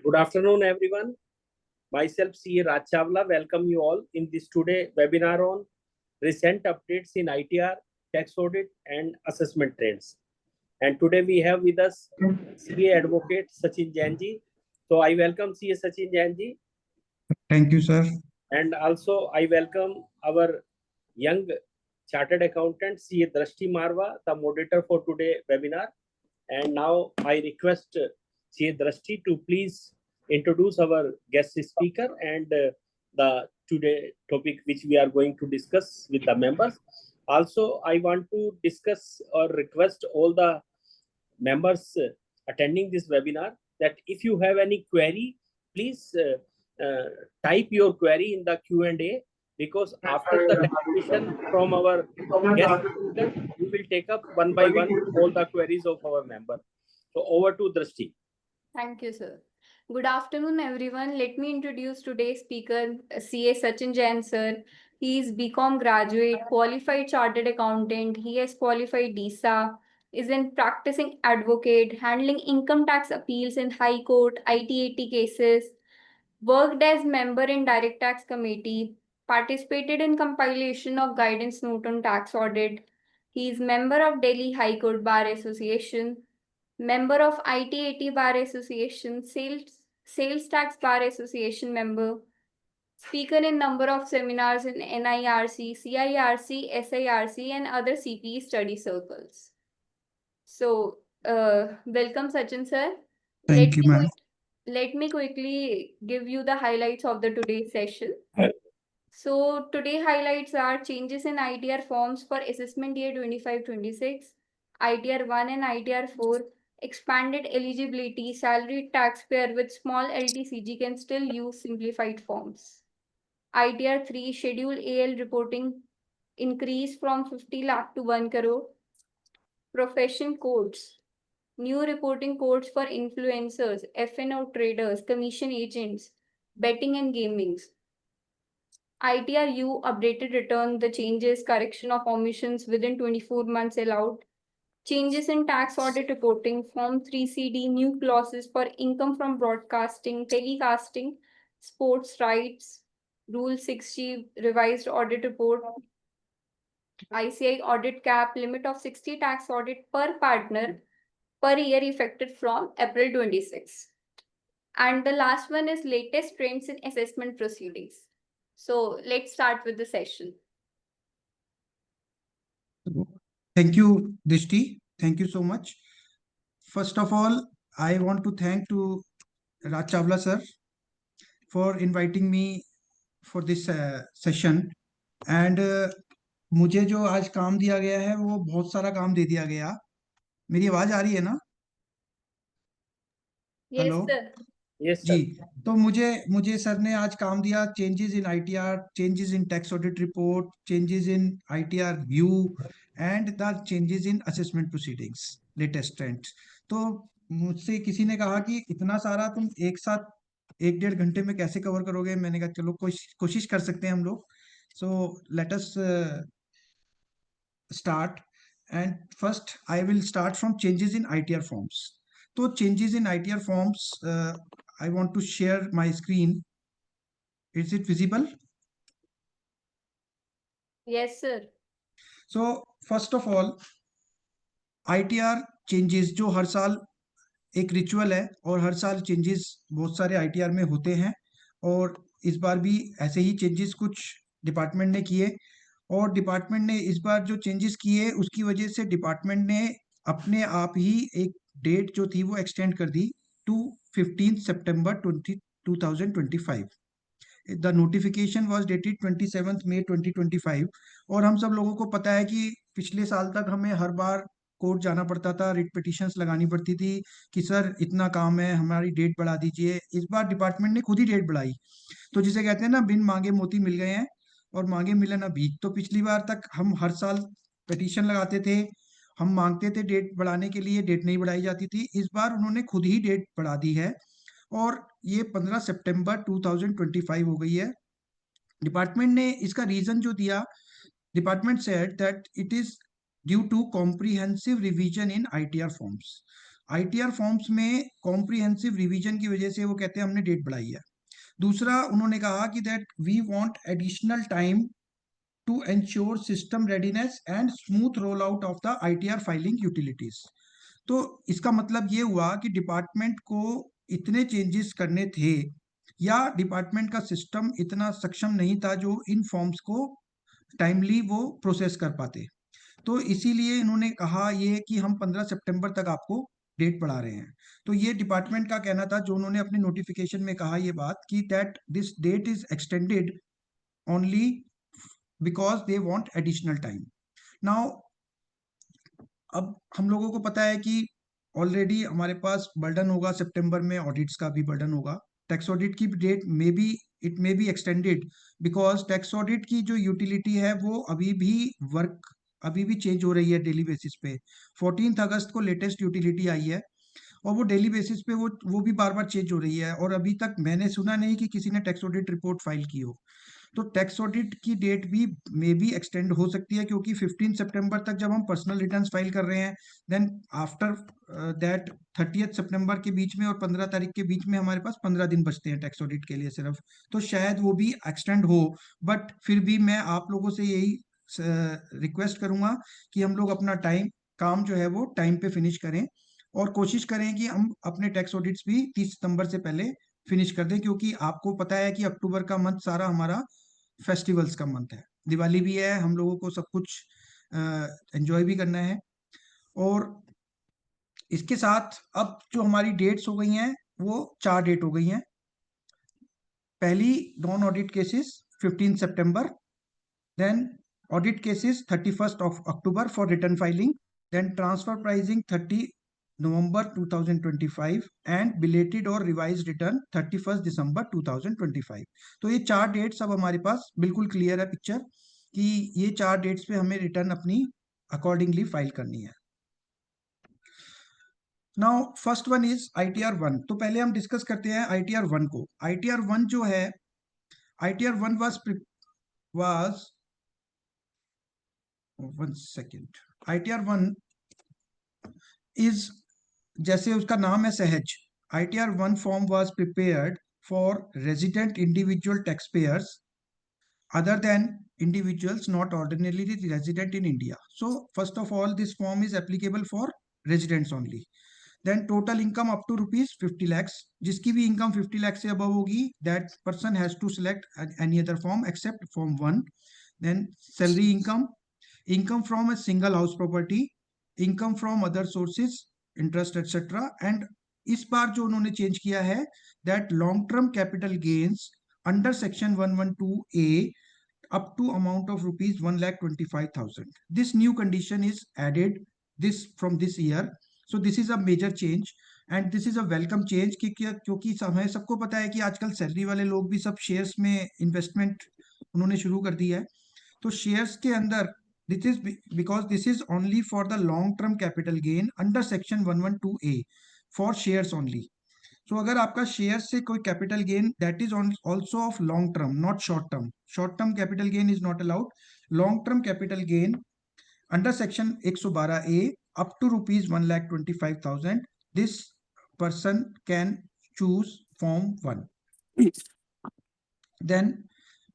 Good afternoon, everyone. Myself, C. Raj Chawla, welcome you all in this today webinar on recent updates in ITR, tax audit, and assessment trends. And today we have with us CA Advocate Sachin Jainji. So I welcome CA Sachin Jainji. Thank you, sir. And also I welcome our young chartered accountant CA Drashti Marwa, the moderator for today webinar. And now I request CA Drashti to please introduce our guest speaker and the today topic which we are going to discuss with the members. Also, I want to discuss or request all the members attending this webinar that if you have any query, please type your query in the Q&A, because after the definition from our guest speaker, we will take up one by one all the queries of our member. So over to Drashti. Thank you, sir. Good afternoon, everyone. Let me introduce today's speaker, CA Sachin Jain, sir. He is BCom graduate, qualified chartered accountant. He has qualified DISA, is a practicing advocate, handling income tax appeals in High Court, IT-80 cases, worked as member in Direct Tax Committee, participated in compilation of guidance note on tax audit. He is member of Delhi High Court Bar Association, member of IT-80 Bar Association, Sales Tax Bar Association member, speaker in number of seminars in NIRC, CIRC, SIRC, and other CPE study circles. So, welcome, Sachin, sir. Thank you, ma'am. Let me quickly give you the highlights of the today's session. So today highlights are changes in ITR forms for assessment year 25-26, ITR 1 and ITR 4, expanded eligibility, salaried taxpayer with small LTCG can still use simplified forms. ITR 3, schedule AL reporting increase from 50 lakh to 1 crore. Profession codes, new reporting codes for influencers, FNO traders, commission agents, betting and gaming. ITRU updated return, the changes, correction of omissions within 24 months allowed. Changes in tax audit reporting, Form 3CD, new clauses for income from broadcasting, telecasting, sports rights, Rule 60, revised audit report, ICI audit cap, limit of 60 tax audit per partner per year effective from April 26. And the last one is latest trends in assessment proceedings. So let's start with the session. Thank you, Drishti. Thank you so much. First of all, I want to thank to Raj Chawla sir for inviting me for this session. And मुझे जो आज काम दिया गया है वो बहुत सारा काम दे दिया गया. मेरी आवाज आ रही है ना? Yes, sir. Yes, sir. जी, तो मुझे सर ने आज काम दिया, changes in ITR, changes in tax audit report, changes in ITR view and the changes in assessment proceedings, latest trends. तो मुझसे किसी ने कहा कि इतना सारा तुम एक साथ 1-1.5 घंटे में कैसे कवर करोगे. मैंने कहा चलो कोशिश कर सकते हैं हम लोग. So let us start. And first I will start from changes in ITR forms. तो changes in ITR forms, I want to share my screen. Is it visible? Yes, sir. So first of all, ITR changes जो हर साल एक ritual है और हर साल changes बहुत सारे ITR में होते हैं, और इस बार भी ऐसे ही चेंजेस कुछ डिपार्टमेंट ने किए. और डिपार्टमेंट ने इस बार जो चेंजेस किए उसकी वजह से डिपार्टमेंट ने अपने आप ही एक डेट जो थी वो एक्सटेंड कर दी टू 15 सितंबर 2025. The notification was dated 27 May 2025. और हम सब लोगों को पता है कि पिछले साल तक हमें हर बार कोर्ट जाना पड़ता था, रिट पिटिशंस लगानी पड़ती थी कि सर इतना काम है, हमारी डेट बढ़ा दीजिए. इस बार डिपार्टमेंट ने खुद ही डेट बढ़ाई. तो जिसे कहते हैं ना, बिन मांगे मोती मिल गए हैं और मांगे मिले ना भीख. तो पिछली बार तक हम हर साल पिटिशन लगाते थे, हम मांगते थे डेट बढ़ाने के लिए, डेट नहीं बढ़ाई जाती थी. इस बार उन्होंने खुद ही डेट बढ़ा दी है और ये 15 सितंबर 2025 हो गई है. डिपार्टमेंट ने इसका रीजन जो दिया, department said that it is due to comprehensive revision in ITR forms. ITR forms में कॉम्प्रिहेंसिव रिवीजन की वजह से वो कहते हैं हमने डेट बढ़ाई है। दूसरा उन्होंने कहा कि that we want additional time to ensure system readiness and smooth roll out of the ITR filing utilities. तो इसका मतलब ये हुआ कि डिपार्टमेंट को इतने चेंजेस करने थे या डिपार्टमेंट का सिस्टम इतना सक्षम नहीं था जो इन फॉर्म्स को टाइमली वो प्रोसेस कर पाते। तो इसीलिए इन्होंने कहा ये कि हम 15 सितंबर तक आपको डेट बढ़ा रहे हैं। तो ये डिपार्टमेंट का कहना था, जो उन्होंने अपने नोटिफिकेशन में कहा ये बात कि that this date is extended only because they want additional time. Now अब हम लोगों को पता है कि ऑलरेडी हमारे पास बर्डन होगा सितंबर में, ऑडिट्स का भी बर्डन होगा। टैक्स ऑडिट की date it may be extended because tax audit की जो यूटिलिटी है वो अभी भी चेंज हो रही है डेली बेसिस पे। 14 अगस्त को लेटेस्ट यूटिलिटी आई है और वो डेली बेसिस पे वो भी बार बार चेंज हो रही है, और अभी तक मैंने सुना नहीं कि किसी ने टैक्स ऑडिट रिपोर्ट फाइल की हो। तो टैक्स ऑडिट की डेट भी मे बी एक्सटेंड हो सकती है, क्योंकि 15 सितंबर तक जब हम पर्सनल रिटर्न्स फाइल कर रहे हैं, देन आफ्टर दैट 30 सितंबर के बीच में और 15 तारीख के बीच में हमारे पास 15 दिन बचते हैं टैक्स ऑडिट के लिए सिर्फ। तो शायद वो भी एक्सटेंड हो, बट फिर भी मैं आप लोगों से यही रिक्वेस्ट करूंगा कि हम लोग अपना काम जो है वो टाइम पे फिनिश करें, और कोशिश करें कि हम अपने टैक्स ऑडिट्स भी 30 सितंबर से पहले फिनिश कर दें, क्योंकि आपको पता है कि अक्टूबर का मंथ सारा हमारा फेस्टिवल्स का मंथ है, दिवाली भी है, हम लोगों को सब कुछ एंजॉय भी करना है। और इसके साथ अब जो हमारी डेट्स हो गई हैं वो 4 डेट हो गई हैं। पहली non audit cases 15 September, then audit cases 31 of October for return filing, then transfer pricing 30 November 2025 and belated और रिवाइज रिटर्न 31 दिसंबर 2025। तो ये 4 डेट्स अब हमारे पास बिल्कुल क्लियर है पिक्चर कि ये 4 डेट्स पे हमें रिटर्न अपनी अकॉर्डिंगली फाइल करनी है। Now first one is ITR 1। तो पहले हम डिस्कस करते हैं आईटीआर 1 को। आईटीआर 1 जो है, ITR 1 was 1 second. ITR 1 is, जैसे उसका नाम है सहज, ITR 1 form was prepared for resident individual tax payers other than individuals not ordinarily resident in India. So first of all, this form is applicable for residents only. Then total income up to rupees 50 lakhs. जिसकी भी income 50 lakhs से above होगी, that person has to select any other form except form 1. Then salary income, income from a single house property, income from other sources, interest etc. And इस बार जो उन्होंने change किया है, that long term capital gains under section 112A up to amount of rupees 1,25,000. This new condition is added from this year. So this is a major change and this is a welcome change क्योंकि हमें सबको पता है कि आजकल salary वाले लोग भी सब शेयर्स में इन्वेस्टमेंट उन्होंने शुरू कर दिया है। तो शेयर्स के अंदर this is because this is only for the long term capital gain under section 112A for shares only. So अगर आपका शेयर से कोई capital gain, that is also of long term not short term, short term capital gain is not allowed, long term capital gain under section 112A up to rupees 1,25,000, this person can choose form 1. Then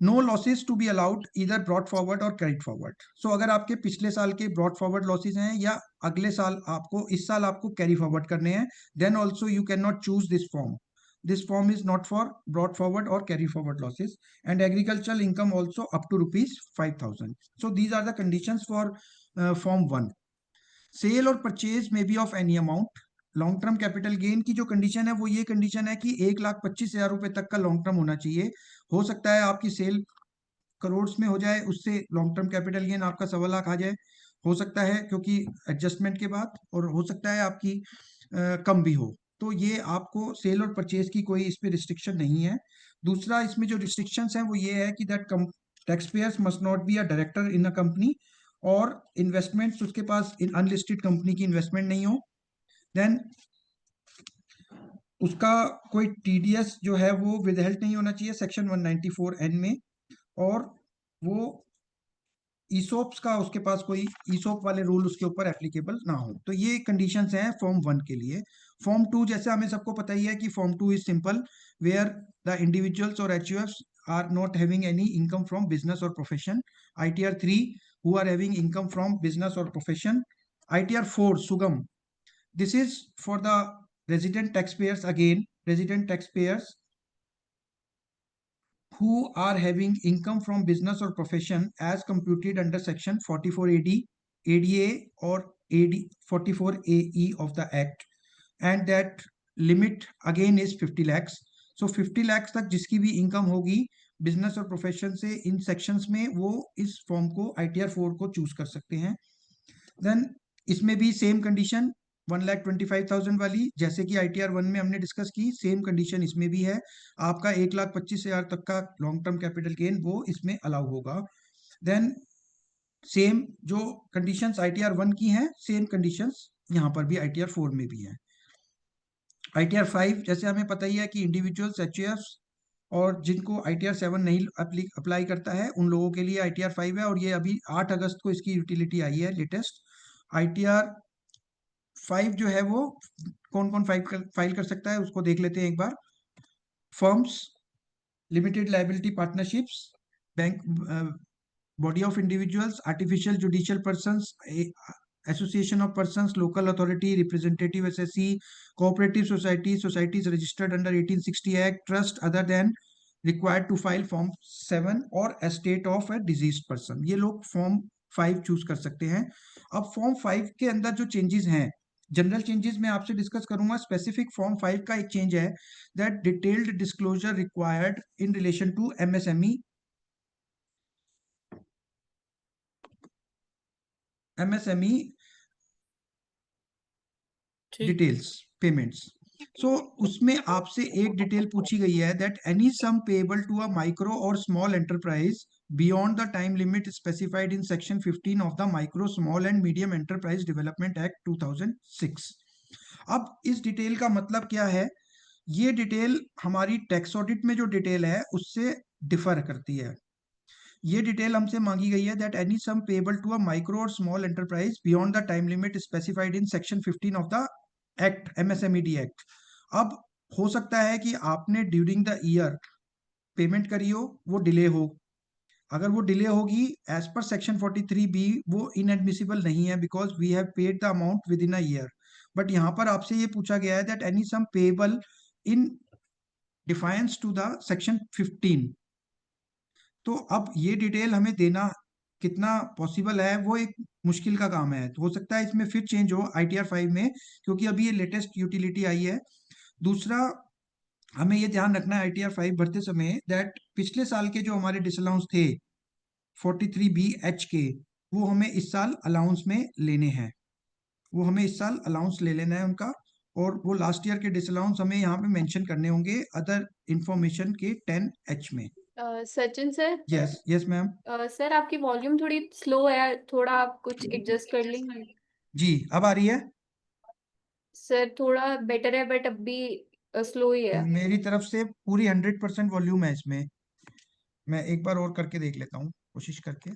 no losses to be allowed इधर brought forward और carried forward. So अगर आपके पिछले साल के brought forward losses हैं या अगले साल आपको इस साल आपको कैरी फॉरवर्ड करने हैं, then also you can not choose this form. This form is not for brought forward or carry forward losses. And agricultural income also up to rupees 5,000. So these are the conditions for form 1. Sale or purchase may be of any amount. Long term capital gain की जो condition है वो ये condition है कि 1,25,000 रुपए तक का लॉन्ग टर्म होना चाहिए। हो सकता है आपकी सेल करोड़ में हो जाए, उससे लॉन्ग टर्म कैपिटल गेन आपका 1.25 लाख आ जाए, हो सकता है क्योंकि एडजस्टमेंट के बाद, और हो सकता है आपकी कम भी हो। तो ये आपको सेल और परचेज की कोई इस पे रिस्ट्रिक्शन नहीं है। दूसरा इसमें जो रिस्ट्रिक्शंस हैं वो ये है कि that tax payers must not be a director in a company, और इन्वेस्टमेंट्स उसके पास इन अनलिस्टेड कंपनी की इन्वेस्टमेंट नहीं हो। देन उसका कोई टीडीएस जो है वो विदहेल्ड नहीं होना चाहिए सेक्शन 194N में, और वो ईसोप्स का उसके पास कोई ईसोप वाले रूल उसके ऊपर एप्लीकेबल ना हो। तो ये कंडीशंस हैं फॉर्म 1 के लिए। फॉर्म 2 जैसे हमें सबको पता ही है कि form 2 is simple, where the individuals और HUFs are not having any income from business और profession. ITR 3 who are having income from business और प्रोफेशन। ITR 4 सुगम, this is for the resident taxpayers, again resident taxpayers who are having income from business or profession as computed under section 44AD, ADA or AD 44AE of the act, and that limit again is 50 lakhs. So 50 lakhs तक जिसकी भी income होगी business और profession से इन sections में, वो इस form को ITR 4 को चूज कर सकते हैं। देन इसमें भी सेम कंडीशन 1,25,000 वाली जैसे कि ITR 1 में हमने डिस्कस की, सेम कंडीशन इसमें भी है। आपका 1,25,000 तक का लॉन्ग टर्म कैपिटल गेन वो इसमें अलाउ होगा। देन सेम जो कंडीशंस ITR 1 की हैं, सेम कंडीशंस यहाँ पर भी ITR 4 में भी है। ITR 5 जैसे हमें पता ही है कि इंडिविजुअल्स, HUFs और जिनको ITR 7 नहीं अप्लाई करता है उन लोगों के लिए ITR 5 है, और ये अभी 8 अगस्त को इसकी यूटिलिटी आई है लेटेस्ट। ITR 5 जो है वो कौन कौन फाइल कर सकता है उसको देख लेते हैं एक बार। Firms, limited liability partnerships, bank, body of individuals, artificial judicial persons, association of persons, local authority, representative SSC, cooperative society, societies registered under 1860 act, trust other than required to file form 7 और estate of a deceased person, ये लोग form 5 choose कर सकते हैं। अब form 5 के अंदर जो चेंजेस हैं, जनरल चेंजेस मैं आपसे डिस्कस करूंगा। स्पेसिफिक फॉर्म 5 का एक चेंज है that detailed disclosure required in relation to MSME details payments. सो उसमें आपसे एक डिटेल पूछी गई है that any sum payable to a micro और small enterprise beyond the time limit specified in section 15 of the micro small and medium enterprise development act 2006। अब इस डिटेल का मतलब क्या है? ये डिटेल हमारी टैक्स ऑडिट में जो डिटेल है उससे डिफर करती है। ये डिटेल हमसे मांगी गई है that any sum payable to a micro और small enterprise beyond the time limit specified in section 15 of the act, MSMED act. अब हो सकता है कि आपने ड्यूरिंग द ईयर पेमेंट करी हो, वो डिले हो। अगर वो डिले होगी एज पर सेक्शन 43B वो इनएडमिसिबल नहीं है because we have paid the amount within a year. But यहाँ पर आपसे ये पूछा गया है that any sum payable in defiance to the section 15। तो अब ये डिटेल हमें देना कितना पॉसिबल है वो एक मुश्किल का काम है। तो हो सकता है इसमें फिर चेंज हो ITR 5 में, क्योंकि अभी ये लेटेस्ट यूटिलिटी आई है। दूसरा हमें ये ध्यान रखना है ITR 5 भरते समय दैट पिछले साल के जो हमारे डिसअलाउंस थे 43BH के, वो हमें इस साल अलाउंस में लेने हैं, वो हमें इस साल अलाउंस ले लेना है उनका। और वो लास्ट ईयर के डिसअलाउंस हमें यहाँ पे मेंशन करने होंगे अदर इंफॉर्मेशन के 10H में। Sachin sir, yes yes ma'am. Sir आपकी वॉल्यूम थोड़ी स्लो है, थोड़ा आप कुछ एडजस्ट कर लेंगे? जी अब आ रही है? सर थोड़ा बेटर है बट अब भी स्लो ही है। मेरी तरफ से पूरी 100% वॉल्यूम है इसमें। मैं एक बार और करके देख लेता हूँ कोशिश करके।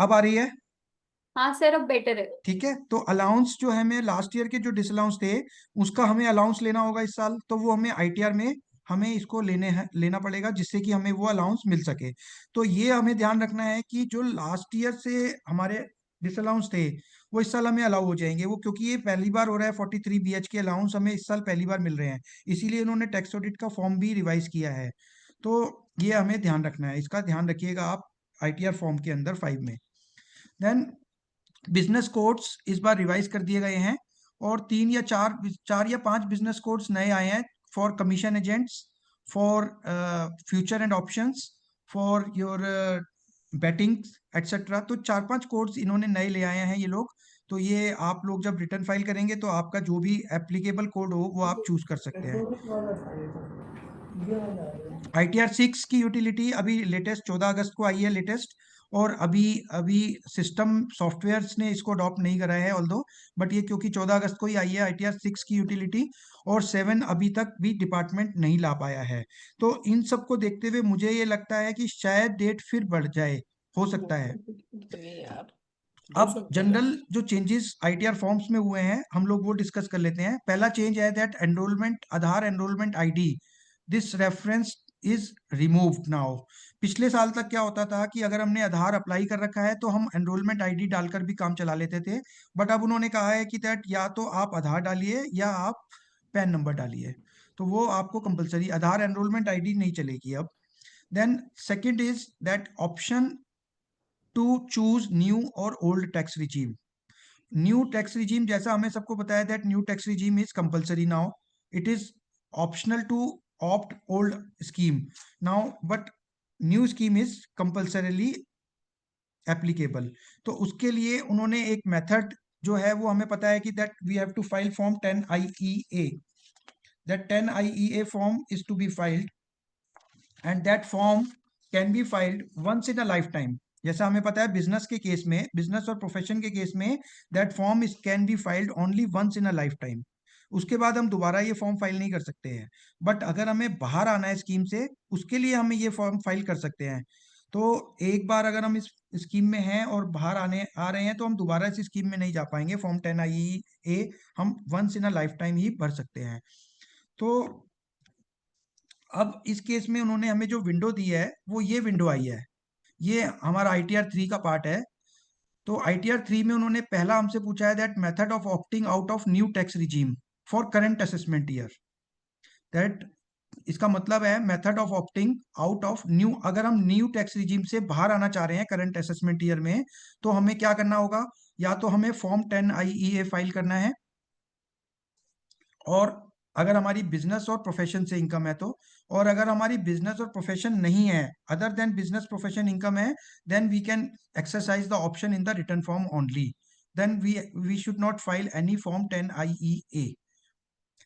अब आ रही है? हाँ सर अब बेटर है। ठीक है, तो अलाउंस जो है हमें लास्ट ईयर के जो डिसअलाउंस थे उसका हमें अलाउंस लेना होगा इस साल, तो वो हमें ITR में हमें इसको लेना पड़ेगा जिससे कि हमें वो अलाउंस मिल सके। तो ये हमें ध्यान रखना है कि जो लास्ट ईयर से हमारे डिसअलाउंस थे वो इस साल हमें अलाउ हो जाएंगे, वो क्योंकि ये पहली बार हो रहा है 43BH के अलाउंस हमें इस साल पहली बार मिल रहे हैं, इसीलिए इन्होंने टैक्स ऑडिट का फॉर्म भी रिवाइज किया है। तो ये हमें ध्यान रखना है, इसका ध्यान रखिएगा आप ITR फॉर्म के अंदर 5 में। देन बिजनेस कोड्स इस बार रिवाइज कर दिए गए हैं और 4 या 5 बिजनेस कोड्स नए आए हैं for commission agents, for future and options, for your betting etcetera. तो 4-5 कोड्स इन्होंने नए ले आए हैं ये लोग। तो ये आप लोग जब रिटर्न फाइल करेंगे तो आपका जो भी एप्लीकेबल कोड हो वो आप चूज कर सकते हैं। ITR 6 की यूटिलिटी अभी लेटेस्ट 14 अगस्त को आई है लेटेस्ट, और अभी अभी सिस्टम सॉफ्टवेयर्स ने इसको अडॉप्ट नहीं करा है ऑल्दो, बट ये क्योंकि 14 अगस्त को ही आई है ITR 6 की यूटिलिटी, और 7 अभी तक भी डिपार्टमेंट नहीं ला पाया है। तो इन सब को देखते हुए मुझे ये लगता है कि शायद डेट फिर बढ़ जाए, हो सकता है। अब जनरल जो चेंजेस ITR फॉर्म्स में हुए हैं हम लोग वो डिस्कस कर लेते हैं। पहला चेंज है that enrolment Aadhaar enrolment ID, this reference is removed now. पिछले साल तक क्या होता था कि अगर हमने आधार अप्लाई कर रखा है तो हम एनरोलमेंट ID डालकर भी काम चला लेते थे, बट अब उन्होंने कहा है कि दैट या तो आप आधार डालिए या आप पैन नंबर डालिए, तो वो आपको कंपलसरी आधार एनरोलमेंट ID नहीं चलेगी अब। Then second is that option to choose new और old tax regime. New tax regime जैसा हमें सबको पता है that new tax regime is compulsory now, it is optional to opt old scheme now, but new scheme is compulsorily applicable. तो उसके लिए उन्होंने एक मेथड जो है वो हमें पता है कि that we have to file form 10IEA, that 10IEA form is to be filed and that form can be filed once in a lifetime. जैसा हमें पता है बिजनेस के केस में, बिजनेस और प्रोफेशन के केस में that form is can be filed only once in a lifetime. उसके बाद हम दोबारा ये फॉर्म फाइल नहीं कर सकते हैं, बट अगर हमें बाहर आना है स्कीम से उसके लिए हमें ये फॉर्म फाइल कर सकते हैं। तो एक बार अगर हम इस स्कीम में हैं और बाहर आने आ रहे हैं तो हम दोबारा इस स्कीम में नहीं जा पाएंगे। फॉर्म 10IEA हम once in a lifetime ही भर सकते हैं। तो अब इस केस में उन्होंने हमें जो विंडो दी है वो ये विंडो आई है, ये हमारा ITR 3 का पार्ट है। तो ITR 3 में उन्होंने पहला हमसे पूछा है that method of opting out of new tax regime for current assessment year. That इसका मतलब है method of opting out of new, अगर हम न्यू टैक्स रिजीम से बाहर आना चाह रहे हैं करंट असेसमेंट ईयर में, तो हमें क्या करना होगा, या तो हमें फॉर्म 10IEA फाइल करना है, और अगर हमारी बिजनेस और प्रोफेशन से इनकम है तो, और अगर हमारी बिजनेस और प्रोफेशन नहीं है, other than business profession income है, then we can exercise the option in the return form only, then we should not file any form 10IEA।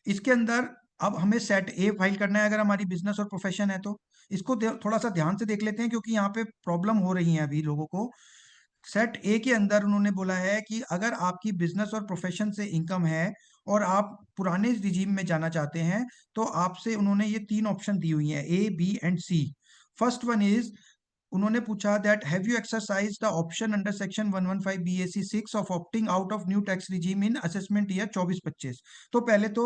इसके अंदर अब हमें सेट ए फाइल करना है अगर हमारी बिजनेस और प्रोफेशन है तो। इसको थोड़ा सा ध्यान से देख लेते हैं क्योंकि यहाँ पे प्रॉब्लम हो रही है अभी लोगों को। सेट ए के अंदर उन्होंने बोला है कि अगर आपकी बिजनेस और प्रोफेशन से इनकम है और आप पुराने रिजीम में जाना चाहते हैं, तो आपसे उन्होंने ये 3 ऑप्शन दी हुई हैं, A, B and C। First one is, उन्होंने पूछा that have you exercise the option under section 115 BAC 6 of opting out of new tax regime in assessment year 24-25। तो पहले तो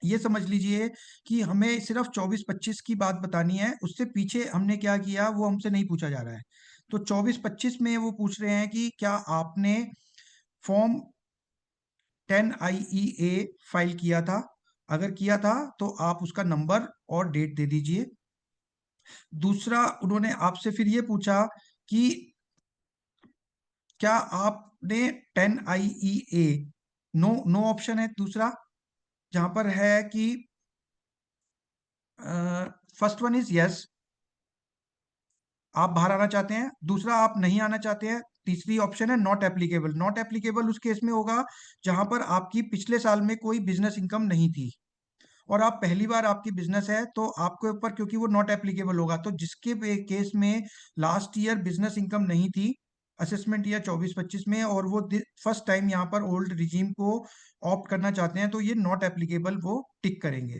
ये समझ लीजिए कि हमें सिर्फ 24-25 की बात बतानी है, उससे पीछे हमने क्या किया वो हमसे नहीं पूछा जा रहा है। तो 24-25 में वो पूछ रहे हैं कि क्या आपने फॉर्म 10IEA फाइल किया था, अगर किया था तो आप उसका नंबर और डेट दे दीजिए। दूसरा उन्होंने आपसे फिर ये पूछा कि क्या आपने 10IEA, नो नो ऑप्शन है दूसरा, जहां पर है कि फर्स्ट वन इज यस, आप बाहर आना चाहते हैं, दूसरा आप नहीं आना चाहते हैं, तीसरी ऑप्शन है नॉट एप्लीकेबल। नॉट एप्लीकेबल उस केस में होगा जहां पर आपकी पिछले साल में कोई बिजनेस इनकम नहीं थी और आप पहली बार आपकी बिजनेस है, तो आपके ऊपर क्योंकि वो नॉट एप्लीकेबल होगा। तो जिसके केस में लास्ट ईयर बिजनेस इनकम नहीं थी असेसमेंट ईयर 24-25 में, और वो फर्स्ट टाइम यहाँ पर ओल्ड रिजीम को ऑप्ट करना चाहते हैं, तो ये नॉट एप्लीकेबल वो टिक करेंगे।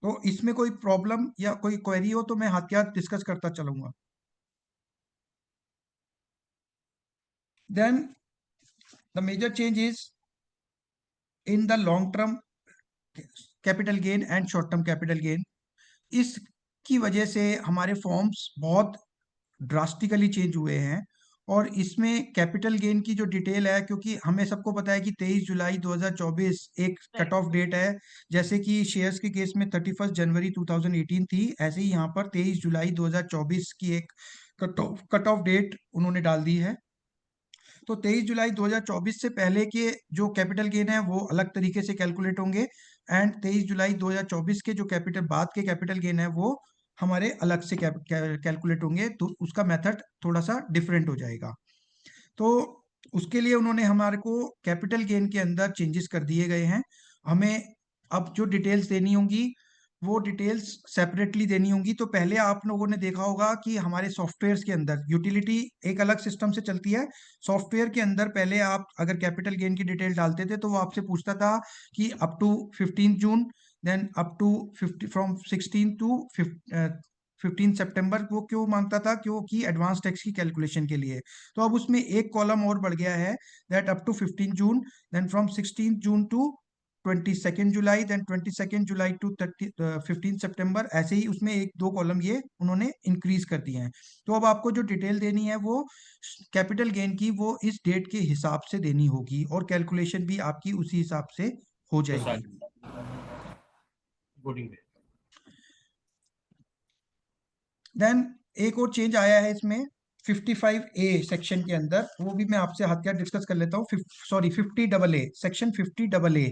तो इसमें कोई प्रॉब्लम या कोई क्वेरी हो तो मैं हाथ के हाथ डिस्कस करता चलूंगा। Then the major change is in the long term capital gain and short term capital gain. इसकी वजह से हमारे फॉर्म्स बहुत ड्रास्टिकली चेंज हुए हैं, और इसमें कैपिटल गेन की जो डिटेल है, क्योंकि हमें सबको पता है कि 23 जुलाई 2024 एक कट ऑफ डेट है, जैसे कि शेयर्स के केस में 31 जनवरी 2018 थी, ऐसे ही यहाँ पर 23 जुलाई 2024 की एक कट ऑफ डेट उन्होंने डाल दी है। तो 23 जुलाई 2024 से पहले के जो कैपिटल गेन है वो अलग तरीके से कैलकुलेट होंगे, एंड 23 जुलाई 2024 के जो कैपिटल बाद के कैपिटल गेन है वो हमारे अलग से कैलकुलेट होंगे, तो उसका मेथड थोड़ा सा डिफरेंट हो जाएगा। तो उसके लिए उन्होंने हमारे को कैपिटल गेन के अंदर चेंजेस कर दिए गए हैं। हमें अब जो डिटेल्स देनी होंगी वो डिटेल्स सेपरेटली देनी होंगी। तो पहले आप लोगों ने देखा होगा कि हमारे सॉफ्टवेयर्स के अंदर यूटिलिटी एक अलग सिस्टम से चलती है। सॉफ्टवेयर के अंदर पहले आप अगर कैपिटल गेन की डिटेल डालते थे तो वो आपसे पूछता था कि up to 15 June, then up to 50 from 16 to 15 September. वो क्यों मांगता था? क्योंकि एडवांस टैक्स की कैलकुलेशन के लिए। तो अब उसमें एक कॉलम और बढ़ गया है, that up to 15 June, then from 16 June to 22 July, then 22 July to 15 September. ऐसे ही उसमें एक दो कॉलम ये उन्होंने इंक्रीज कर दिए हैं। तो अब आपको जो डिटेल देनी है वो कैपिटल गेन की, वो इस डेट के हिसाब से देनी होगी और कैलकुलेशन भी आपकी उसी हिसाब से हो जाएगी। देन एक और चेंज आया है इसमें 55A सेक्शन के अंदर, वो भी मैं आपसे हत्या डिस्कस कर लेता हूँ। Sorry 50AA section 50AA।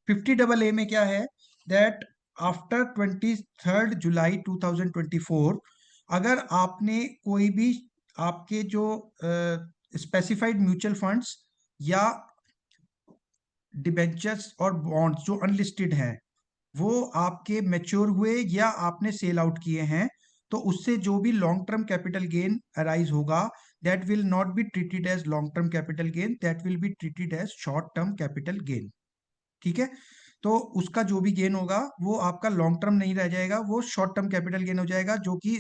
50AA में क्या है? दैट आफ्टर 23 जुलाई 2024 अगर आपने कोई भी आपके जो स्पेसिफाइड म्यूचुअल फंड्स या डिबेंचर्स और बॉन्ड्स जो अनलिस्टेड हैं वो आपके मैच्योर हुए या आपने सेल आउट किए हैं, तो उससे जो भी long term capital gain arise होगा that will not be treated as long term capital gain, that will be treated as short term capital gain. ठीक है? तो उसका जो भी गेन होगा वो आपका लॉन्ग टर्म नहीं रह जाएगा, वो शॉर्ट टर्म कैपिटल गेन हो जाएगा, जो कि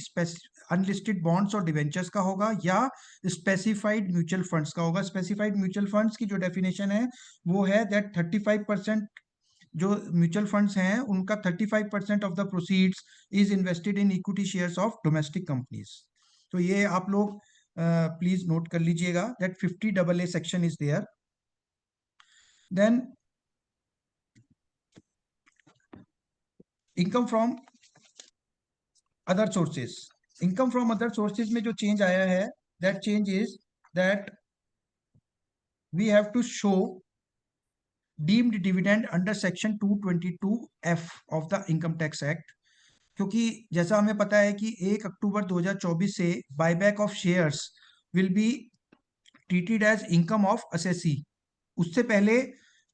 अनलिस्टेड बॉन्ड्स और डिवेंचर्स का होगा या स्पेसिफाइड म्यूचुअल फंड्स का होगा। स्पेसिफाइड म्यूचुअल फंड्स की जो डेफिनेशन है वो है दैट 35% जो म्यूचुअल फंड्स हैं उनका 35% of the proceeds is invested in equity shares of domestic companies. तो ये आप लोग प्लीज नोट कर लीजिएगा that 50AA section is there. Then income from other sources. Income from other sources में जो चेंज आया है that change is that we have to show deemed dividend under section 222F of the income tax act. क्योंकि जैसा हमें पता है कि 1 अक्टूबर 2024 से buyback of shares will be treated as income of assessee. उससे पहले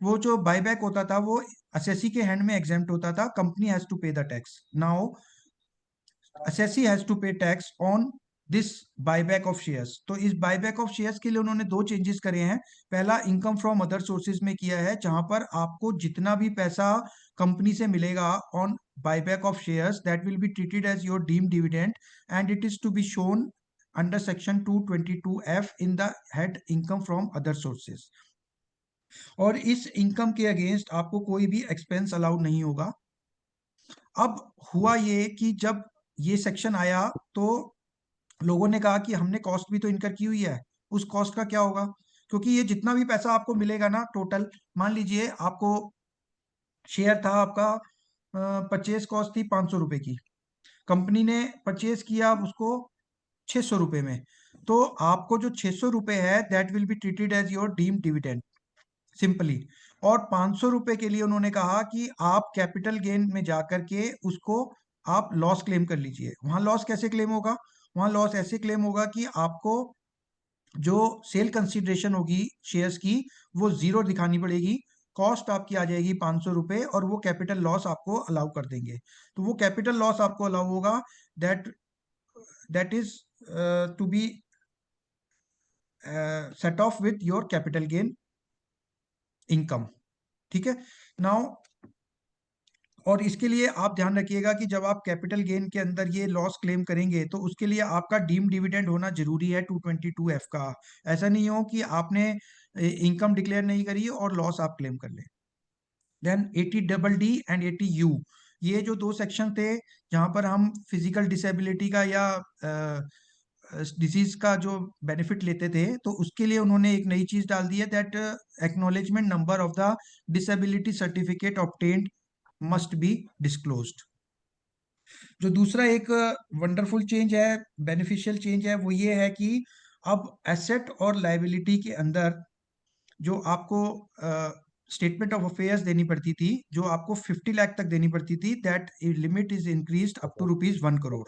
वो जो बायबैक होता था वो असेसी के हैंड में एग्जेम्प्ट होता था, company has to pay the tax. Now assessee has to pay tax on this buyback of shares. तो इस बायबैक ऑफ शेयर्स के लिए उन्होंने दो चेंजेस करे हैं। पहला इनकम फ्रॉम अदर सोर्सेज में किया है, जहां पर आपको जितना भी पैसा कंपनी से मिलेगा on buyback of shares that will be treated as your deemed dividend and it is to be shown under section 222F in the head income from other sources. और इस इनकम के अगेंस्ट आपको कोई भी expense allowed नहीं होगा। अब हुआ ये कि जब ये सेक्शन आया तो लोगों ने कहा कि हमने कॉस्ट भी तो इनकर की हुई है, उस कॉस्ट का क्या होगा? क्योंकि ये जितना भी पैसा आपको मिलेगा ना टोटल, मान लीजिए आपको शेयर था आपका परचेज कॉस्ट थी 500 रुपए की, कंपनी ने परचेज किया उसको 600 रुपए में, तो आपको जो 600 रुपए है that will be treated as your deemed dividend simply. और 500 रुपए के लिए उन्होंने कहा कि आप कैपिटल गेन में जाकर के उसको आप लॉस क्लेम कर लीजिए। वहां लॉस कैसे क्लेम होगा? वहां लॉस ऐसे क्लेम होगा कि आपको जो सेल कंसिडरेशन होगी शेयर्स की वो जीरो दिखानी पड़ेगी, कॉस्ट आपकी आ जाएगी 500 रुपए और वो कैपिटल लॉस आपको अलाउ कर देंगे। तो वो कैपिटल लॉस आपको अलाउ होगा that is to be set off with your capital gain income. ठीक है? नाउ और इसके लिए आप ध्यान रखिएगा कि जब आप कैपिटल गेन के अंदर ये लॉस क्लेम करेंगे तो उसके लिए आपका डीम डिविडेंड होना जरूरी है 222F का। ऐसा नहीं हो कि आपने इनकम डिक्लेयर नहीं करी और लॉस आप क्लेम कर लें। देन 80DD एंड 80U, ये जो दो सेक्शन थे जहां पर हम फिजिकल डिसेबिलिटी का या डिजीज का जो बेनिफिट लेते थे, तो उसके लिए उन्होंने एक नई चीज डाल दी है that acknowledgement number of the disability certificate obtained must be disclosed. जो दूसरा एक वंडरफुल चेंज है, बेनिफिशियल चेंज है, वो ये है कि अब एसेट और लायबिलिटी के अंदर जो आपको स्टेटमेंट ऑफ अफेयर्स देनी पड़ती थी, जो आपको 50 लाख तक देनी पड़ती थी, that limit is increased up to ₹1 crore.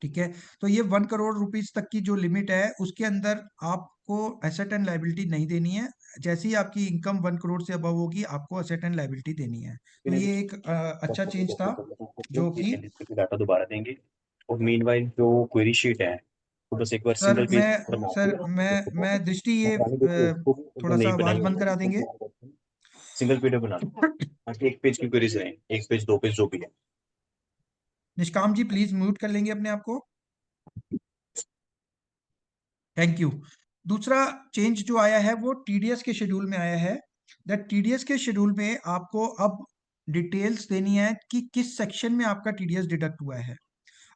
ठीक है? तो ये 1 करोड़ रुपीस तक की जो लिमिट है उसके अंदर आपको एसेट एंड लायबिलिटी नहीं देनी है, जैसे ही आपकी इनकम 1 करोड़ से अबव होगी आपको असेट एंड लायबिलिटी देनी है। तो ये एक अच्छा चेंज था जो कि डाटा दोबारा देंगे। और मीनवाइल जो क्वेरी शीट है वो बस एक बार सिंगल पेज मैं दृष्टि ये थोड़ा सा आवाज बंद करा देंगे। सिंगल पेज बना ताकि एक पेज की क्वेरीज रहें, एक पेज 2 पेज जो भी है। निष्काम जी प्लीज म्यूट कर लेंगे अपने आप को। Thank you. दूसरा चेंज जो आया है वो टीडीएस के शेड्यूल में आया है। दैट टीडीएस के शेड्यूल में आपको अब डिटेल्स देनी है कि किस सेक्शन में आपका टीडीएस डिडक्ट हुआ है।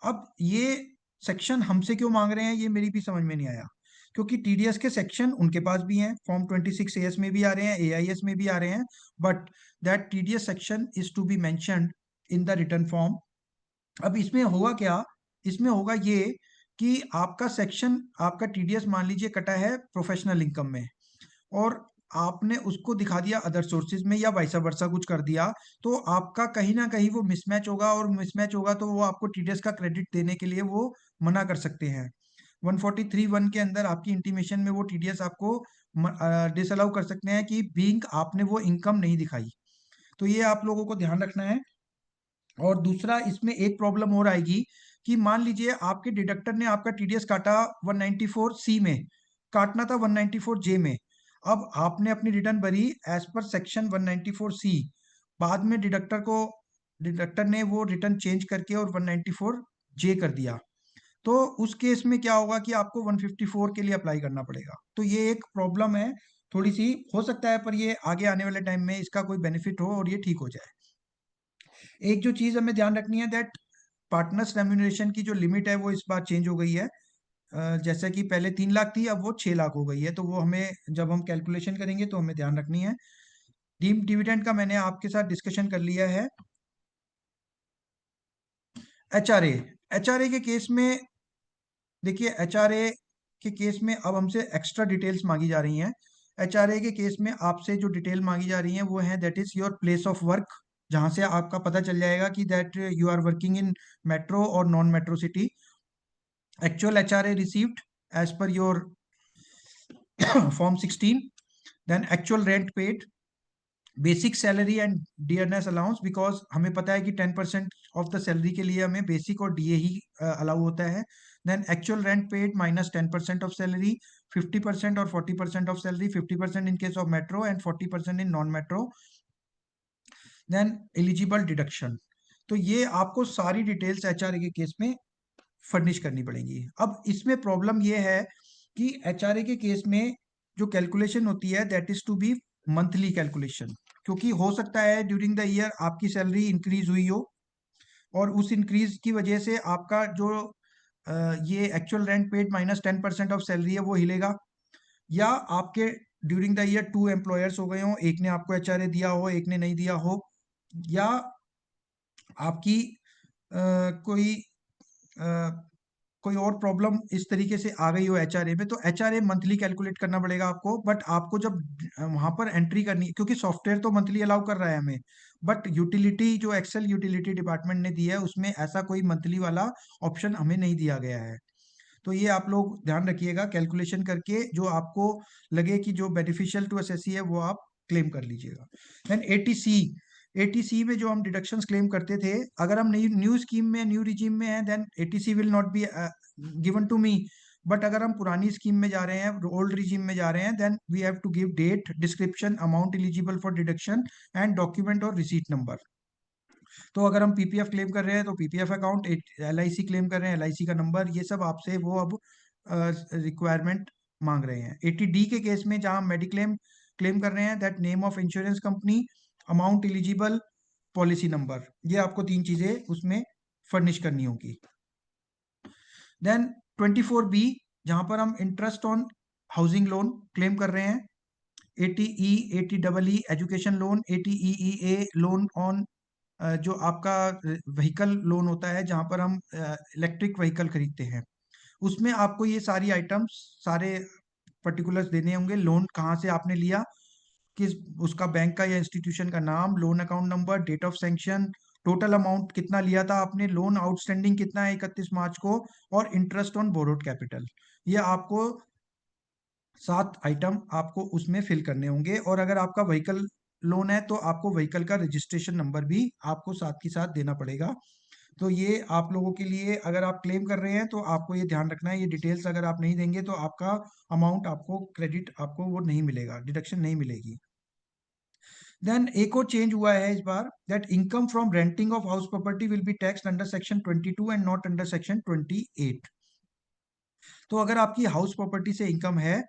अब ये सेक्शन हमसे क्यों मांग रहे हैं ये मेरी भी समझ में नहीं आया, क्योंकि टीडीएस के सेक्शन उनके पास भी हैं, फॉर्म 26 एएस में भी आ रहे हैं, एआईएस में भी आ रहे हैं, but that TDS section is to be mentioned in the return form. अब इसमें होगा क्या, इसमें होगा ये कि आपका सेक्शन, आपका टीडीएस मान लीजिए कटा है प्रोफेशनल इनकम में और आपने उसको दिखा दिया अदर सोर्सेज में या वाइसा वर्सा कुछ कर दिया, तो आपका कहीं ना कहीं वो मिसमैच होगा, और मिसमैच होगा तो वो आपको टीडीएस का क्रेडिट देने के लिए वो मना कर सकते हैं। 143(1) के अंदर आपकी इंटीमेशन में वो टीडीएस आपको डिसअलाउ कर सकते हैं कि बीइंग आपने वो इनकम नहीं दिखाई। तो ये आप लोगों को ध्यान रखना है। और दूसरा इसमें एक प्रॉब्लम और आएगी कि मान लीजिए आपके डिडक्टर ने आपका टीडीएस काटा 194C में, काटना था 194J में। अब आपने अपनी रिटर्न भरी एज पर सेक्शन 194C, बाद में डिडक्टर ने वो रिटर्न चेंज करके और 194J कर दिया, तो उस केस में क्या होगा कि आपको 154 के लिए अप्लाई करना पड़ेगा। तो ये एक प्रॉब्लम है थोड़ी सी, हो सकता है पर ये आगे आने वाले टाइम में इसका कोई बेनिफिट हो और ये ठीक हो जाए। एक जो चीज हमें ध्यान रखनी है दैट पार्टनर्स रेम्यूनरेशन की जो लिमिट है वो इस बार चेंज हो गई है। जैसा कि पहले 3 लाख थी अब वो 6 लाख हो गई है, तो वो हमें जब हम कैलकुलेशन करेंगे तो हमें ध्यान रखनी है। डीम्ड डिविडेंड का मैंने आपके साथ डिस्कशन कर लिया है। एचआरए, एचआरए के केस में देखिए, एचआरए के केस में अब हमसे एक्स्ट्रा डिटेल्स मांगी जा रही हैं। एचआरए के केस में आपसे जो डिटेल मांगी जा रही है वो है that is your place of work, जहां से आपका पता चल जाएगा कि that you are working in metro और non metro city. Actual HRA received as per your form 16, then actual rent paid, basic salary and dearness allowance, because हमें पता है कि 10% ऑफ द सैलरी के लिए हमें बेसिक और डीए ही allow होता है। Then actual rent paid minus 10% of salary, 50% और 40% of salary, 50% in case of metro and 40% in non metro, then eligible deduction. तो ये आपको सारी डिटेल्स एचआरए के केस में फर्निश करनी पड़ेगी। अब इसमें प्रॉब्लम ये है कि एचआरए के केस में जो कैलकुलेशन होती है that is to be monthly calculation, क्योंकि हो सकता है ड्यूरिंग द ईयर आपकी सैलरी इंक्रीज हुई हो और उस इंक्रीज की वजह से आपका जो ये actual rent paid minus 10% of salary है वो हिलेगा, या आपके ड्यूरिंग द ईयर 2 एम्प्लॉयर्स हो गए हो, एक ने आपको एचआरए दिया हो एक ने नहीं दिया हो, या आपकी कोई कोई और प्रॉब्लम इस तरीके से आ गई हो एचआरए में, तो एचआरए मंथली कैलकुलेट करना पड़ेगा आपको। बट आपको जब वहां पर एंट्री करनी, क्योंकि सॉफ्टवेयर तो मंथली अलाउ कर रहा है हमें, बट यूटिलिटी जो एक्सेल यूटिलिटी डिपार्टमेंट ने दी है उसमें ऐसा कोई मंथली वाला ऑप्शन हमें नहीं दिया गया है। तो ये आप लोग ध्यान रखिएगा, कैलकुलेशन करके जो आपको लगे कि जो बेनिफिशियल टू एसएससी है वो आप क्लेम कर लीजिएगा। देन एटीसी, एटीसी में जो हम डिडक्शंस क्लेम करते थे, अगर हम न्यू स्कीम में, न्यू रिजीम में हैं then ATC will not be given to me, but अगर हम पुरानी स्कीम में जा रहे हैं, ओल्ड रिजीम में जा रहे हैं, then we have to give date, description, amount eligible for deduction and document और रिसीट नंबर। तो अगर हम पीपीएफ क्लेम कर रहे हैं तो पीपीएफ अकाउंट, एलआईसी क्लेम कर रहे हैं एलआईसी का नंबर, ये सब आपसे वो अब रिक्वायरमेंट मांग रहे हैं। 80D के केस में जहां मेडिक्लेम क्लेम कर रहे हैं that name of insurance company, amount eligible, policy number, ये आपको 3 चीजें उसमें फर्निश करनी होगी। देन 24B जहां पर हम interest on housing loan claim कर रहे हैं, 80E, 80EE education loan, 80EEA loan on जो आपका व्हीकल लोन होता है जहां पर हम इलेक्ट्रिक व्हीकल खरीदते हैं, उसमें आपको ये सारी आइटम्स, सारे पर्टिकुलर्स देने होंगे। लोन कहाँ से आपने लिया, किस उसका बैंक का या इंस्टीट्यूशन का नाम, loan account number, date of sanction, total amount कितना लिया था आपने, लोन आउटस्टैंडिंग कितना है 31 मार्च को, और इंटरेस्ट ऑन बोरोड कैपिटल। ये आपको 7 आइटम आपको उसमें फिल करने होंगे। और अगर आपका व्हीकल लोन है तो आपको व्हीकल का रजिस्ट्रेशन नंबर भी आपको साथ के साथ देना पड़ेगा। तो ये आप लोगों के लिए, अगर आप क्लेम कर रहे हैं तो आपको ये ध्यान रखना है, ये डिटेल्स अगर आप नहीं देंगे तो आपका अमाउंट, आपको क्रेडिट, आपको वो नहीं मिलेगा, डिडक्शन नहीं मिलेगी। देन एक और चेंज हुआ है इस बार, that income from renting of house property will be taxed under section 22 and not under section 28। तो अगर आपकी हाउस प्रॉपर्टी से इनकम है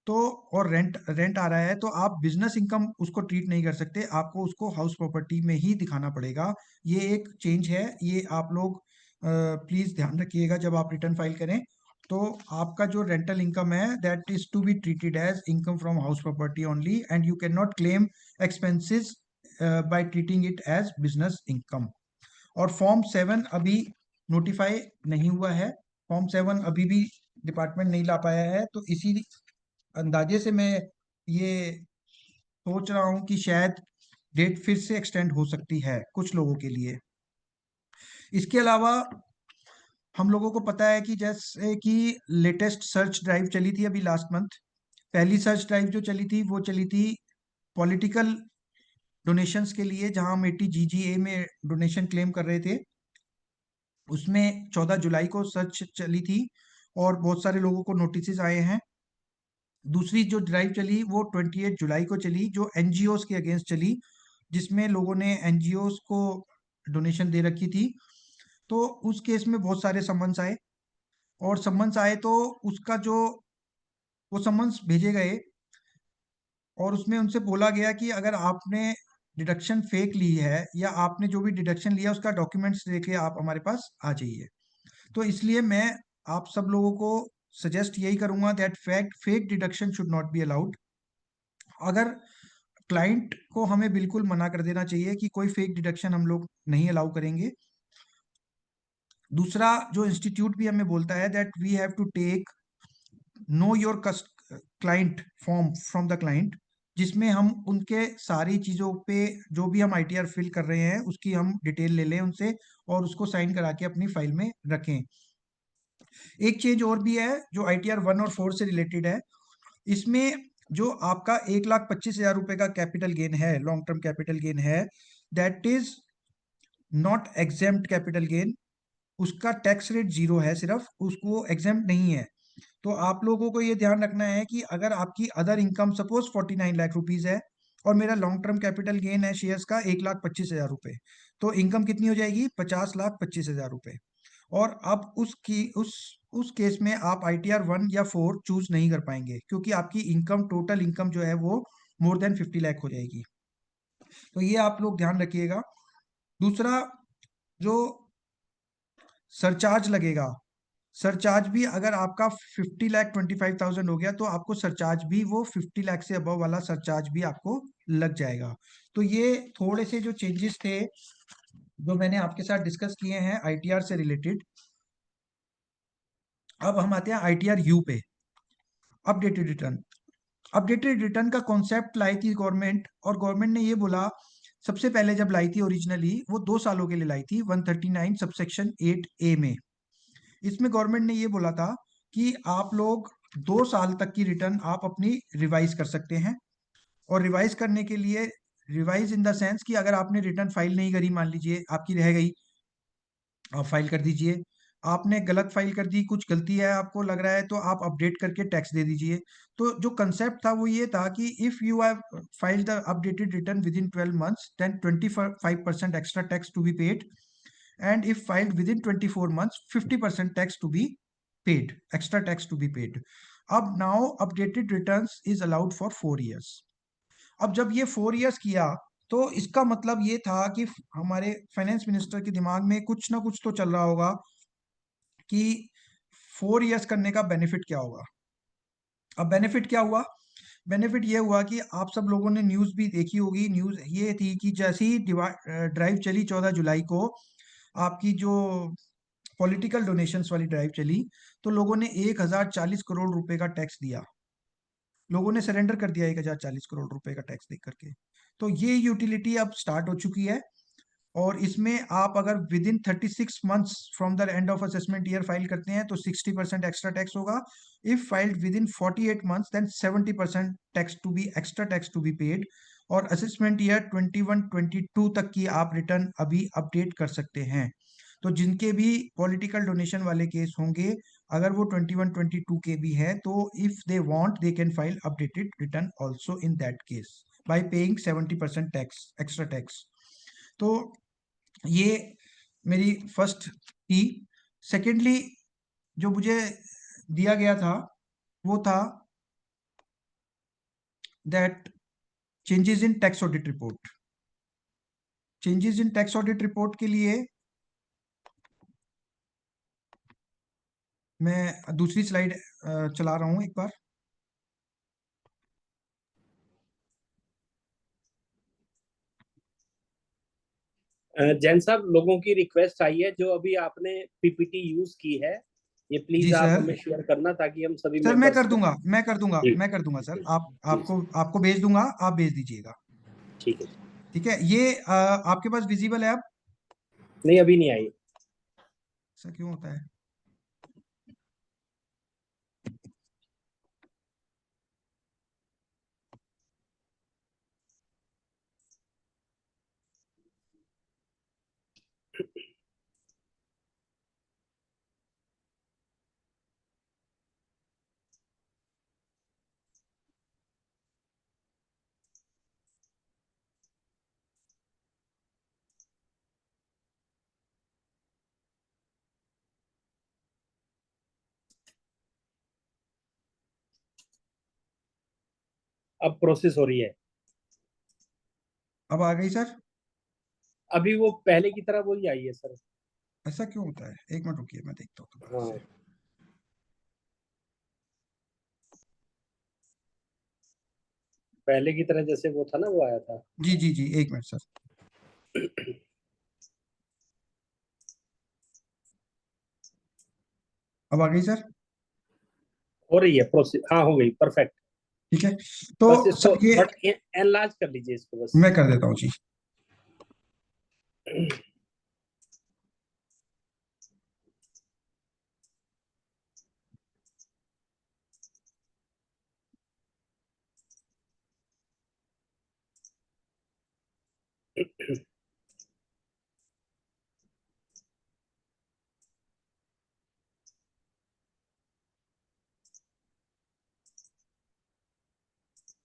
तो, और रेंट रेंट आ रहा है, तो आप बिजनेस इनकम उसको ट्रीट नहीं कर सकते, आपको उसको हाउस प्रॉपर्टी में ही दिखाना पड़ेगा। ये एक चेंज है, ये आप लोग प्लीज ध्यान रखिएगा जब आप रिटर्न फाइल करें। तो आपका जो रेंटल इनकम है that is to be treated as income from house property only, and you can not claim expenses by treating it as business income. और फॉर्म 7 अभी नोटिफाई नहीं हुआ है, फॉर्म 7 अभी भी डिपार्टमेंट नहीं ला पाया है, तो इसी अंदाजे से मैं ये सोच रहा हूं कि शायद डेट फिर से एक्सटेंड हो सकती है कुछ लोगों के लिए। इसके अलावा हम लोगों को पता है कि जैसे कि लेटेस्ट सर्च ड्राइव चली थी अभी लास्ट मंथ, पहली सर्च ड्राइव जो चली थी वो चली थी पॉलिटिकल डोनेशंस के लिए, जहां हम 80 GGA में डोनेशन क्लेम कर रहे थे। उसमें 14 जुलाई को सर्च चली थी और बहुत सारे लोगों को नोटिस आए हैं। दूसरी जो ड्राइव चली वो 28 जुलाई को चली, जो एनजीओस के अगेंस्ट चली, जिसमें लोगों ने एनजीओस को डोनेशन दे रखी थी। तो उस केस में बहुत सारे समन्स आए, और समन्स आए तो उसका जो वो समन्स भेजे गए और उसमें उनसे बोला गया कि अगर आपने डिडक्शन फेक ली है या आपने जो भी डिडक्शन लिया उसका डॉक्यूमेंट्स लेके आप हमारे पास आ जाइए। तो इसलिए मैं आप सब लोगों को सजेस्ट यही करूंगा that fake deduction should not be allowed. अगर क्लाइंट को हमें बिल्कुल मना कर देना चाहिए कि कोई फेक डिडक्शन हम लोग नहीं अलाउ करेंगे। दूसरा जो इंस्टीट्यूट भी हमें बोलता है that we have to take know your client form from the client, जिसमें हम उनके सारी चीजों पे जो भी हम आईटीआर फिल कर रहे हैं उसकी हम डिटेल ले लें उनसे और उसको साइन करा के अपनी फाइल में रखें। एक चेंज और भी है जो आईटीआर 1 और 4 से रिलेटेड है। इसमें जो आपका 1,25,000 रुपए का कैपिटल गेन है, लॉन्ग टर्म कैपिटल गेन है, that is not exempt capital gain, उसका टैक्स रेट 0 है, सिर्फ उसको एग्जेम्प्ट नहीं है। तो आप लोगों को ये ध्यान रखना है कि अगर आपकी other income suppose 49 lakh rupees है और मेरा लॉन्ग टर्म कैपिटल गेन है शेयर्स का 1,25,000 रुपए, तो इनकम कितनी हो जाएगी? 50,25,000 रुपए। और अब उस केस में आप आईटीआर 1 या 4 चूज नहीं कर पाएंगे, क्योंकि आपकी इनकम, टोटल इनकम जो है वो मोर देन 50 लाख हो जाएगी। तो ये आप लोग ध्यान रखिएगा। दूसरा, जो सरचार्ज लगेगा, सरचार्ज भी अगर आपका 50,25,000 हो गया तो आपको सरचार्ज भी वो 50 लाख से अबव वाला सरचार्ज भी आपको लग जाएगा। तो ये थोड़े से जो चेंजेस थे जो मैंने आपके साथ डिस्कस किए हैं आईटीआर से रिलेटेड। अब हम आते हैं आईटीआर यू पे, अपडेटेड रिटर्न। अपडेटेड रिटर्न का कॉन्सेप्ट लाई थी गवर्नमेंट, और गवर्नमेंट ने ये बोला, सबसे पहले जब लाई थी ओरिजिनली वो 2 सालों के लिए लाई थी 139 सबसेक्शन 8A में। इसमें गवर्नमेंट ने ये बोला था कि आप लोग 2 साल तक की रिटर्न आप अपनी रिवाइज कर सकते हैं। और रिवाइज करने के लिए, रिवाइज इन द सेंस कि अगर आपने रिटर्न फाइल नहीं करी, मान लीजिए आपकी रह गई, आप फाइल कर दीजिए। आपने गलत फाइल कर दी, कुछ गलती है आपको लग रहा है, तो आप अपडेट करके टैक्स दे दीजिए। तो जो कंसेप्ट था वो ये था कि if you have filed the updated return within 12 months then 25% extra tax to be paid, and if filed within 24 months 50% tax to be paid, extra tax to be paid. अब now updated returns is allowed for 4 years। अब जब ये 4 years किया तो इसका मतलब ये था कि हमारे फाइनेंस मिनिस्टर के दिमाग में कुछ ना कुछ तो चल रहा होगा कि 4 years करने का बेनिफिट क्या होगा। अब बेनिफिट क्या हुआ? बेनिफिट ये हुआ कि आप सब लोगों ने न्यूज भी देखी होगी। न्यूज ये थी कि जैसे ही ड्राइव चली 14 जुलाई को, आपकी जो पॉलिटिकल डोनेशंस वाली ड्राइव चली, तो लोगों ने 1,040 करोड़ रुपए का टैक्स दिया। लोगों ने सरेंडर कर दिया 1,040 करोड़ रुपए का टैक्स दे करके। तो ये यूटिलिटी अब स्टार्ट हो चुकी है। और इसमें आप अगर within 36 months from the end of assessment year file करते हैं तो 60% एक्स्ट्रा टैक्स होगा. If filed within 48 months then 70% tax to be extra tax to be paid. और असेसमेंट ईयर 21-22 तक की आप रिटर्न अभी अपडेट कर सकते हैं. तो जिनके भी पॉलिटिकल डोनेशन वाले केस होंगे, अगर वो 21-22 के भी है, तो if they want they can file updated return also in that case by paying 70% tax, extra tax. तो ये मेरी फर्स्ट थी. सेकेंडली जो मुझे दिया गया था वो था that changes in tax audit report. Changes in tax audit report के लिए मैं दूसरी स्लाइड चला रहा हूं एक बार. जैन साहब, लोगों की रिक्वेस्ट आई है जो अभी आपने पीपीटी यूज की है, ये जी प्लीज आप सर. हमें शेयर करना ताकि हम सभी सर मैं मेंबर्स कर को. दूंगा, मैं कर दूंगा, जी मैं कर दूंगा सर. आप जी आपको भेज दूंगा, आप भेज दीजिएगा. ठीक है. ठीक है. ये आपके पास विजिबल है अब? नहीं, अभी नहीं आई. सर क्यों होता है? अब प्रोसेस हो रही है. अब आ गई सर? अभी वो पहले की तरह वही आई है सर. ऐसा क्यों होता है? एक मिनट रुकिए, मैं देखता हूँ दोबारा हाँ, से. पहले की तरह जैसे वो था ना, वो आया था. जी जी जी, एक मिनट सर. अब आ गई सर? हो रही है प्रोसेस. हाँ, हो गई. परफेक्ट. ठीक है. तो बस इसको सर ये बट एनलार्ज कर लीजिए इसको बस. मैं कर देता हूँ जी.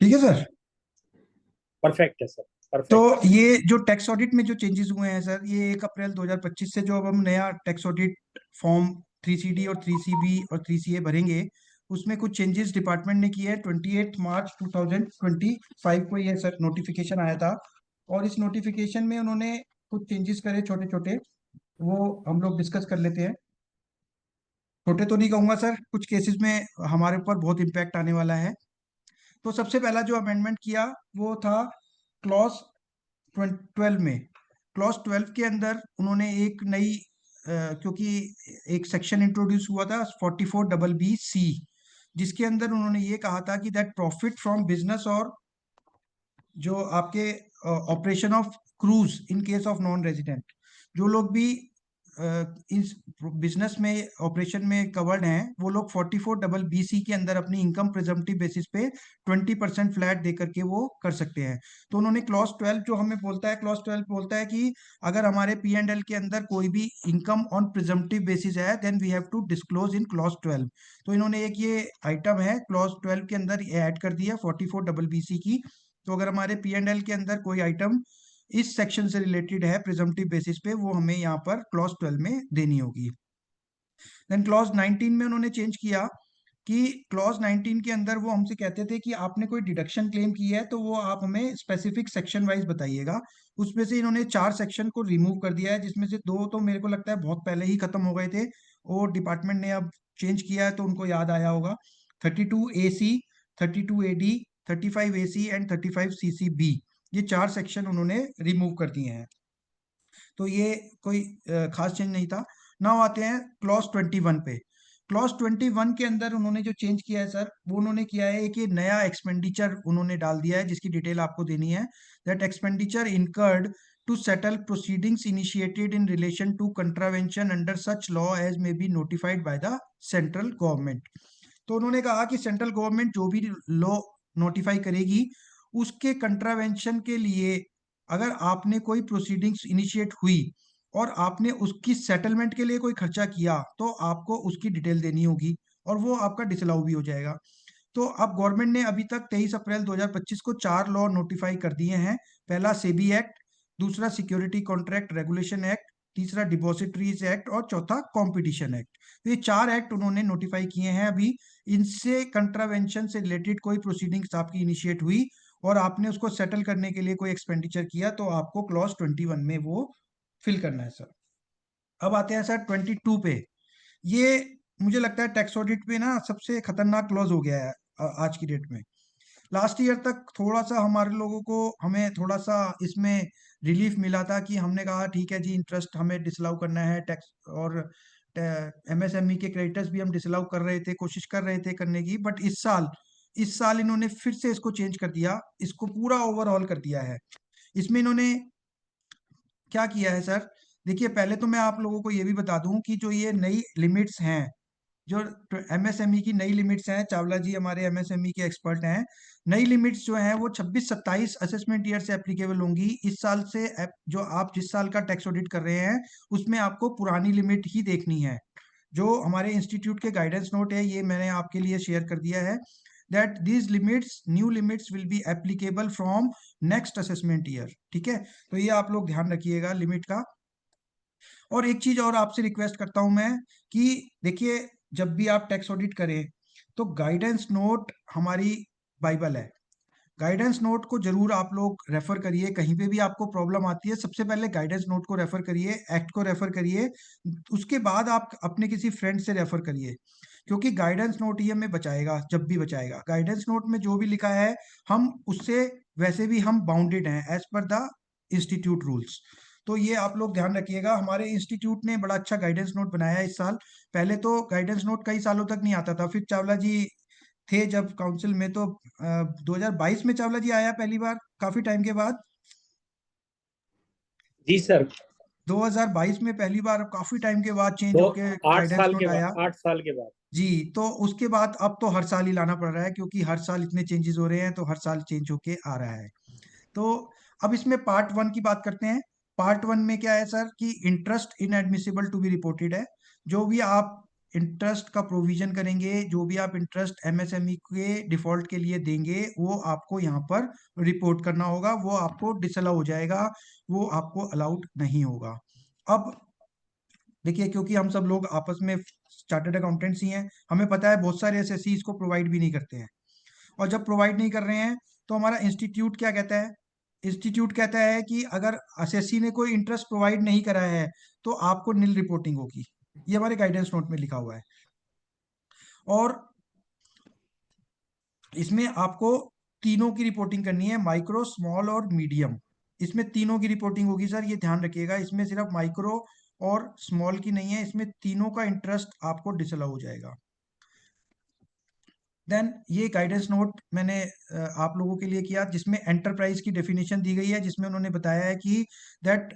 ठीक है सर. परफेक्ट है सर. तो परफेक्ट. ये जो टैक्स ऑडिट में जो चेंजेस हुए हैं सर, ये 1 अप्रैल 2025 से जो अब हम नया टैक्स ऑडिट फॉर्म 3CD और 3CB और 3CA भरेंगे, उसमें कुछ चेंजेस डिपार्टमेंट ने किए हैं. 28 मार्च 2025 को ये सर नोटिफिकेशन आया था. और इस नोटिफिकेशन में उन्होंने कुछ चेंजेस करे छोटे छोटे, वो हम लोग डिस्कस कर लेते हैं. छोटे तो नहीं कहूंगा सर, कुछ केसेस में हमारे ऊपर बहुत इम्पैक्ट आने वाला है. तो सबसे पहला जो अमेंडमेंट किया वो था क्लॉज 12 में. क्लॉज 12 के अंदर उन्होंने एक नई क्योंकि एक सेक्शन इंट्रोड्यूस हुआ था 44BB-C, जिसके अंदर उन्होंने ये कहा था कि दैट प्रॉफिट फ्रॉम बिजनेस और जो आपके operation of cruise in case of non resident, जो लोग भी इस बिजनेस में ऑपरेशन में कवर्ड हैं, वो लोग 44BB-C के अंदर अपनी इनकम प्रिजम्पटिव बेसिस पे 20% फ्लैट दे करके वो कर सकते हैं. तो उन्होंने क्लॉज 12 जो हमें बोलता है, क्लॉज 12 बोलता है कि अगर हमारे P&L के अंदर कोई भी इनकम ऑन प्रिजम्पटिव बेसिस है then we have to disclose in clause 12. तो इन्होंने एक ये आइटम है क्लॉज 12 के अंदर ऐड कर दिया 44BB-C की. तो अगर हमारे P&L के अंदर कोई आइटम इस सेक्शन से रिलेटेड है प्रिजम्पटिव बेसिस पे, वो हमें यहाँ पर क्लॉज 12 में देनी होगी. देन क्लॉज 19 में उन्होंने चेंज किया कि क्लॉज 19 के अंदर वो हमसे कहते थे कि आपने कोई डिडक्शन क्लेम की है तो वो आप हमें स्पेसिफिक सेक्शन वाइज बताइएगा. उसमें से इन्होंने 4 सेक्शन को रिमूव कर दिया है, जिसमें से 2 तो मेरे को लगता है बहुत पहले ही खत्म हो गए थे और डिपार्टमेंट ने अब चेंज किया है तो उनको याद आया होगा. 32AC, 32AD, 35AC and 35CCB, ये 4 सेक्शन उन्होंने रिमूव कर दिए हैं. तो ये कोई खास चेंज नहीं था. नाउ आते हैं क्लॉज 21 पे. क्लॉज 21 के अंदर उन्होंने जो चेंज किया है सर, वो उन्होंने किया है कि नया एक्सपेंडिचर उन्होंने डाल दिया है जिसकी डिटेल आपको देनी है. That expenditure incurred to settle proceedings initiated in relation to contravention under such law as may be notified by the central government. तो उन्होंने कहा कि सेंट्रल गवर्नमेंट जो भी लॉ नोटिफाई करेगी उसके कंट्रावेंशन के लिए अगर आपने कोई प्रोसीडिंग्स इनिशिएट हुई और आपने उसकी सेटलमेंट के लिए कोई खर्चा किया तो आपको उसकी डिटेल देनी होगी और वो आपका डिसअलाउ भी हो जाएगा। तो अब गवर्नमेंट ने अभी तक 23 अप्रैल 2025 को 4 लॉ नोटिफाई कर दिए हैं। पहला सेबी एक्ट, दूसरा सिक्योरिटी कॉन्ट्रैक्ट रेगुलेशन एक्ट, तीसरा डिपॉजिटरीज एक्ट और चौथा कंपटीशन एक्ट। तो ये 4 एक्ट उन्होंने नोटिफाई किए हैं अभी। इनसे कंट्रावेंशन से रिलेटेड कोई प्रोसीडिंग्स आपकी इनिशिएट हुई और आपने उसको सेटल करने के लिए कोई एक्सपेंडिचर किया तो आपको क्लॉज 21 में वो फिल करना है सर। अब आते हैं सर 22 पे। ये मुझे लगता है टैक्स ऑडिट पे ना सबसे खतरनाक क्लॉज हो गया है आज की डेट में। लास्ट ईयर तक थोड़ा सा हमारे लोगों को हमें थोड़ा सा इसमें रिलीफ मिला था कि हमने कहा ठीक है जी इंटरेस्ट हमें डिसअलाउ करना है टैक्स, और एमएसएमई के क्रेडिटर्स भी हम डिसअलाउ कर रहे थे, कोशिश कर रहे थे करने की। बट इस साल इन्होंने फिर से इसको चेंज कर दिया, इसको पूरा ओवरऑल कर दिया है। इसमें इन्होंने क्या किया है सर, देखिए पहले तो मैं आप लोगों को ये भी बता दूं कि जो ये नई लिमिट्स हैं, जो एमएसएमई की नई लिमिट्स हैं, चावला जी हमारे एमएसएमई के एक्सपर्ट हैं, नई लिमिट्स जो हैं वो 26-27 असेसमेंट ईयर से एप्लीकेबल होंगी। इस साल से जो आप जिस साल का टैक्स ऑडिट कर रहे हैं उसमें आपको पुरानी लिमिट ही देखनी है। जो हमारे इंस्टीट्यूट के गाइडेंस नोट है ये मैंने आपके लिए शेयर कर दिया है that these limits new limits will be applicable from next assessment year। ठीक है, तो ये आप लोग ध्यान रखिएगा लिमिट का। और एक चीज और आपसे रिक्वेस्ट करता हूं मैं कि देखिए जब भी आप टैक्स ऑडिट करें तो गाइडेंस नोट हमारी बाइबल है। गाइडेंस नोट को जरूर आप लोग रेफर करिए, कहीं पे भी आपको प्रॉब्लम आती है सबसे पहले गाइडेंस नोट को रेफर करिए, एक्ट को रेफर करिए, उसके बाद आप अपने किसी फ्रेंड से रेफर करिए, क्योंकि गाइडेंस नोट ही हमें बचाएगा जब भी बचाएगा। गाइडेंस नोट में जो भी लिखा है हम उससे वैसे भी हम बाउंडेड हैं as per the institute rules. तो ये आप लोग ध्यान रखिएगा। हमारे इंस्टीट्यूट ने बड़ा अच्छा गाइडेंस नोट बनाया है इस साल। पहले तो गाइडेंस नोट कई सालों तक नहीं आता था, फिर चावला जी थे जब काउंसिल में तो 2022 में चावला जी आया पहली बार काफी टाइम के बाद। जी सर, 2022 में पहली बार काफी टाइम के बाद चेंज होके गाइडेंस नोट आया। 8 साल के बाद जी, तो उसके बाद अब तो हर साल ही लाना पड़ रहा है क्योंकि हर साल इतने चेंजेस हो रहे हैं तो हर साल चेंज होके आ रहा है। तो अब इसमें पार्ट 1 की बात करते हैं। पार्ट 1 में क्या है सर कि interest inadmissible to be reported है। जो भी आप इंटरेस्ट का प्रोविजन करेंगे, जो भी आप इंटरेस्ट एमएसएमई के डिफॉल्ट के लिए देंगे वो आपको यहाँ पर रिपोर्ट करना होगा, वो आपको डिसअलाउ हो जाएगा, वो आपको अलाउड नहीं होगा। अब देखिए क्योंकि हम सब लोग आपस में चार्टर्ड अकाउंटेंट्स ही हैं, हमें पता है बहुत सारे एसएससी इसको प्रोवाइड भी नहीं करते हैं। और जब प्रोवाइड नहीं कर रहे हैं तो हमारा इंस्टीट्यूट क्या कहता है, इंस्टीट्यूट कहता है कि अगर एसएससी ने कोई इंटरेस्ट प्रोवाइड नहीं करा है तो आपको नील रिपोर्टिंग होगी। ये हमारे गाइडेंस नोट में लिखा हुआ है। और इसमें आपको तीनों की रिपोर्टिंग करनी है, माइक्रो, स्मॉल और मीडियम। इसमें तीनों की रिपोर्टिंग होगी सर, ये ध्यान रखिएगा। इसमें सिर्फ माइक्रो और स्मॉल की नहीं है, इसमें तीनों का इंटरेस्ट आपको डिसअलाउ हो जाएगा। देन ये गाइडेंस नोट मैंने आप लोगों के लिए किया जिसमें एंटरप्राइज की डेफिनेशन दी गई है, जिसमें उन्होंने बताया है कि that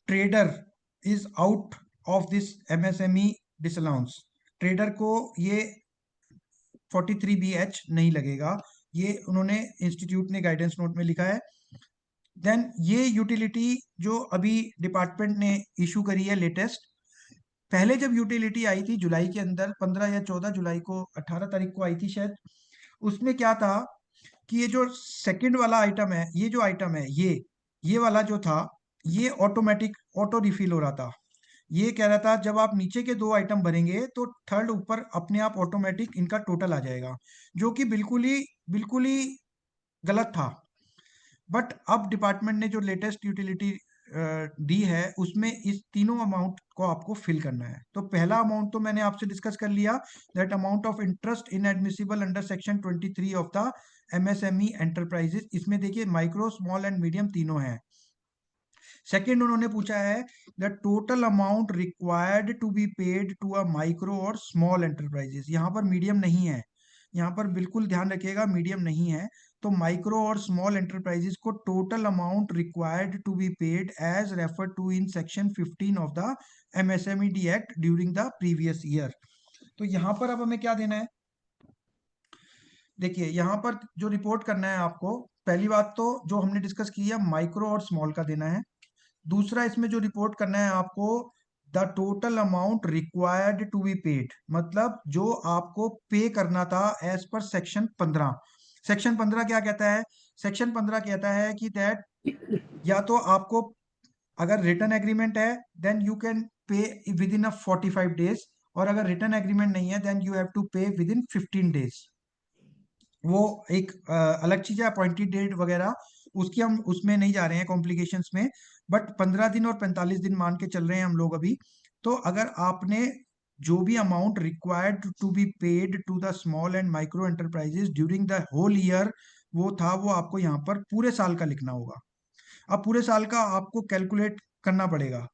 trader is out of this MSME disallowance. Trader को ये 43BH नहीं लगेगा, ये उन्होंने इंस्टीट्यूट ने गाइडेंस नोट में लिखा है। देन ये यूटिलिटी जो अभी डिपार्टमेंट ने इशू करी है लेटेस्ट, पहले जब यूटिलिटी आई थी जुलाई के अंदर 15 या 14 जुलाई को, 18 तारीख को आई थी शायद, उसमें क्या था कि ये जो सेकंड वाला आइटम है, ये जो आइटम है ये वाला जो था ये ऑटोमेटिक ऑटो रिफिल हो रहा था। ये कह रहा था जब आप नीचे के 2 आइटम भरेंगे तो थर्ड ऊपर अपने आप ऑटोमेटिक इनका टोटल आ जाएगा, जो कि बिल्कुल ही गलत था। बट अब डिपार्टमेंट ने जो लेटेस्ट यूटिलिटी दी है उसमें इस तीनों अमाउंट को आपको फिल करना है। तो पहला अमाउंट तो मैंने आपसे डिस्कस कर लिया, that amount of interest inadmissible under section 23 of the MSME enterprises. इसमें देखिए माइक्रो, स्मॉल एंड मीडियम तीनों हैं। सेकेंड उन्होंने पूछा है the total amount required to be paid to a micro और स्मॉल एंटरप्राइजेस। यहाँ पर मीडियम नहीं है, यहाँ पर बिल्कुल ध्यान रखिएगा मीडियम नहीं है। तो माइक्रो और स्मॉल एंटरप्राइजेस को total amount required to be paid as refer to in section 15 of the MSMED act during the previous year. तो यहाँ पर अब हमें क्या देना है, देखिए यहाँ पर जो रिपोर्ट करना है आपको, पहली बात तो जो हमने डिस्कस की है माइक्रो और स्मॉल का देना है। दूसरा इसमें जो रिपोर्ट करना है आपको the total amount required to be paid, मतलब जो आपको पे करना था एज पर सेक्शन 15। सेक्शन 15 क्या कहता है? सेक्शन 15 कहता है कि दैट या तो आपको अगर रिटर्न एग्रीमेंट है then you can pay within 45 days, और अगर रिटर्न एग्रीमेंट नहीं है then you have to pay within 15 days. वो एक अलग चीज है, अपॉइंटेड डेट वगैरह उसकी हम उसमें नहीं जा रहे हैं कॉम्प्लिकेशंस में, बट 15 दिन और 45 दिन मान के चल रहे हैं हम लोग अभी। तो अगर आपने जो भी amount required to be paid to the small and micro enterprises during the whole year वो था, वो आपको यहाँ पर पूरे साल का लिखना होगा। अब पूरे साल का आपको कैलकुलेट करना पड़ेगा,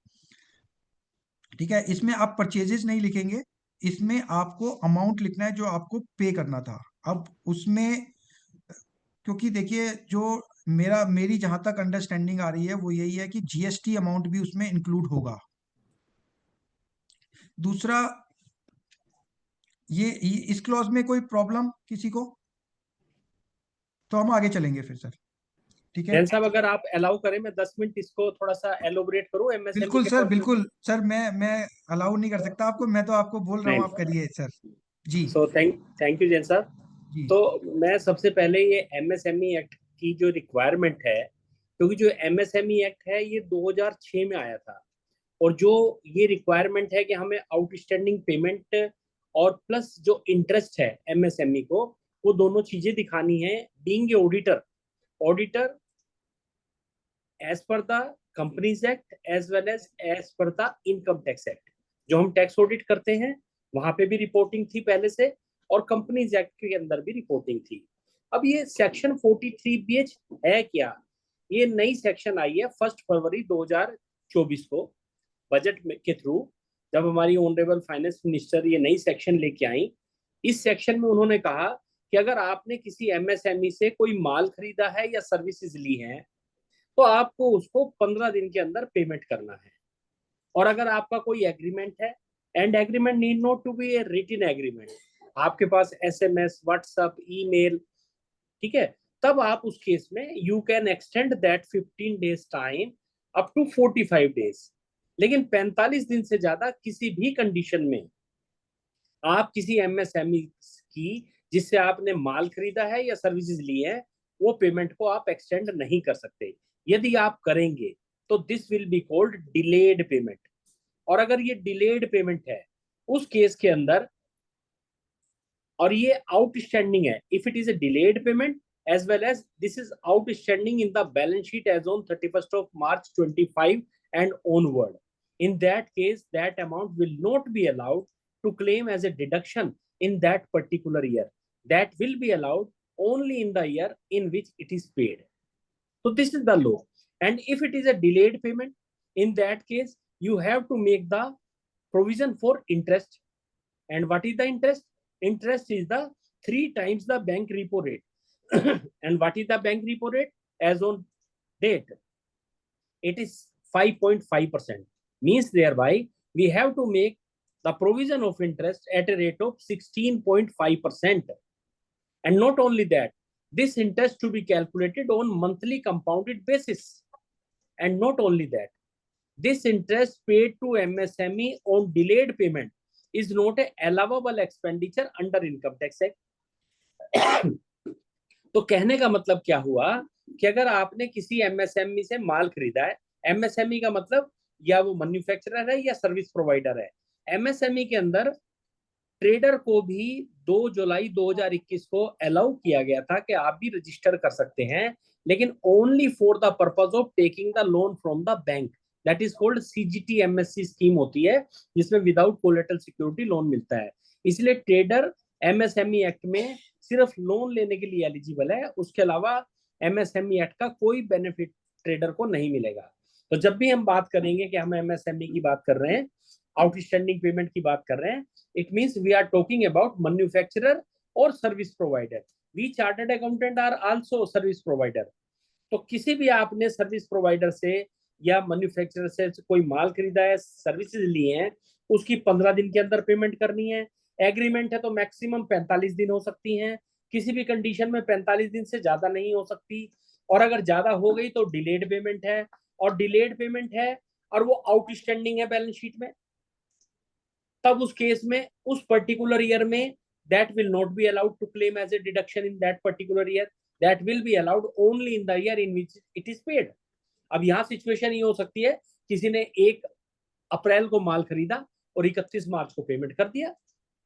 ठीक है। इसमें आप परचेजेस नहीं लिखेंगे, इसमें आपको अमाउंट लिखना है जो आपको पे करना था। अब उसमें क्योंकि देखिए जो मेरी जहां तक अंडरस्टैंडिंग आ रही है वो यही है कि GST अमाउंट भी उसमें इंक्लूड होगा। दूसरा ये इस क्लॉज में कोई प्रॉब्लम किसी को, तो हम आगे चलेंगे फिर सर, ठीक है। जैन साहब अगर आप अलाउ करें मैं 10 मिनट इसको थोड़ा सा एलोबरेट करूं MSME बिल्कुल के सर, point of view बिल्कुल सर, मैं अलाउ नहीं कर सकता आपको, मैं तो आपको बोल रहा हूँ आप करिए sir ji. So thank you Jain साहब। जी तो मैं सबसे पहले ये MSME एक्ट की जो रिक्वायरमेंट है, क्योंकि जो MSME एक्ट है ये 2006 में आया था, और जो ये रिक्वायरमेंट है कि हमें आउटस्टैंडिंग पेमेंट और प्लस जो इंटरेस्ट है MSME को, वो दोनों चीजें दिखानी है being a auditor as per the companies act as well as per the income tax act. जो हम टैक्स ऑडिट करते हैं वहां पे भी रिपोर्टिंग थी पहले से, और कंपनीज एक्ट के अंदर भी रिपोर्टिंग थी। अब ये सेक्शन 43BH है क्या? ये नई सेक्शन आई है 1 फरवरी 2024 को बजट के थ्रू, जब हमारी ऑनरेबल फाइनेंस मिनिस्टर ये नई सेक्शन लेके आई। इस सेक्शन में उन्होंने कहा कि अगर आपने किसी MSME से कोई माल खरीदा है या सर्विसेज ली हैं तो आपको उसको 15 दिन के अंदर पेमेंट करना है। और अगर आपका कोई एग्रीमेंट है, and agreement need not to be a written agreement, आपके पास SMS, व्हाट्सएप, ईमेल, ठीक है, तब आप उस केस में you can extend that 15 days time up to 45 days. लेकिन 45 दिन से ज्यादा किसी भी कंडीशन में आप किसी MSME की जिससे आपने माल खरीदा है या सर्विसेज ली है वो पेमेंट को आप एक्सटेंड नहीं कर सकते। यदि आप करेंगे तो this will be called delayed payment. और अगर ये डिलेड पेमेंट है उस केस के अंदर, और ये आउटस्टैंडिंग है, if it is a delayed payment as well as this is outstanding in the balance sheet as on 31st of March 25 and onward, in that case that amount will not be allowed to claim as a deduction in that particular year. That will be allowed only in the year in which it is paid. So this is the law. And if it is a delayed payment, in that case you have to make the provision for interest. And what is the interest? Interest is the 3 times the bank repo rate. And what is the bank repo rate as on date? It is 5.5%. Means thereby we have to make the provision of interest at a rate of 16.5%. And not only that, this interest to be calculated on monthly compounded basis. And not only that, this interest paid to MSME on delayed payment is not a allowable expenditure under Income Tax Act. तो कहने का मतलब क्या हुआ कि अगर आपने किसी MSME से माल खरीदा है, MSME का मतलब या वो मैन्युफैक्चरर है या सर्विस प्रोवाइडर है, MSME के अंदर ट्रेडर को भी 2 जुलाई 2021 को अलाउ किया गया था कि आप भी रजिस्टर कर सकते हैं, लेकिन only for the purpose of taking the loan from the bank. That is called CGT MSC scheme होती है जिसमें विदाउट कोलेटरल सिक्योरिटी लोन मिलता है। इसलिए ट्रेडर MSME एक्ट में सिर्फ लोन लेने के लिए एलिजिबल है, उसके अलावा MSME एक्ट का कोई बेनिफिट ट्रेडर को नहीं मिलेगा। तो जब भी हम बात करेंगे कि हम MSME की बात कर रहे हैं, आउटस्टैंडिंग पेमेंट की बात कर रहे हैं, it means we are talking about manufacturer और service provider. We chartered accountant are also service provider. तो किसी भी आपने सर्विस प्रोवाइडर से या मैन्युफैक्चरर से कोई माल खरीदा है, सर्विसेज लिए हैं, उसकी 15 दिन के अंदर पेमेंट करनी है। एग्रीमेंट है तो मैक्सिमम 45 दिन हो सकती हैं, किसी भी कंडीशन में 45 दिन से ज्यादा नहीं हो सकती। और अगर ज्यादा हो गई तो डिलेड पेमेंट है, और डिलेड पेमेंट है और वो आउटस्टैंडिंग है बैलेंस शीट में, तब उस केस में उस पर्टिकुलर ईयर में that will not be allowed to claim as a deduction in that particular year, that will be allowed only in the year in which it is paid। अब यहाँ situation ये हो सकती है, किसी ने 1 अप्रैल को माल खरीदा और 31 मार्च को पेमेंट कर दिया,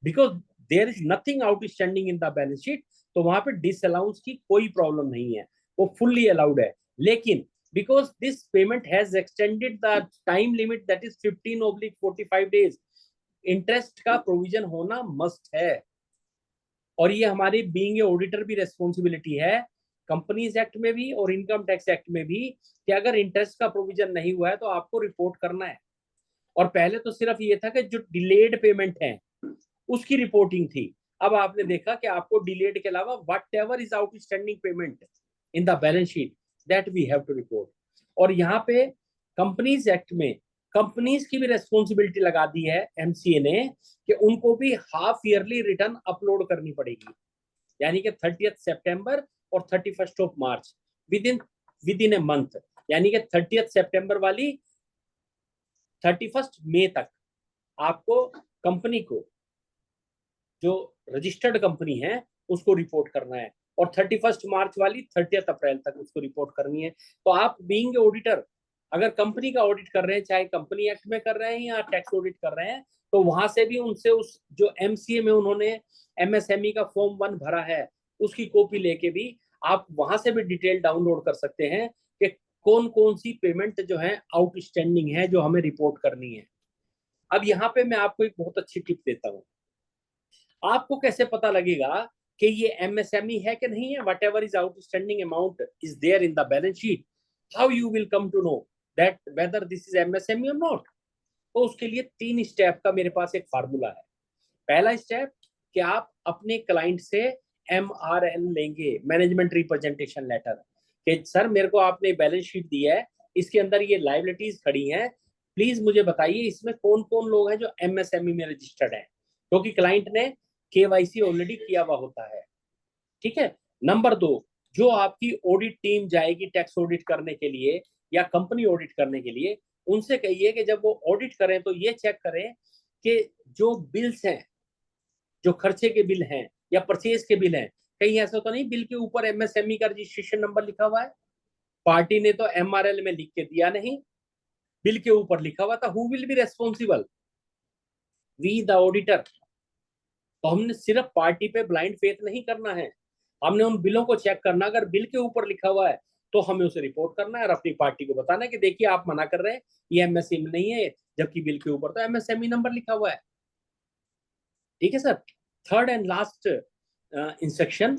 because there is nothing outstanding in the balance sheet, तो वहां पे डिसअलाउंस की कोई प्रॉब्लम नहीं है, वो फुल्ली अलाउड है। लेकिन because this payment has extended the time limit that is 15/45 days, interest का प्रोविजन होना मस्ट है। और ये हमारी बीइंग ए ऑडिटर भी रेस्पॉन्सिबिलिटी है, कंपनीज एक्ट में भी और इनकम टैक्स एक्ट में भी, कि अगर इंटरेस्ट का प्रोविजन नहीं हुआ है तो आपको रिपोर्ट करना है। और पहले तो सिर्फ ये था कि जो डिलेड पेमेंट है उसकी रिपोर्टिंग थी, अब आपने देखा कि आपको डिलेड के अलावा whatever is outstanding payment in the balance sheet that we have to report. और यहाँ पे कंपनीज एक्ट में कंपनीज की भी रेस्पॉन्सिबिलिटी लगा दी है एमसीए ने, कि उनको भी हाफ ईयरली रिटर्न अपलोड करनी पड़ेगी, यानी कि 30 सितंबर और 31 मार्च विद इन ए मंथ, यानी कि 30 सितंबर वाली 31 मई तक आपको कंपनी को, जो रजिस्टर्ड कंपनी है, उसको रिपोर्ट करना है, और 31 मार्च वाली 30 अप्रैल तक उसको रिपोर्ट करनी है। तो आप बीइंग ऑडिटर अगर कंपनी का ऑडिट कर रहे हैं, चाहे कंपनी एक्ट में कर रहे हैं या टैक्स ऑडिट कर रहे हैं, तो वहां से भी उनसे उस जो एमसीए में उन्होंने एमएसएमई का फॉर्म 1 भरा है उसकी कॉपी लेके भी आप वहां से भी डिटेल डाउनलोड कर सकते हैं कि कौन कौन सी पेमेंट जो है आउटस्टैंडिंग है जो हमें रिपोर्ट करनी है। अब यहाँ पे मैं आपको एक बहुत अच्छी टिप देता हूँ। आपको कैसे पता लगेगा कि ये एमएसएमई है कि नहीं है? Whatever is outstanding amount is there in the balance sheet, how you will come to know that whether this is MSME और नॉट? तो उसके लिए 3 स्टेप का मेरे पास एक फार्मूला है। पहला स्टेप कि आप अपने क्लाइंट से MRL लेंगे, मैनेजमेंट रिप्रेजेंटेशन लेटर, कि सर मेरे को आपने बैलेंस शीट दी है, इसके अंदर ये लायबिलिटीज खड़ी हैं, प्लीज मुझे बताइए इसमें कौन कौन लोग हैं जो एमएसएमई में रजिस्टर्ड हैं, क्योंकि क्लाइंट ने केवाईसी ऑलरेडी किया हुआ होता है। ठीक है। नंबर 2, जो आपकी ऑडिट टीम जाएगी टैक्स ऑडिट करने के लिए या कंपनी ऑडिट करने के लिए, उनसे कहिए कि जब वो ऑडिट करें तो ये चेक करें कि जो बिल्स हैं, जो खर्चे के बिल हैं या परचेज के बिल हैं, कहीं ऐसा तो नहीं बिल के ऊपर एमएसएमई का रजिस्ट्रेशन नंबर लिखा हुआ है? पार्टी ने तो एमआरएल में लिख के दिया नहीं, बिल के ऊपर लिखा हुआ था। Who will be responsible? We the auditor. तो हमने सिर्फ पार्टी पे ब्लाइंड फेथ नहीं करना है, हमने उन बिलों को चेक करना, अगर बिल के ऊपर लिखा हुआ है तो हमें उसे रिपोर्ट करना है और अपनी पार्टी को बताना है कि देखिए आप मना कर रहे हैं, ये एमएसएमई नहीं है, जबकि बिल के ऊपर तो एमएसएमई नंबर लिखा हुआ है। ठीक है sir. Third and last instruction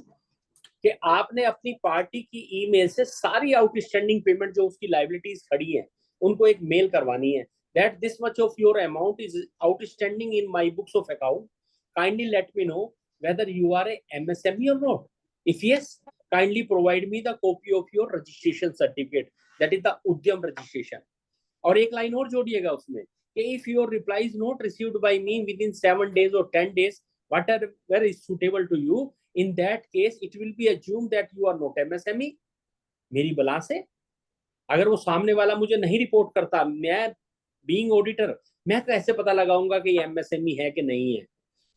कि आपने अपनी पार्टी की ईमेल से सारी आउटस्टैंडिंग पेमेंट जो उसकी लायबिलिटीज खड़ी है उनको एक मेल करवानी है, that this much of your amount is outstanding in my books of account, kindly let me know whether you are a MSME or not. If yes, kindly provide me the copy of your registration certificate, that is the Udyam registration. और एक line और जोड़िएगा उसमें कि if your reply is not received by me within 7 days or 10 days, whatever is suitable to you, in that case it will be assumed that you are not MSME। मेरी बला से अगर वो सामने वाला मुझे नहीं रिपोर्ट करता, मैं बीइंग ऑडिटर मैं कैसे पता लगाऊंगा कि ये MSME है कि नहीं है?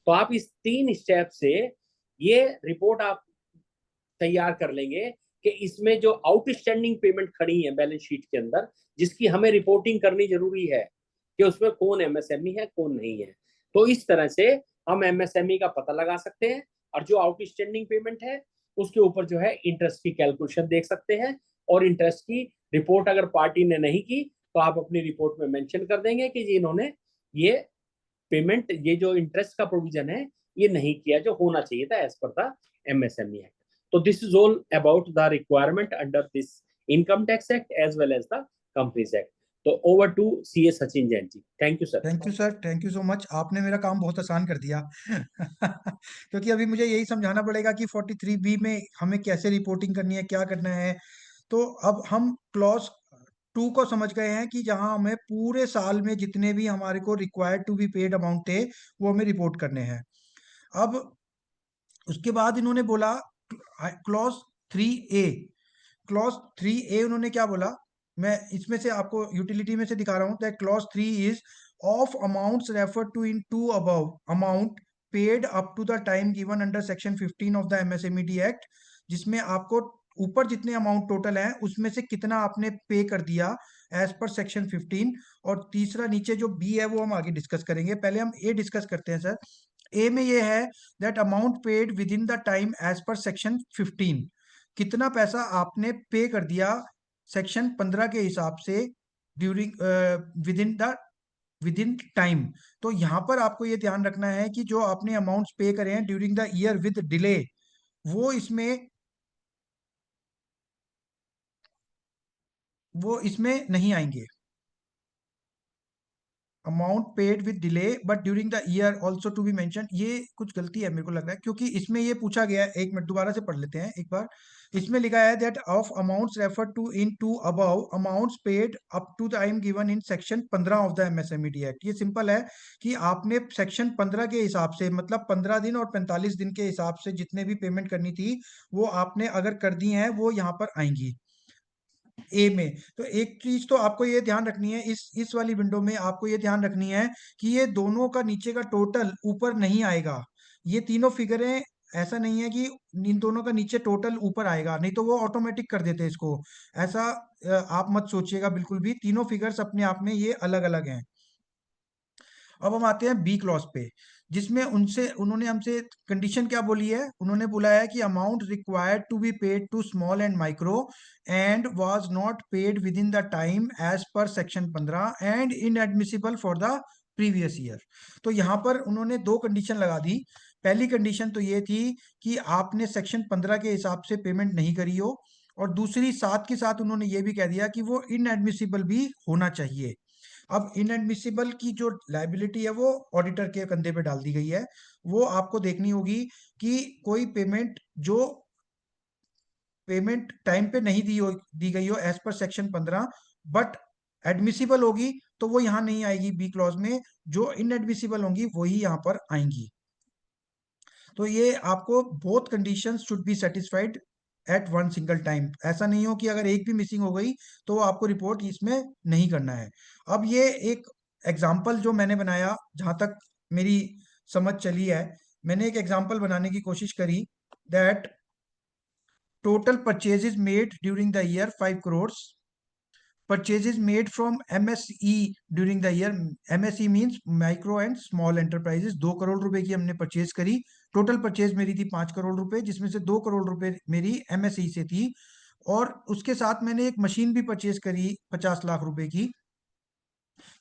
तो आप इस 3 स्टेप से ये रिपोर्ट आप तैयार कर लेंगे कि इसमें जो आउटस्टैंडिंग पेमेंट खड़ी है बैलेंस शीट के अंदर, जिसकी हमें रिपोर्टिंग करनी जरूरी है कि उसमें कौन एमएसएमई है कौन नहीं है। तो इस तरह से हम एमएसएमई का पता लगा सकते हैं और जो आउटस्टैंडिंग पेमेंट है उसके ऊपर जो है इंटरेस्ट की कैलकुलेशन देख सकते हैं, और इंटरेस्ट की रिपोर्ट अगर पार्टी ने नहीं की तो आप अपनी रिपोर्ट में मेंशन कर देंगे कि जी इन्होंने ये पेमेंट, ये जो इंटरेस्ट का प्रोविजन है ये नहीं किया जो होना चाहिए था as per the MSME act. तो this is all about the requirement under this income tax act as well as the companies act. तो over to CA Sachin Jain ji. Thank you sir. Thank you sir, thank you so much. आपने मेरा काम बहुत आसान कर दिया क्योंकि अभी मुझे यही समझाना पड़ेगा कि 43B में हमें कैसे रिपोर्टिंग करनी है, क्या करना है। तो अब हम क्लॉज 2 को समझ गए हैं कि जहां हमें पूरे साल में जितने भी हमारे को required to be paid amount थे वो हमें रिपोर्ट करने हैं। अब उसके बाद इन्होंने बोला क्लॉज 3A, क्लॉज 3A उन्होंने क्या बोला, मैं इसमें से आपको यूटिलिटी में से दिखा रहा हूं। That clause 3 is of amounts refer to in two above amount paid up to the time given under section 15 of the MSMED act, जिसमें आपको ऊपर जितने अमाउंट टोटल है उसमें से कितना आपने पे कर दिया एज पर सेक्शन 15। और तीसरा नीचे जो बी है वो हम आगे डिस्कस करेंगे, पहले हम ए डिस्कस करते हैं सर। ए में ये है that amount paid within the time as per section 15, कितना पैसा आपने पे कर दिया सेक्शन 15 के हिसाब से ड्यूरिंग विद इन टाइम। तो यहाँ पर आपको ये ध्यान रखना है कि जो आपने अमाउंट्स पे करे हैं during the year with delay वो इसमें नहीं आएंगे। Amount paid with delay but during the year also to be mention, ये कुछ गलती है मेरे को लग रहा है, क्योंकि इसमें ये पूछा गया है, एक मिनट दोबारा से पढ़ लेते हैं एक बार। इसमें लिखा है that of amounts refer to in two above amounts paid up to time given in section 15 of the MSMED act. ये सिंपल है कि आपने सेक्शन 15 के हिसाब से, मतलब 15 दिन और 45 दिन के हिसाब से जितने भी पेमेंट करनी थी वो आपने अगर कर दी है वो यहाँ पर आएंगी ए में। तो एक चीज तो आपको ये ध्यान रखनी है, इस वाली विंडो में आपको ये ध्यान रखनी है कि ये दोनों का नीचे का टोटल ऊपर नहीं आएगा। ये तीनों फिगरें, ऐसा नहीं है कि इन दोनों का नीचे टोटल ऊपर आएगा, नहीं तो वो ऑटोमेटिक कर देते इसको। ऐसा आप मत सोचिएगा बिल्कुल भी, तीनों फिगर्स अपने आप में ये अलग अलग हैं। अब हम आते हैं बी क्लॉज पे, जिसमें उन्होंने हमसे कंडीशन क्या बोली है, उन्होंने बोला है कि amount required to be paid to small and micro and was not paid within the time as per section 15 and inadmissible for the previous year. तो यहाँ पर उन्होंने दो कंडीशन लगा दी। पहली कंडीशन तो ये थी कि आपने सेक्शन 15 के हिसाब से पेमेंट नहीं करी हो, और दूसरी साथ के साथ उन्होंने ये भी कह दिया कि वो इनएडमिसिबल भी होना चाहिए। अब इनएडमिसिबल की जो लायबिलिटी है वो ऑडिटर के कंधे पे डाल दी गई है। वो आपको देखनी होगी कि कोई पेमेंट टाइम पे नहीं दी गई हो as per section 15 but admissible होगी तो वो यहाँ नहीं आएगी बी क्लॉज में, जो इनएडमिसिबल होंगी वही यहाँ पर आएंगी। तो ये आपको both conditions should be satisfied at one single time. ऐसा नहीं हो कि अगर एक भी मिसिंग हो गई तो आपको रिपोर्ट इसमें नहीं करना है। अब ये एक एग्जाम्पल जो मैंने बनाया, जहां तक मेरी समझ चली है, मैंने एक एग्जाम्पल बनाने की कोशिश करी that total purchases made during the year 5 crore, purchases made from MSE during the year, MSE means micro and small enterprises, 2 crore रुपए की हमने परचेज करी। टोटल परचेज मेरी थी 5 करोड़ रुपए, जिसमें से 2 करोड़ रुपए मेरी एमएसई से थी, और उसके साथ मैंने एक मशीन भी परचेज करी 50 लाख रुपए की।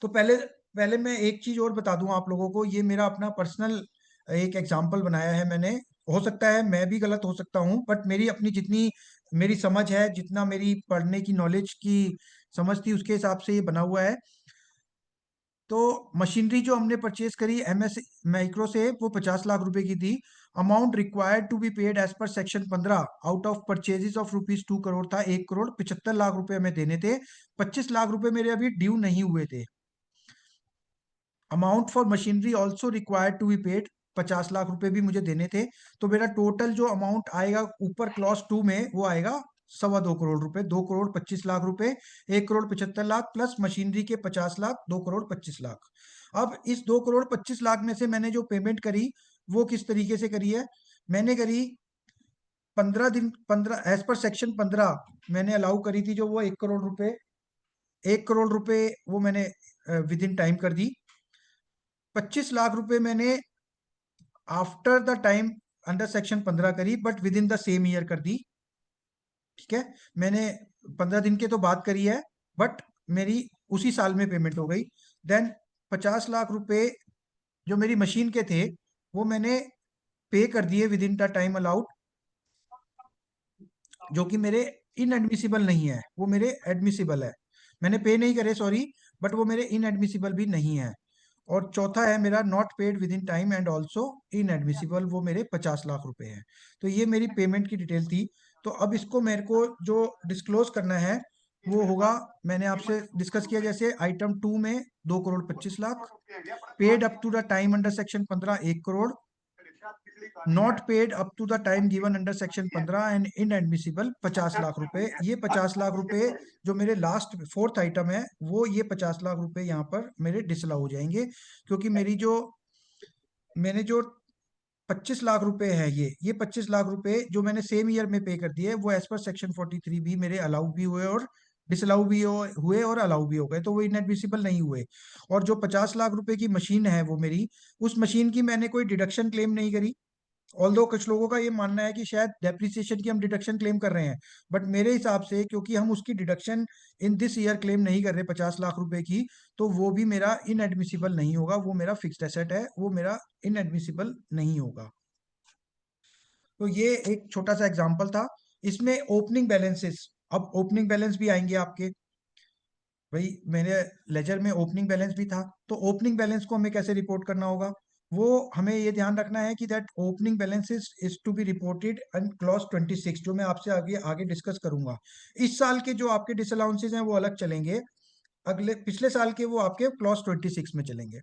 तो पहले पहले मैं एक चीज और बता दूं आप लोगों को, ये मेरा अपना पर्सनल एक एग्जाम्पल बनाया है मैंने। हो सकता है मैं भी गलत हो सकता हूँ, बट मेरी अपनी जितनी मेरी समझ है, जितना मेरी पढ़ने की नॉलेज की समझ थी, उसके हिसाब से ये बना हुआ है। तो मशीनरी जो हमने परचेज करी एमएस माइक्रो से वो 50 लाख रुपए की थी। Amount required to be paid as per section 15 out of purchases of rupees 2 crore था, 1 करोड़ 75 लाख रुपए हमें देने थे, 25 लाख रुपए मेरे अभी ड्यू नहीं हुए थे। Amount for machinery also required to be paid, 50 lakh रुपए भी मुझे देने थे। तो मेरा टोटल जो अमाउंट आएगा ऊपर क्लॉज 2 में वो आएगा 2.25 करोड़ रुपए, 2 करोड़ 25 लाख रुपए, 1 करोड़ 75 लाख प्लस मशीनरी के 50 लाख, 2 करोड़ 25 लाख। अब इस 2 करोड़ 25 लाख में से मैंने जो पेमेंट करी वो किस तरीके से करी है, मैंने करी 15 दिन, 15 एज पर सेक्शन 15 मैंने अलाउ करी थी जो वो 1 करोड़ रुपए, 1 करोड़ रुपए वो मैंने विद इन टाइम कर दी। 25 लाख रुपए मैंने after the time under section 15 करी but with in the same year कर दी। ठीक है, मैंने 15 दिन के तो बात करी है बट मेरी उसी साल में पेमेंट हो गई। देन 50 लाख रुपए जो मेरी मशीन के थे वो मैंने पे कर दिए with in the time allowed, जो कि मेरे इनएडमिसिबल नहीं है, वो मेरे एडमिसिबल है। मैंने पे नहीं करे, सॉरी, बट वो मेरे इनएडमिसिबल भी नहीं है। और चौथा है मेरा not paid with in time and also inadmissible, वो मेरे 50 लाख रुपए हैं। तो ये मेरी पेमेंट की डिटेल थी। तो अब इसको मेरे को जो डिस्क्लोज करना है वो होगा, मैंने आपसे डिस्कस किया जैसे आइटम 2 में 2,25,00,000, paid up to the time under section 15 1 crore, not paid up to the time given under section 15 and inadmissible 50 lakh रुपए। ये 50 लाख रुपए जो मेरे लास्ट फोर्थ आइटम है, वो ये 50 लाख रुपए यहाँ पर मेरे डिसअलाउ हो जाएंगे, क्योंकि मैंने जो 25 लाख रुपए है, ये 25 लाख रुपए जो मैंने सेम ईयर में पे कर दिए, वो एज पर सेक्शन 43 भी मेरे अलाउ भी हुए और डिसअलाउ भी हुए और अलाउ भी हो गए, तो वो इनएडमिसिबल नहीं हुए। और जो 50 लाख रुपए की मशीन है वो मेरी, उस मशीन की मैंने कोई डिडक्शन क्लेम नहीं करी। ऑल्दो कुछ लोगों का ये मानना है कि शायद डेप्रिसिएशन की हम डिडक्शन क्लेम कर रहे हैं, बट मेरे हिसाब से क्योंकि हम उसकी deduction in this year claim नहीं कर रहे 50 लाख रुपए की, तो वो भी मेरा इनएडमिसिबल नहीं होगा। वो मेरा फिक्स्ड एसेट है, वो मेरा इनएडमिसिबल नहीं होगा। तो ये एक छोटा सा एग्जांपल था। इसमें ओपनिंग बैलेंसेस, अब ओपनिंग बैलेंस भी आएंगे आपके, भाई मेरे लेजर में ओपनिंग बैलेंस भी था, तो ओपनिंग बैलेंस को हमें कैसे रिपोर्ट करना होगा, वो हमें ये ध्यान रखना है कि that opening balance is to be reported in clause 26, जो मैं आपसे आगे आगे डिस्कस करूंगा। इस साल के जो आपके डिसअलाउंसेस हैं वो अलग चलेंगे, अगले पिछले साल के वो आपके क्लॉज 26 में चलेंगे।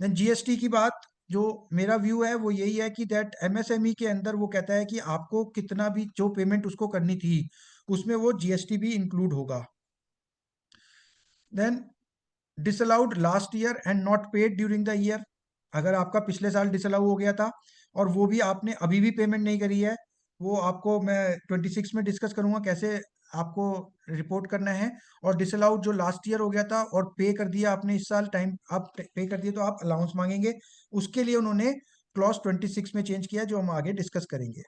देन जीएसटी की बात, जो मेरा व्यू है वो यही है कि दैट एमएसएमई के अंदर वो कहता है कि आपको कितना भी जो पेमेंट उसको करनी थी उसमें वो जीएसटी भी इंक्लूड होगा। Then disallowed last year and not paid during the year, अगर आपका पिछले साल डिसअलाउ हो गया था और वो भी आपने अभी भी पेमेंट नहीं करी है, वो आपको मैं 26 में डिस्कस करूंगा कैसे आपको रिपोर्ट करना है। और डिसअलाउड जो लास्ट ईयर हो गया था और पे कर दिया आपने इस साल टाइम, आप पे कर दिए तो आप अलाउंस मांगेंगे, उसके लिए उन्होंने क्लॉज 26 में चेंज किया, जो हम आगे डिस्कस करेंगे।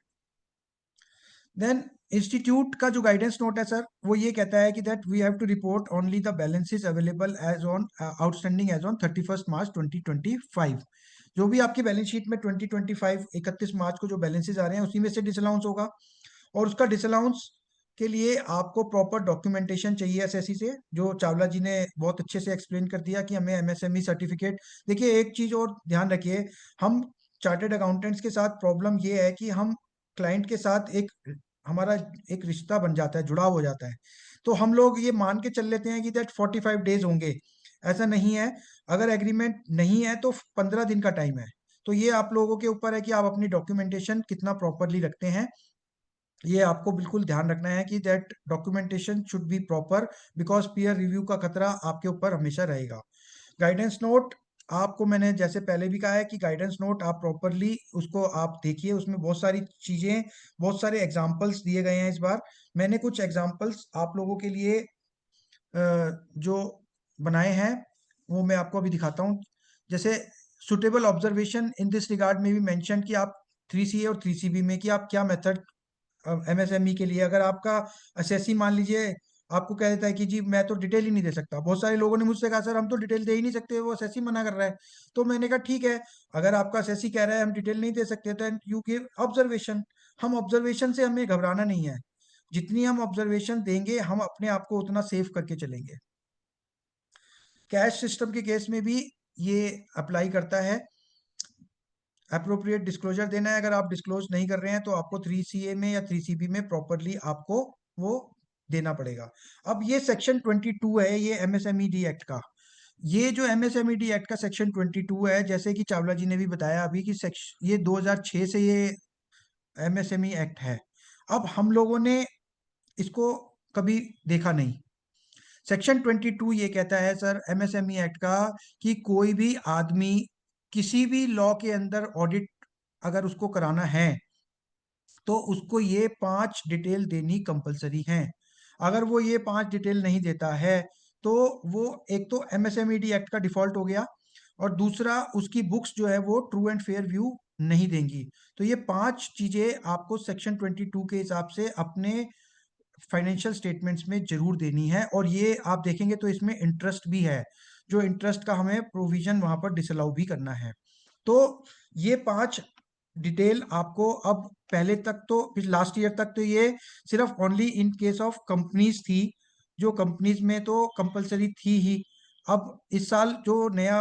देन इंस्टीट्यूट का जो गाइडेंस नोट है सर, वो ये कहता है कि that we have to report only the balances available as on outstanding as on 31 March 2025। जो भी आपकी बैलेंस शीट में 2025 31 मार्च को जो बैलेंसेस आ रहे हैं उसी में से डिसअलाउंस होगा। और उसका डिसअलाउंस के लिए आपको प्रॉपर डॉक्यूमेंटेशन चाहिए एसएससी से, जो चावला जी ने बहुत अच्छे से एक्सप्लेन कर दिया कि हमें एमएसएमई सर्टिफिकेट। देखिए एक चीज और ध्यान रखिए, हम चार्टर्ड अकाउंटेंट्स के साथ प्रॉब्लम ये है कि हम क्लाइंट के साथ हमारा एक रिश्ता बन जाता है, जुड़ाव हो जाता है, तो हम लोग ये मान के चल लेते हैं कि दैट 45 डेज होंगे। ऐसा नहीं है, अगर एग्रीमेंट नहीं है तो 15 दिन का टाइम है। तो ये आप लोगों के ऊपर है कि आप अपनी डॉक्यूमेंटेशन कितना प्रॉपरली रखते हैं, ये आपको बिल्कुल ध्यान रखना है कि that documentation should be proper, because peer review का खतरा आपके ऊपर हमेशा रहेगा। गाइडेंस नोट, आपको मैंने जैसे पहले भी कहा है कि गाइडेंस नोट आप प्रॉपरली उसको आप देखिए, उसमें बहुत सारी चीजें, बहुत सारे एग्जांपल्स दिए गए हैं। इस बार मैंने कुछ एग्जांपल्स आप लोगों के लिए जो बनाए हैं वो मैं आपको अभी दिखाता हूँ। जैसे suitable observation in this regard में भी मेंशन कि आप 3CA और 3CB में कि आप क्या मेथड एमएसएमई के लिए, अगर आपका एसएससी मान लीजिए आपको कह देता है कि जी मैं तो डिटेल ही नहीं दे सकता, बहुत सारे लोगों ने मुझसे कहा सर हम तो डिटेल दे ही नहीं सकते, वो एसएससी मना कर रहा है। तो मैंने कहा ठीक है, अगर आपका एसएससी कह रहा है हम डिटेल नहीं दे सकते तो यू गिव ऑब्जर्वेशन। हम ऑब्जर्वेशन से हमें घबराना नहीं है, जितनी हम ऑब्जर्वेशन देंगे हम अपने आप को उतना सेव करके चलेंगे। कैश सिस्टम के केस में भी ये अप्लाई करता है, अप्रोप्रिएट डिस्क्लोजर देना है। अगर आप डिस्क्लोज नहीं कर रहे हैं तो आपको 3CA में या 3CB में प्रॉपरली आपको वो देना पड़ेगा। अब ये सेक्शन 22 है, ये एमएसएमईडी एक्ट का, ये जो एमएसएमईडी एक्ट का सेक्शन 22 है, जैसे कि चावला जी ने भी बताया अभी कि ये 2006 से ये एमएसएमई एक्ट है। अब हम लोगों ने इसको कभी देखा नहीं। सेक्शन 22 ये कहता है सर एमएसएमई एक्ट का कि कोई भी आदमी किसी भी लॉ के अंदर ऑडिट अगर उसको कराना है तो उसको ये 5 डिटेल देनी कंपलसरी है। अगर वो ये 5 डिटेल नहीं देता है तो वो एक तो एमएसएमईडी एक्ट का डिफॉल्ट हो गया, और दूसरा उसकी बुक्स जो है वो ट्रू एंड फेयर व्यू नहीं देंगी। तो ये 5 चीजें आपको सेक्शन 22 के हिसाब से अपने फाइनेंशियल स्टेटमेंट्स में जरूर देनी है। और ये आप देखेंगे तो इसमें इंटरेस्ट भी है, जो इंटरेस्ट का हमें प्रोविजन वहां पर डिसअलाउ भी करना है। तो ये 5 डिटेल आपको, अब पहले तक तो लास्ट ईयर तक तो ये सिर्फ only in case of companies थी, जो कंपनीज में तो कंपलसरी थी ही। अब इस साल जो नया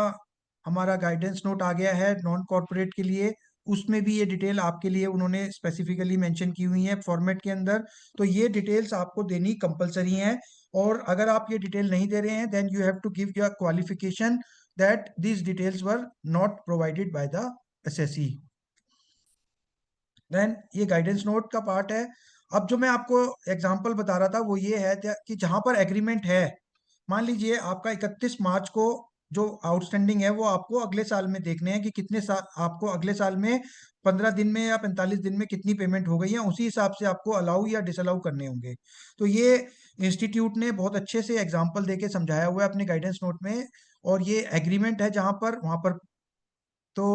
हमारा गाइडेंस नोट आ गया है नॉन कॉर्पोरेट के लिए, उसमें भी ये डिटेल आपके लिए उन्होंने स्पेसिफिकली मेंशन की हुई है फॉर्मेट के अंदर। तो ये डिटेल्स आपको देनी कंपलसरी है, और अगर आप ये डिटेल नहीं दे रहे हैं then you have to give your qualification that these details were not provided by the SSE। Then ये गाइडेंस नोट का पार्ट है। अब जो मैं आपको एग्जांपल बता रहा था वो ये है कि जहां पर एग्रीमेंट है, मान लीजिए आपका 31 मार्च को जो आउटस्टैंडिंग है वो आपको अगले साल में देखने हैं कि कितने साल आपको अगले साल में 15 दिन में या 45 दिन में कितनी पेमेंट हो गई है, उसी हिसाब से आपको अलाउ या डिसअलाउ करने होंगे। तो ये इंस्टीट्यूट ने बहुत अच्छे से एग्जाम्पल देके समझाया हुआ है अपने गाइडेंस नोट में। और ये एग्रीमेंट है जहां पर वहां पर तो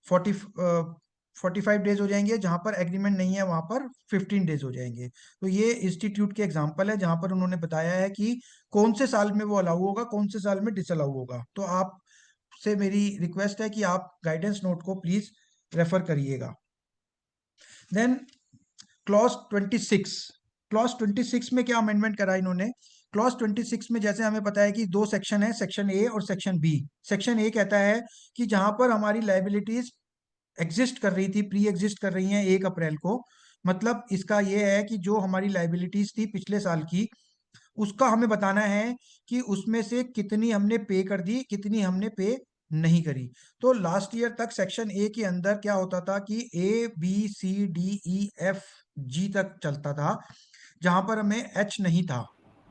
45 डेज हो जाएंगे, जहां पर एग्रीमेंट नहीं है वहां पर 15 डेज हो जाएंगे। तो ये इंस्टीट्यूट के एग्जांपल है जहां पर उन्होंने बताया है कि कौन से साल में वो अलाउ होगा, कौन से साल में डिसअलाउ होगा। तो आपसे मेरी रिक्वेस्ट है कि आप गाइडेंस नोट को प्लीज रेफर करिएगा। देन क्लॉज 26, क्लॉज 26 में क्या अमेंडमेंट करा इन्होंने? क्लॉज 26 में जैसे हमें पता है कि दो सेक्शन है, सेक्शन ए और सेक्शन बी। सेक्शन ए कहता है कि जहां पर हमारी लाइबिलिटीज एग्जिस्ट कर रही थी, प्री एग्जिस्ट कर रही हैं 1 अप्रैल को, मतलब इसका ये है कि जो हमारी लाइबिलिटीज थी पिछले साल की, उसका हमें बताना है कि उसमें से कितनी हमने पे कर दी, कितनी हमने पे नहीं करी। तो लास्ट ईयर तक सेक्शन ए के अंदर क्या होता था कि ABCDEFG तक चलता था, जहां पर हमें एच नहीं था।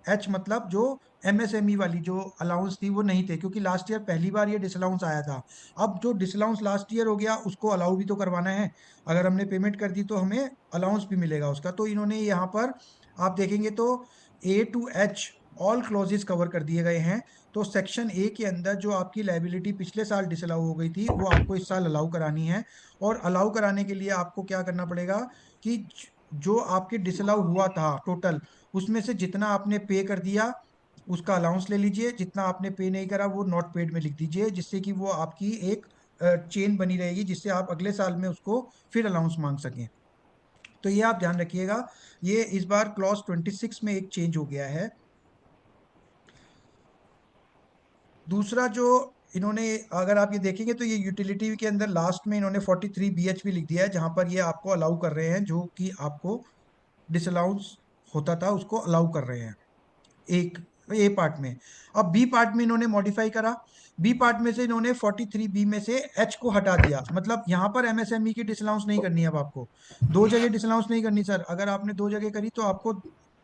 एच मतलब जो MSME वाली जो अलाउंस थी वो नहीं थे, क्योंकि लास्ट ईयर पहली बार ये डिसअलाउंस आया था। अब जो डिसअलाउंस लास्ट ईयर हो गया उसको अलाउ भी तो करवाना है, अगर हमने पेमेंट कर दी तो हमें अलाउंस भी मिलेगा उसका। तो इन्होंने यहाँ पर आप देखेंगे तो A to H all clauses cover कर दिए गए हैं। तो सेक्शन ए के अंदर जो आपकी लाइबिलिटी पिछले साल डिसअलाउ हो गई थी वो आपको इस साल अलाउ करानी है। और अलाउ कराने के लिए आपको क्या करना पड़ेगा कि जो आपके डिसअलाउ हुआ था टोटल, उसमें से जितना आपने पे कर दिया उसका अलाउंस ले लीजिए, जितना आपने पे नहीं करा वो नॉट पेड में लिख दीजिए, जिससे कि वो आपकी एक चेन बनी रहेगी, जिससे आप अगले साल में उसको फिर अलाउंस मांग सकें। तो ये आप ध्यान रखिएगा, ये इस बार क्लॉज 26 में एक चेंज हो गया है। दूसरा जो इन्होंने, अगर आप ये देखेंगे तो ये यूटिलिटी के अंदर लास्ट में इन्होंने 43 BHP लिख दिया है, जहां पर ये आपको अलाउ कर रहे हैं, जो कि आपको डिसअलाउंस होता था उसको अलाउ कर रहे हैं एक ए पार्ट में। अब बी पार्ट में इन्होंने मॉडिफाई करा, बी पार्ट में से इन्होंने 43B में से एच को हटा दिया। मतलब यहां पर MSME की डिसअलाउंस नहीं करनी है अब आपको, दो जगह डिसअलाउंस नहीं करनी सर, अगर आपने दो जगह करी तो आपको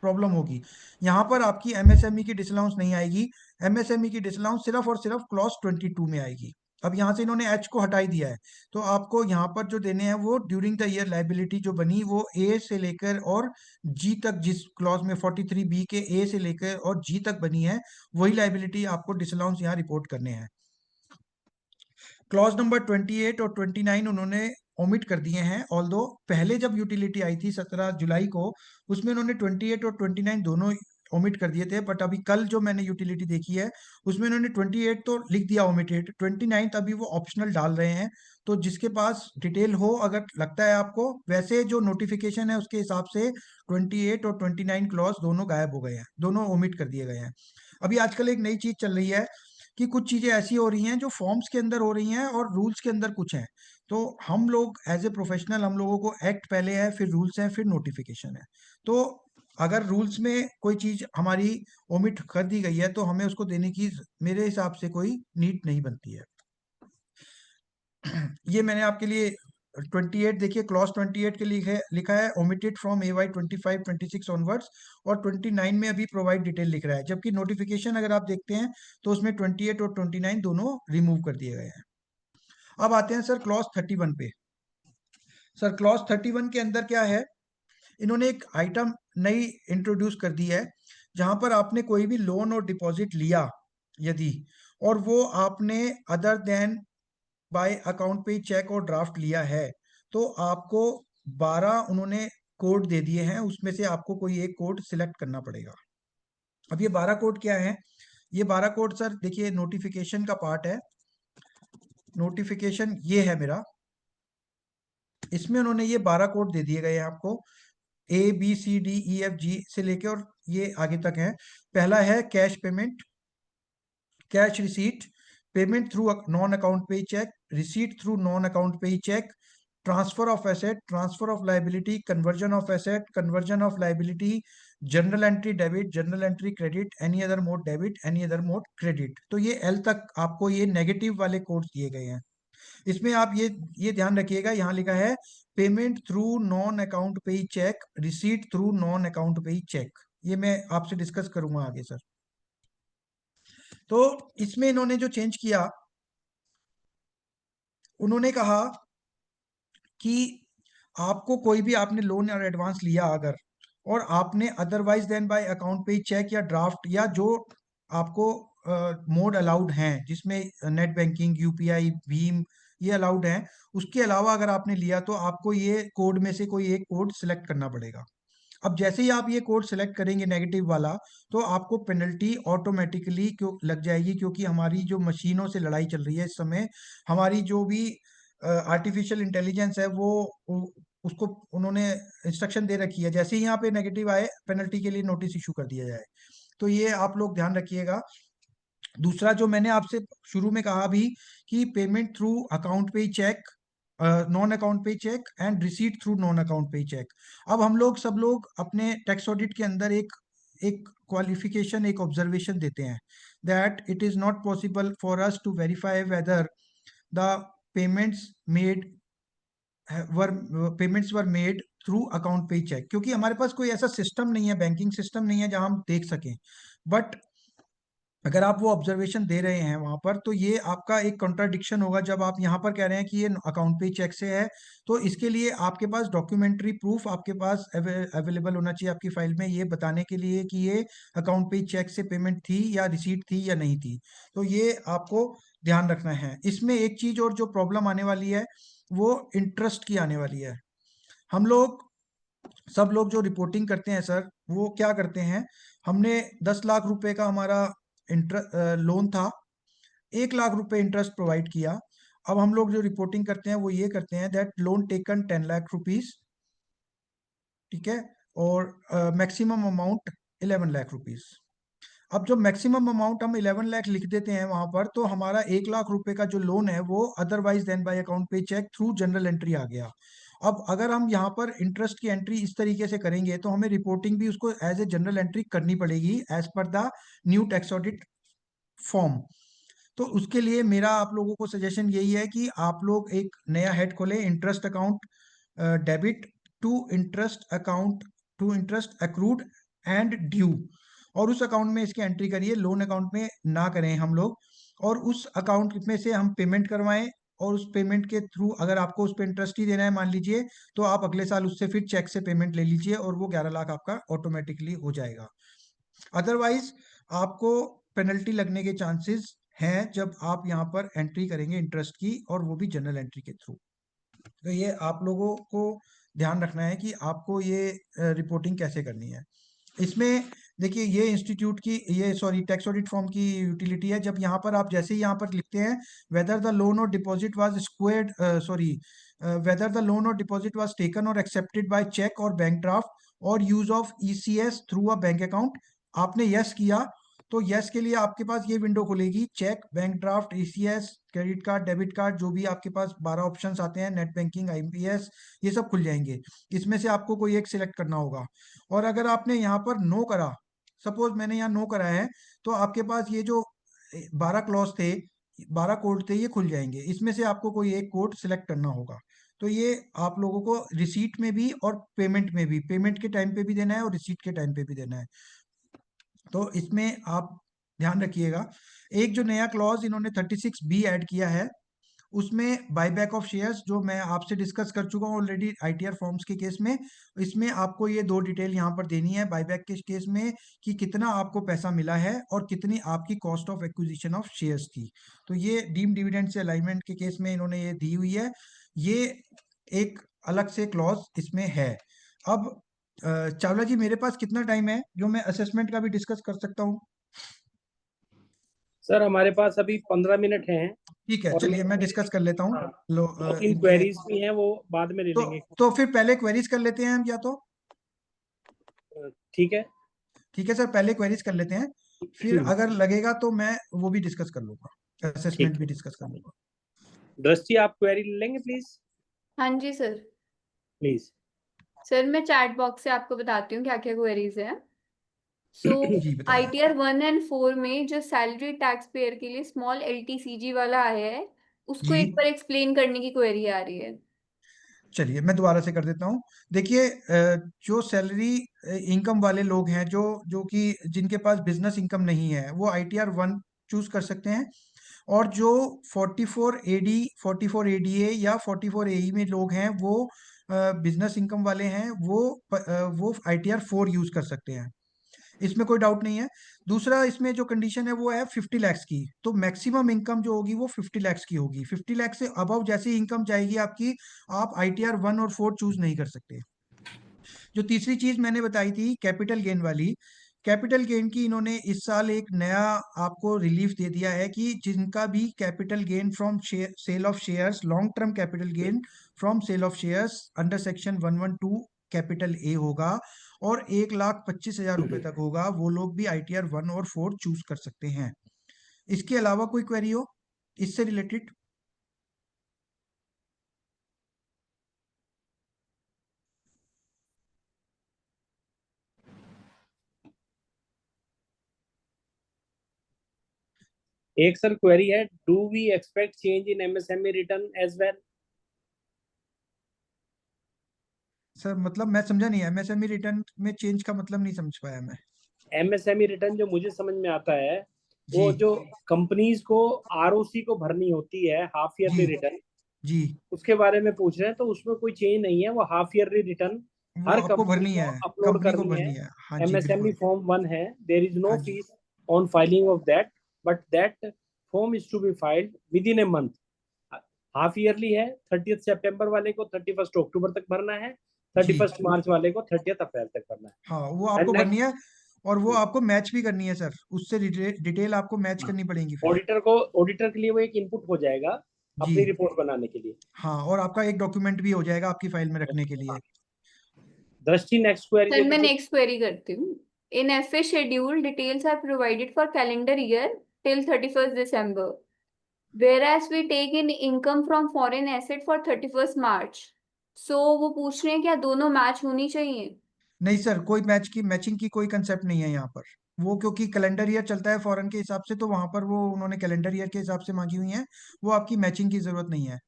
प्रॉब्लम होगी। यहां पर आपकी MSME की डिसअलाउंस नहीं आएगी, MSME की डिसअलाउंस सिर्फ और सिर्फ क्लॉज 22 में आएगी। अब यहां से इन्होंने एच को हटाई दिया है, तो आपको यहाँ पर जो देने हैं वो ड्यूरिंग द ईयर लाइबिलिटी जो बनी वो ए से लेकर और जी तक, जिस क्लॉज में 43B के ए से लेकर और जी तक बनी है वही लाइबिलिटी आपको डिसअलाउंस यहाँ रिपोर्ट करने हैं। क्लॉज नंबर 28 और 29 उन्होंने ओमिट कर दिए हैं, ऑल्दो पहले जब यूटिलिटी आई थी 17 जुलाई को उसमें उन्होंने 28 और 29 दोनों ओमिट कर दिए थे, बट अभी कल जो मैंने यूटिलिटी देखी है उसमें उन्होंने 28 तो लिख दिया ओमिटेड, 29 अभी वो ऑप्शनल डाल रहे हैं। तो जिसके पास डिटेल हो, अगर लगता है आपको, वैसे जो नोटिफिकेशन है उसके हिसाब से 28 और 29 क्लॉज दोनों गायब हो गए हैं, दोनों ओमिट कर दिए गए हैं। अभी आजकल एक नई चीज चल रही है कि कुछ चीजें ऐसी हो रही हैं जो फॉर्म्स के अंदर हो रही हैं और रूल्स के अंदर कुछ हैं। तो हम लोग एज ए प्रोफेशनल, हम लोगों को एक्ट पहले है, फिर रूल्स है, फिर नोटिफिकेशन है। तो अगर रूल्स में कोई चीज हमारी ओमिट कर दी गई है तो हमें उसको देने की मेरे हिसाब से कोई नीड नहीं बनती है। ये मैंने आपके लिए 28 देखिए, क्लॉज 28 के लिए लिखा है ओमिटेड फ्रॉम AY 25-26 ऑनवर्ड्स, और 29 में अभी प्रोवाइड डिटेल लिख रहा है, जबकि नोटिफिकेशन अगर आप देखते हैं तो उसमें 28 और 29 दोनों रिमूव कर दिए गए हैं। अब आते हैं सर क्लॉज 31 पे। सर क्लॉज 31 के अंदर क्या है, इन्होंने एक आइटम नई इंट्रोड्यूस कर दी है, जहां पर आपने कोई भी लोन और डिपॉजिट लिया यदि, और वो आपने other than bye account payee check और ड्राफ्ट लिया है, तो आपको 12 उन्होंने कोड दे दिए हैं, उसमें से आपको कोई एक कोड सिलेक्ट करना पड़ेगा। अब ये 12 कोड क्या है? ये 12 कोड सर देखिए नोटिफिकेशन का पार्ट है, नोटिफिकेशन ये है मेरा, इसमें उन्होंने ये 12 कोड दे दिए गए हैं आपको। ABCDEFG से लेके और ये आगे तक है। पहला है cash payment, cash receipt, payment through non account payee cheque, receipt through non account payee cheque, transfer of asset, transfer of liability, conversion of asset, conversion of liability, general entry debit, general entry credit, any other mode debit, any other mode credit. तो ये L तक आपको ये negative वाले codes दिए गए हैं। इसमें आप ये ध्यान रखिएगा, यहाँ लिखा है payment through non account payee cheque, receipt through non account payee cheque. ये मैं आपसे डिस्कस करूंगा आगे सर। तो इसमें इन्होंने जो चेंज किया, उन्होंने कहा कि आपको कोई भी आपने लोन या एडवांस लिया अगर, और आपने otherwise then bye account payee check या ड्राफ्ट या जो आपको मोड अलाउड हैं जिसमें नेट बैंकिंग, यूपीआई, भीम ये अलाउड हैं, उसके अलावा अगर आपने लिया तो आपको ये कोड में से कोई एक कोड सिलेक्ट करना पड़ेगा। अब जैसे ही आप ये कोड सिलेक्ट करेंगे नेगेटिव वाला, तो आपको पेनल्टी ऑटोमेटिकली क्यों लग जाएगी, क्योंकि हमारी जो मशीनों से लड़ाई चल रही है इस समय, हमारी जो भी आर्टिफिशियल इंटेलिजेंस है वो उसको उन्होंने इंस्ट्रक्शन दे रखी है, जैसे ही यहाँ पे नेगेटिव आए पेनल्टी के लिए नोटिस इशू कर दिया जाए। तो ये आप लोग ध्यान रखिएगा। दूसरा जो मैंने आपसे शुरू में कहा भी कि payment through account payee cheque, non account payee cheque and receipt through non account payee cheque. अब हम लोग सब लोग अपने टैक्स ऑडिट के अंदर एक एक क्वालिफिकेशन, एक ऑब्जर्वेशन देते हैं that it is not possible for us to verify whether the payments made were made through account payee cheque, क्योंकि हमारे पास कोई ऐसा सिस्टम नहीं है, बैंकिंग सिस्टम नहीं है जहां हम देख सकें। बट अगर आप वो ऑब्जर्वेशन दे रहे हैं वहां पर, तो ये आपका एक कॉन्ट्राडिक्शन होगा जब आप यहाँ पर कह रहे हैं कि ये अकाउंट पे चेक से है। तो इसके लिए आपके पास डॉक्यूमेंट्री प्रूफ आपके पास अवेलेबल होना चाहिए आपकी फाइल में, ये बताने के लिए कि ये अकाउंट पे चेक से पेमेंट थी या रिसीट थी या नहीं थी। तो ये आपको ध्यान रखना है। इसमें एक चीज और जो प्रॉब्लम आने वाली है वो इंटरेस्ट की आने वाली है। हम लोग सब लोग जो रिपोर्टिंग करते हैं सर, वो क्या करते हैं, हमने 10 लाख रुपए का हमारा लोन था, 1 लाख रुपए इंटरेस्ट प्रोवाइड किया। अब हम लोग जो रिपोर्टिंग करते हैं वो ये करते हैं that loan taken 10 lakh rupees, ठीक है, और मैक्सिमम अमाउंट 11 लाख रुपीज। अब जो मैक्सिमम अमाउंट हम 11 लाख लिख देते हैं वहां पर, तो हमारा 1 लाख रुपए का जो लोन है वो otherwise then bye account payee check through general entry आ गया। अब अगर हम यहाँ पर इंटरेस्ट की एंट्री इस तरीके से करेंगे तो हमें रिपोर्टिंग भी उसको एज ए जनरल एंट्री करनी पड़ेगी as per the new tax audit form. तो उसके लिए मेरा आप लोगों को सजेशन यही है कि आप लोग एक नया हेड खोलें, interest account debit to interest accrued and due, और उस अकाउंट में इसकी एंट्री करिए, लोन अकाउंट में ना करें हम लोग, और उस अकाउंट में से हम पेमेंट करवाएं, और उस पेमेंट के थ्रू अगर आपको उस पर इंटरेस्ट ही देना है मान लीजिए, तो आप अगले साल उससे फिर चेक से पेमेंट ले लीजिए और वो 11 लाख आपका ऑटोमेटिकली हो जाएगा। अदरवाइज आपको पेनल्टी लगने के चांसेस हैं जब आप यहाँ पर एंट्री करेंगे इंटरेस्ट की, और वो भी जनरल एंट्री के थ्रू। तो ये आप लोगों को ध्यान रखना है कि आपको ये रिपोर्टिंग कैसे करनी है। इसमें देखिए ये इंस्टीट्यूट की टैक्स ऑडिट फॉर्म की यूटिलिटी है। जब यहाँ पर आप जैसे ही यहाँ पर लिखते हैं वेदर द लोन और deposit was squared whether the loan और डिपॉजिट वाज टेकन और एक्सेप्टेड बाय चेक और बैंक ड्राफ्ट और use of ECS through a bank account, आपने यस किया तो यस के लिए आपके पास ये विंडो खुलेगी, cheque, bank draft, ECS, credit card, debit card, जो भी आपके पास 12 ऑप्शंस आते हैं, नेट बैंकिंग, आईएमपीएस, ये सब खुल जाएंगे। इसमें से आपको कोई एक सिलेक्ट करना होगा। और अगर आपने यहाँ पर नो करा, सपोज मैंने यहाँ नो करा है, तो आपके पास ये जो 12 क्लॉज थे, 12 कोड थे, ये खुल जाएंगे। इसमें से आपको कोई एक कोड सिलेक्ट करना होगा। तो ये आप लोगों को रिसीट में भी और पेमेंट में भी, पेमेंट के टाइम पे भी देना है और रिसीट के टाइम पे भी देना है। तो इसमें आप ध्यान रखिएगा। एक जो नया क्लॉज इन्होंने 36B ऐड किया है, उसमें बायबैक ऑफ शेयर्स, जो मैं आपसे डिस्कस कर चुका हूँ ऑलरेडी आईटीआर फॉर्म्स के केस में, इसमें आपको ये 2 डिटेल यहाँ पर देनी है बायबैक के केस में कि कितना आपको पैसा मिला है और कितनी आपकी cost of acquisition of shares थी। तो ये डीम डिविडेंड से अलाइनमेंट के केस में इन्होंने ये दी हुई है, ये एक अलग से क्लॉज इसमें है। अब चावला जी मेरे पास कितना टाइम है जो मैं असेसमेंट का भी डिस्कस कर सकता हूँ? सर हमारे पास अभी 15 मिनट हैं। ठीक है, चलिए मैं डिस्कस कर लेता हूँ। लो, 2-3 क्वेरीज भी हैं, वो बाद में ले लेंगे। तो फिर पहले क्वेरीज कर लेते हैं हम, या तो ठीक है। ठीक है सर, पहले क्वेरीज कर लेते हैं, फिर अगर लगेगा तो मैं वो भी डिस्कस कर लूंगा, असेसमेंट भी डिस्कस कर लूंगा। दृष्टि आप क्वेरी लेंगे प्लीज। हाँ जी सर। प्लीज। सर मैं चैट बॉक्स से आपको बताती हूँ क्या क्या क्वेरीज हैं। सो जी बताइए। ITR 1 एंड 4 में जो सैलरी टैक्स पेयर के लिए स्मॉल LTCG वाला आया है, उसको जी एक बार एक्सप्लेन करने की क्वेरी आ रही है। चलिए मैं दोबारा से कर देता हूँ। देखिए जो सैलरी इनकम वाले लोग हैं, जो जो कि जिनके पास बिजनेस इनकम नहीं है, वो ITR 1 चूज कर सकते हैं। और जो 44 AD 44 ADA या 44 AE में लोग हैं, वो बिजनेस इनकम वाले हैं, वो ITR 4 यूज कर सकते हैं, इसमें कोई डाउट नहीं है। दूसरा, इसमें जो कंडीशन है वो है 50 लैक्स की, तो मैक्सिमम इनकम जो होगी वो 50 लैक्स की होगी। 50 लैक्स से अबव जैसी इनकम जाएगी आपकी, आप ITR 1 और 4 चूज नहीं कर सकते। जो तीसरी चीज मैंने बताई थी कैपिटल गेन वाली, कैपिटल गेन की इन्होंने इस साल एक नया आपको रिलीफ दे दिया है कि जिनका भी capital gain from sale of shares, long term capital gain from sale of shares under section 112 capital A होगा और 1,25,000 रुपए तक होगा, वो लोग भी ITR 1 और 4 चूज कर सकते हैं। इसके अलावा कोई क्वेरी हो इससे रिलेटेड? एक सर क्वेरी है, do we expect change in MSME return as well? Sir मतलब मैं समझा नहीं, MSME रिटर्न में चेंज का मतलब नहीं समझ पाया मैं। MSME रिटर्न जो मुझे समझ में आता है, जी वो जो कंपनीज को ROC को भरनी होती है, हाफ जी ईयरली रिटर्न, जी, उसके बारे में पूछ रहे हैं। तो उसमें कोई चेंज नहीं है, वो हाफ ईयरली रिटर्न वो हर आपको कंपनी भरनी को है, अपलोड कंपनी को करनी है। भरनी है। हाँ जी MSME बिल्कुल। फॉर्म 1 है, देयर इज नो हाँ जी fees on filing of that, but that form is to be filed within a month. Half yearly है, 30 सितंबर वाले को 31 अक्टूबर तक भरना है, जी 31 मार्च वाले को 30 अप्रैल तक भरना है। हाँ, वो एंड आपको भरनी नेक्स्ट, है, और वो आपको मैच भी करनी है सर, उससे डिटेल आपको मैच करनी पड़ेगी फिर। ऑडिटर के लिए वो एक इनपुट हो जाएगा जी अपनी रिपोर्ट बनाने के लिए। हाँ, और आपका एक डॉक्यूमेंट भी हो जाएगा आपकी फाइल में रखने के लिए। दृष्टि नेक्स्ट क्वेरी सर दे मैं दीजिए। नेक्स्ट क्वेरी करती हूँ। In FA schedule details are provided for calendar year till 31st December, whereas we take in income from foreign asset for 31st March. So वो पूछ रहे हैं क्या दोनों मैच होनी चाहिए? नहीं सर, कोई मैचिंग की कोई कंसेप्ट नहीं है यहाँ पर। वो क्योंकि कैलेंडर ईयर चलता है फॉरेन के हिसाब से, तो वहां पर वो उन्होंने कैलेंडर ईयर के हिसाब से मांगी हुई है, वो आपकी मैचिंग की जरूरत नहीं है।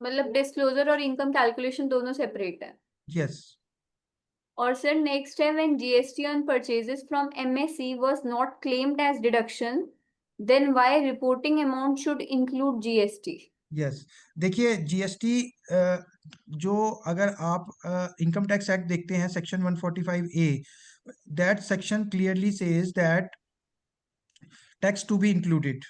मतलब डिस्क्लोजर और इनकम कैलकुलेशन दोनों सेपरेट है। यस। और सर नेक्स्ट है, when GST on purchases from MSC was not claimed as deduction, then why reporting amount should include GST? Yes, देखिए GST, जो अगर आप इनकम टैक्स एक्ट देखते हैं section 145A, that section clearly says that tax to be included.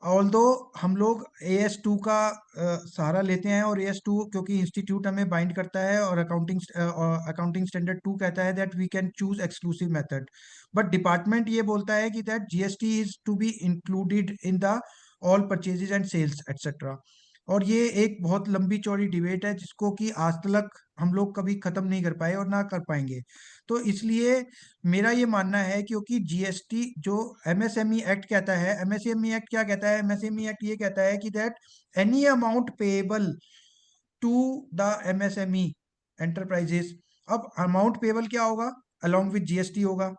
Although हम लोग AS2 का सहारा लेते हैं, और AS2 क्योंकि इंस्टीट्यूट हमें बाइंड करता है, और अकाउंटिंग स्टैंडर्ड 2 कहता है that we can choose exclusive method, but department ये बोलता है कि that GST is to be included in the all purchases and sales etcetera. और ये एक बहुत लंबी चौड़ी डिबेट है, जिसको कि आज तक हम लोग कभी खत्म नहीं कर पाए और ना कर पाएंगे। तो इसलिए मेरा ये मानना है, क्योंकि GST जो MSME एक्ट कहता है, MSME एक्ट क्या कहता है, MSME एक्ट ये कहता है कि that any amount payable to the MSME enterprises. अब अमाउंट पेएबल क्या होगा, अलोंग विद GST होगा।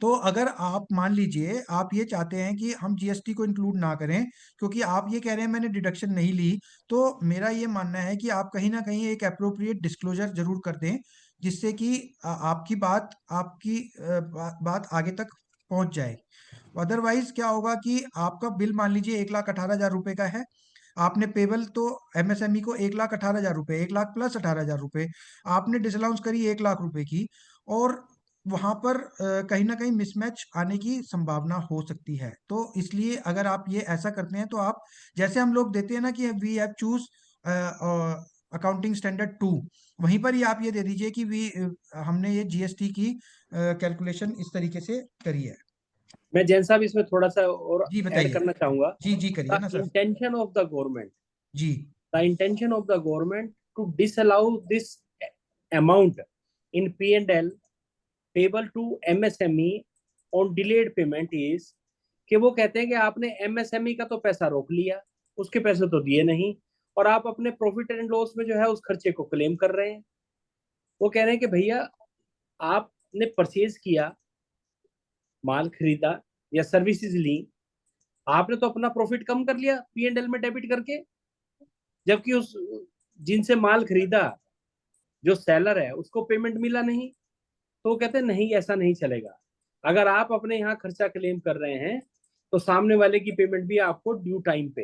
तो अगर आप मान लीजिए आप ये चाहते हैं कि हम GST को इंक्लूड ना करें, क्योंकि आप ये कह रहे हैं मैंने डिडक्शन नहीं ली, तो मेरा ये मानना है कि आप कहीं ना कहीं एक अप्रोप्रिएट डिस्क्लोजर जरूर कर दें, जिससे कि आपकी बात आगे तक पहुंच जाए। अदरवाइज क्या होगा कि आपका बिल मान लीजिए 1,18,000 रुपए का है, आपने पेबल तो MSME को 1,18,000 रुपए, 1,00,000 प्लस 18,000 रुपए, आपने डिसअलाउंस करी 1,00,000 रुपए की, और वहां पर कहीं ना कहीं मिसमैच आने की संभावना हो सकती है। तो इसलिए अगर आप ये ऐसा करते हैं, तो आप जैसे हम लोग देते हैं ना कि we have choose accounting standard 2, वहीं पर ही आप ये दे दीजिए कि हमने ये GST की कैलकुलेशन इस तरीके से करी है। मैं जैन साहब इसमें थोड़ा सा और जी ऐड बताइए। करना चाहूंगा। जी जी करिए द ना sir. Intention of the government, जी the intention of the government to disallow this amount in P&L payable to MSME on delayed payment is कि वो कहते हैं कि आपने MSME का तो पैसा रोक लिया, उसके पैसे तो दिए नहीं, और आप अपने प्रॉफिट एंड लॉस में जो है उस खर्चे को क्लेम कर रहे हैं। वो कह रहे हैं कि भैया आपने परचेज किया, माल खरीदा या सर्विसेज ली, आपने तो अपना प्रॉफिट कम कर लिया P&L में डेबिट करके, जबकि उस जिनसे माल खरीदा जो सेलर है उसको पेमेंट मिला नहीं। तो वो कहते हैं नहीं, ऐसा नहीं चलेगा। अगर आप अपने यहाँ खर्चा क्लेम कर रहे हैं तो सामने वाले की पेमेंट भी आपको ड्यू टाइम पे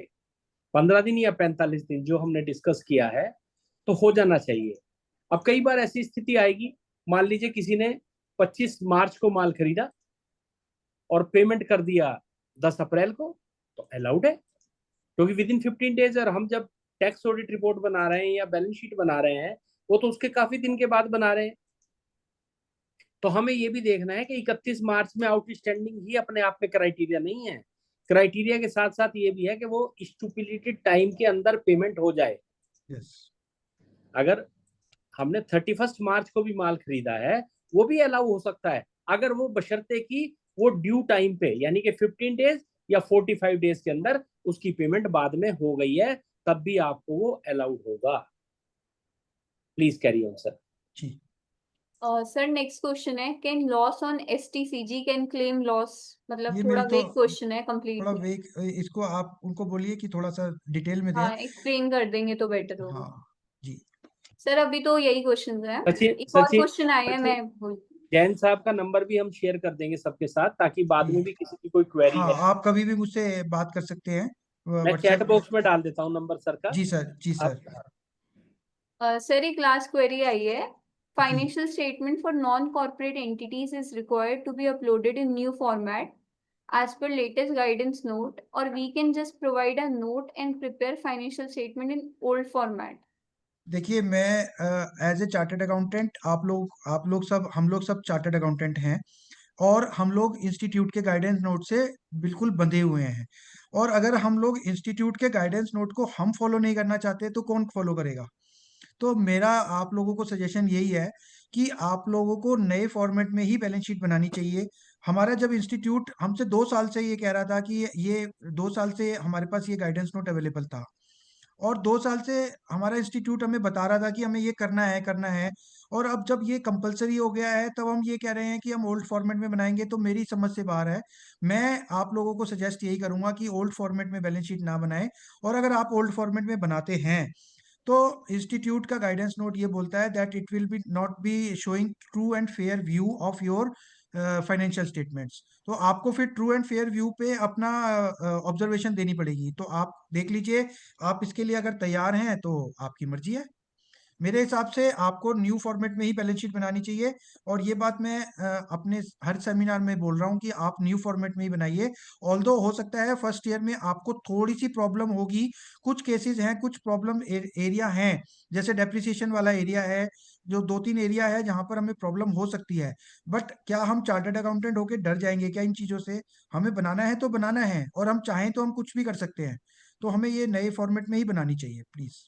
15 दिन या 45 दिन जो हमने डिस्कस किया है तो हो जाना चाहिए। अब कई बार ऐसी स्थिति आएगी, मान लीजिए किसी ने 25 मार्च को माल खरीदा और पेमेंट कर दिया 10 अप्रैल को, तो अलाउड है, क्योंकि विद इन 15 डेज। और हम जब टैक्स ऑडिट रिपोर्ट बना रहे हैं या बैलेंस शीट बना रहे हैं, वो तो उसके काफी दिन के बाद बना रहे हैं। तो हमें ये भी देखना है कि 31 मार्च में आउटस्टैंडिंग ही अपने आप में क्राइटेरिया नहीं है। क्राइटेरिया के साथ साथ ये भी है कि वो स्टुपिलिटेड टाइम के अंदर पेमेंट हो जाए। अगर हमने 31 मार्च को भी माल खरीदा है, वो भी अलाउ हो सकता है, अगर वो बशर्ते कि वो ड्यू टाइम पे, यानी कि 15 डेज या 45 डेज के अंदर उसकी पेमेंट बाद में हो गई है, तब भी आपको वो अलाउड होगा। Please carry on sir. जी सर नेक्स्ट क्वेश्चन है, can loss on STCG can claim loss? मतलब ये थोड़ा मेरे तो वेग क्वेश्चन है कंप्लीट। थोड़ा वेग, इसको आप उनको बोलिए कि थोड़ा सा डिटेल में दें। हाँ, एक्सप्लेन कर देंगे तो बेटर होगा। हाँ जी सर अभी तो यही क्वेश्चन है, सचिन एक और सचिन क्वेश्चन आया है, मैं जैन साहब का नंबर भी हम शेयर कर देंगे सबके साथ, ताकि बाद में भी किसी की कोई क्वेरी हाँ, है। आप कभी भी मुझसे बात कर सकते हैं मैं चैट व्हाट्सएप। बॉक्स में डाल देता हूँ नंबर सर का। जी सर, जी सर। सर एक लास्ट क्वेरी आई है, जी financial statement for non corporate entities is required to be uploaded in new format as per latest guidance note, or we can just provide a note and prepare financial statement in old format? देखिए, मैं as a chartered accountant, आप लोग सब, हम लोग सब chartered accountant हैं, और हम लोग इंस्टीट्यूट के गाइडेंस नोट से बिल्कुल बंधे हुए हैं। और अगर हम लोग इंस्टीट्यूट के गाइडेंस नोट को हम फॉलो नहीं करना चाहते तो कौन फॉलो करेगा? तो मेरा आप लोगों को सजेशन यही है कि आप लोगों को नए फॉर्मेट में ही बैलेंस शीट बनानी चाहिए। हमारा जब इंस्टीट्यूट हमसे 2 साल से ये कह रहा था कि ये 2 साल से हमारे पास ये गाइडेंस नोट अवेलेबल था, और 2 साल से हमारा इंस्टीट्यूट हमें बता रहा था कि हमें ये करना है, और अब जब ये कंपलसरी हो गया है तब हम ये कह रहे हैं कि हम ओल्ड फॉर्मेट में बनाएंगे, तो मेरी समझ से बाहर है। मैं आप लोगों को सजेस्ट यही करूंगा कि ओल्ड फॉर्मेट में बैलेंस शीट ना बनाएं, और अगर आप ओल्ड फॉर्मेट में बनाते हैं तो इंस्टीट्यूट का गाइडेंस नोट ये बोलता है that it will be not be showing true and fair view of your financial statements. तो आपको फिर ट्रू एंड फेयर व्यू पे अपना ऑब्जर्वेशन देनी पड़ेगी। तो आप देख लीजिए, आप इसके लिए अगर तैयार हैं तो आपकी मर्जी है। मेरे हिसाब से आपको न्यू फॉर्मेट में ही बैलेंस शीट बनानी चाहिए, और ये बात मैं अपने हर सेमिनार में बोल रहा हूँ कि आप न्यू फॉर्मेट में ही बनाइए। ऑल्दो हो सकता है फर्स्ट ईयर में आपको थोड़ी सी प्रॉब्लम होगी, कुछ केसेस हैं, कुछ प्रॉब्लम एरिया हैं, जैसे डेप्रिसिएशन वाला एरिया है, जो 2-3 एरिया है जहां पर हमें प्रॉब्लम हो सकती है। बट क्या हम चार्टर्ड अकाउंटेंट होके डर जाएंगे क्या इन चीजों से? हमें बनाना है तो बनाना है, और हम चाहें तो हम कुछ भी कर सकते हैं। तो हमें ये नए फॉर्मेट में ही बनानी चाहिए please.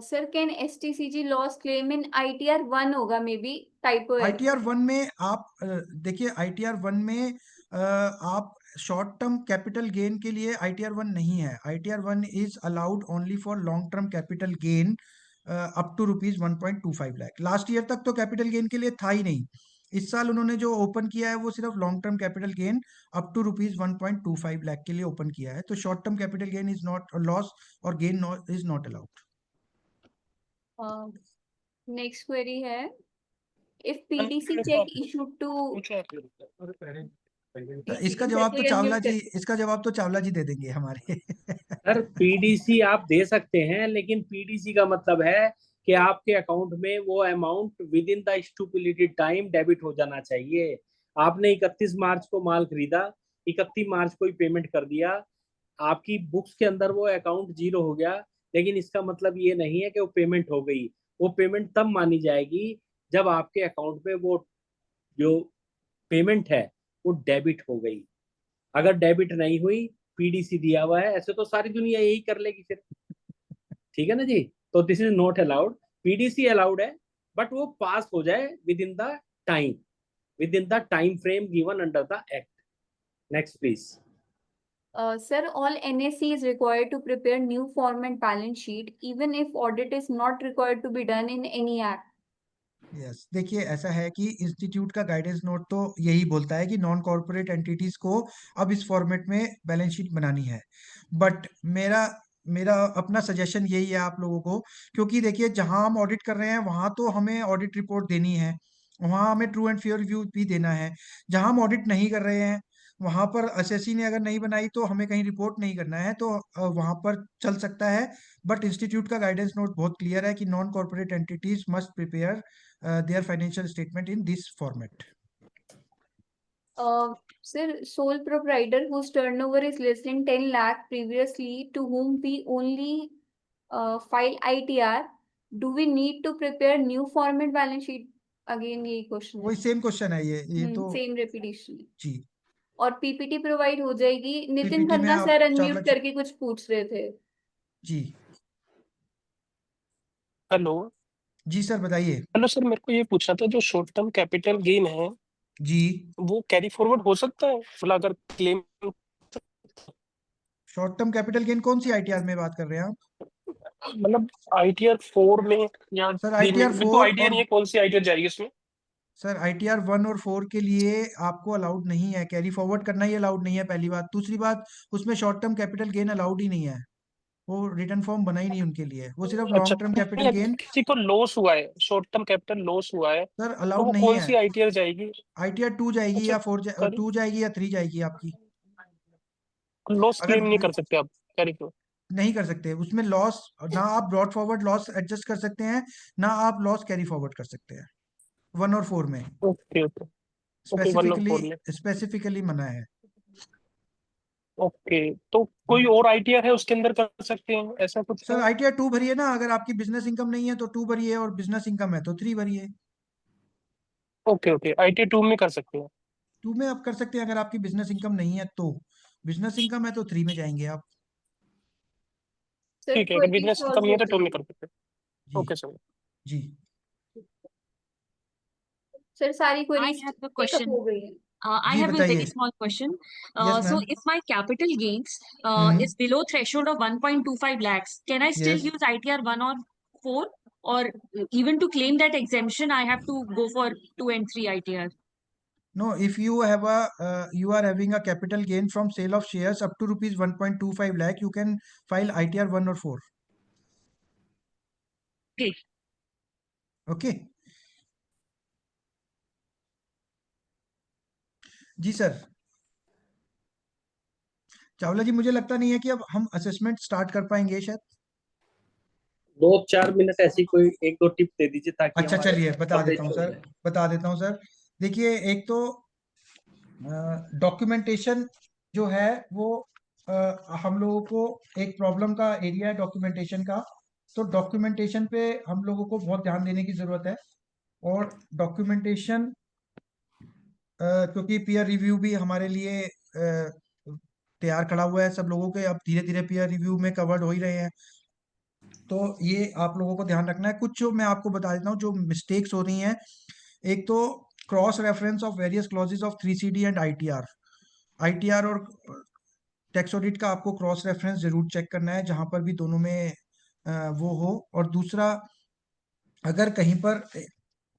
Sir can STCG loss claim in ITR 1? होगा मे बी, टाइपो है। ITR 1 में आप देखिए, ITR 1 में आप शॉर्ट टर्म कैपिटल गेन के लिए ITR 1 नहीं है। ITR 1 is allowed only for long term capital gain up to ₹1.25 lakh. Last year तक तो कैपिटल गेन के लिए था ही नहीं। इस साल उन्होंने जो ओपन किया है वो सिर्फ long term capital gain up to ₹1.25 lakh के लिए ओपन किया है। तो short term capital gain is not loss, और gain is not allowed. Next query है, if PDC check issued to इसका एक जवाब तो सेकंड चावला म्यूट जी, कर। इसका जवाब तो चावला जी दे देंगे हमारे। सर पीडीसी आप दे सकते हैं, लेकिन पीडीसी का मतलब है कि आपके अकाउंट में वो amount within the stipulated time debit हो जाना चाहिए। आपने 31 मार्च को माल खरीदा, 31 मार्च को ही पेमेंट कर दिया, आपकी बुक्स के अंदर वो अकाउंट जीरो हो गया, लेकिन इसका मतलब ये नहीं है कि वो पेमेंट हो गई। वो पेमेंट तब मानी जाएगी जब आपके अकाउंट में वो जो पेमेंट है वो डेबिट हो गई। अगर डेबिट नहीं हुई, पीडीसी दिया हुआ है, ऐसे तो सारी दुनिया यही कर लेगी फिर। ठीक है ना जी? तो this is not allowed. PDC allowed है, बट वो पास हो जाए with in the time, within the time frame given under the act. Next, please. Sir, all NSE is required to prepare new format balance sheet, even if audit is not required to be done in any act. Yes, देखिए ऐसा है कि institute का guidance note तो यही बोलता है कि नॉन कॉर्पोरेट एंटिटीज को अब इस फॉर्मेट में बैलेंस शीट बनानी है। बट मेरा मेरा अपना सजेशन यही है आप लोगों को, क्योंकि देखिए जहां हम ऑडिट कर रहे हैं वहां तो हमें ऑडिट रिपोर्ट देनी है, वहां हमें ट्रू एंड फेयर रिव्यू भी देना है। जहां हम ऑडिट नहीं कर रहे हैं वहां पर एसएससी ने अगर नहीं बनाई तो हमें कहीं रिपोर्ट नहीं करना है, तो वहां पर चल सकता है। बट इंस्टीट्यूट का गाइडेंस नोट बहुत क्लियर है कि non corporate entities must prepare their financial statement in this format. Sir, sole proprietor whose turnover is less than 10 lakh previously, to whom we only file ITR, do we need to prepare new format balance sheet? Again, यही question वही same question है ये तो same repetition. जी। और PPT provide हो जाएगी। Nitin PPT में खन्ना आप सर 4 अनम्यूट लाख करके कुछ पूछ रहे थे। जी हेलो जी सर बताइए। हेलो सर, मेरे को ये पूछना था, जो शॉर्ट टर्म कैपिटल गेन है जी वो कैरी फॉरवर्ड हो सकता है, मतलब अगर claim, short term capital gain कौन सी आईटीआर में बात कर रहे हैं आप? मतलब आईटीआर 4 में या सर 3 में? आईटीआर मेरे को 4 आइडिया और नहीं है कौन सी आईटीआर जाएगी इसमें। सर आईटीआर 1 और 4 के लिए आपको अलाउड नहीं है, कैरी फॉरवर्ड करना ही अलाउड नहीं है, पहली बात। दूसरी बात, उसमें short term capital gain allowed ही नहीं है, वो रिटर्न फॉर्म बना ही नहीं उनके लिए, वो सिर्फ अच्छा, लॉन्ग टर्म कैपिटल नहीं, गेन किसी को लॉस हुआ है, शॉर्ट टर्म कैपिटल लॉस हुआ है, सर तो अलाउड वो नहीं कौन है। सी आईटीआर जाएगी? आईटीआर 2 जाएगी अच्छा, या 2 जाएगी या 3 जाएगी आपकी। लॉस अगर क्लेम नहीं कर सकते आप कैरी फॉरवर्ड? नहीं कर सकते उसमें लॉस, ना आप ब्रॉड फॉरवर्ड लॉस एडजस्ट कर सकते हैं, ना आप लॉस कैरी फॉरवर्ड कर सकते हैं 1 और 4 में। ओके ओके ओके, 1 और स्पेसिफिकली 4 में। स्पेसिफिकली मना है। ओके, तो कोई और आईटीआर है उसके अंदर कर सकते हैं, ऐसा कुछ सर है? आईटीआर 2 भरिए ना, अगर आपकी बिजनेस इनकम नहीं है तो 2 भरिए, और बिजनेस इनकम है तो 3 भरिए। ओके ओके, आईटीआर 2 में कर सकते हैं। 2 में आप कर सकते हैं अगर आपकी बिजनेस इनकम नहीं है तो। बिजनेस इनकम है तो 3 में जाएंगे आप। सर ठीक है, अगर क्वेरी बिजनेस सॉल्व कम नहीं हो है तो 2 में गई। कर सकते हैं। जी ओके सर। जी सर सारी I queries have a take up question. हो गई है। I जी have a very बताइए। small question. Yes So ma'am. if my capital gains hmm is below threshold of 1.25 lakhs, can I still yes use ITR 1 or 4? Or even to claim that exemption, I have to go for 2 and 3 ITR? No, if you have you are having a capital gain from sale of shares up to rupees 1.25 lakh, you can file ITR 1 or 4. Okay. Okay जी sir. Chawla ji मुझे लगता नहीं है कि अब हम assessment start कर पाएंगे शायद। 2-4 मिनट ऐसी कोई 1-2 टिप दे दीजिए ताकि अच्छा हमारे चलिए बता कवरेज देता हूँ हो सर, जाए। बता देता हूँ सर। देखिए एक तो डॉक्यूमेंटेशन जो है वो हम लोगों को एक प्रॉब्लम का एरिया है डॉक्यूमेंटेशन का, तो डॉक्यूमेंटेशन पे हम लोगों को बहुत ध्यान देने की जरूरत है। और डॉक्यूमेंटेशन क्योंकि पीयर रिव्यू भी हमारे लिए तैयार खड़ा हुआ है, सब लोगों के अब धीरे धीरे पीयर रिव्यू में कवर्ड हो ही रहे हैं, तो ये आप लोगों को ध्यान रखना है। कुछ जो मैं आपको बता देता हूँ जो मिस्टेक्स हो रही हैं, एक तो cross reference of various clauses of 3CD and ITR और टैक्स ऑडिट का आपको क्रॉस रेफरेंस जरूर चेक करना है जहां पर भी दोनों में वो हो। और दूसरा, अगर कहीं पर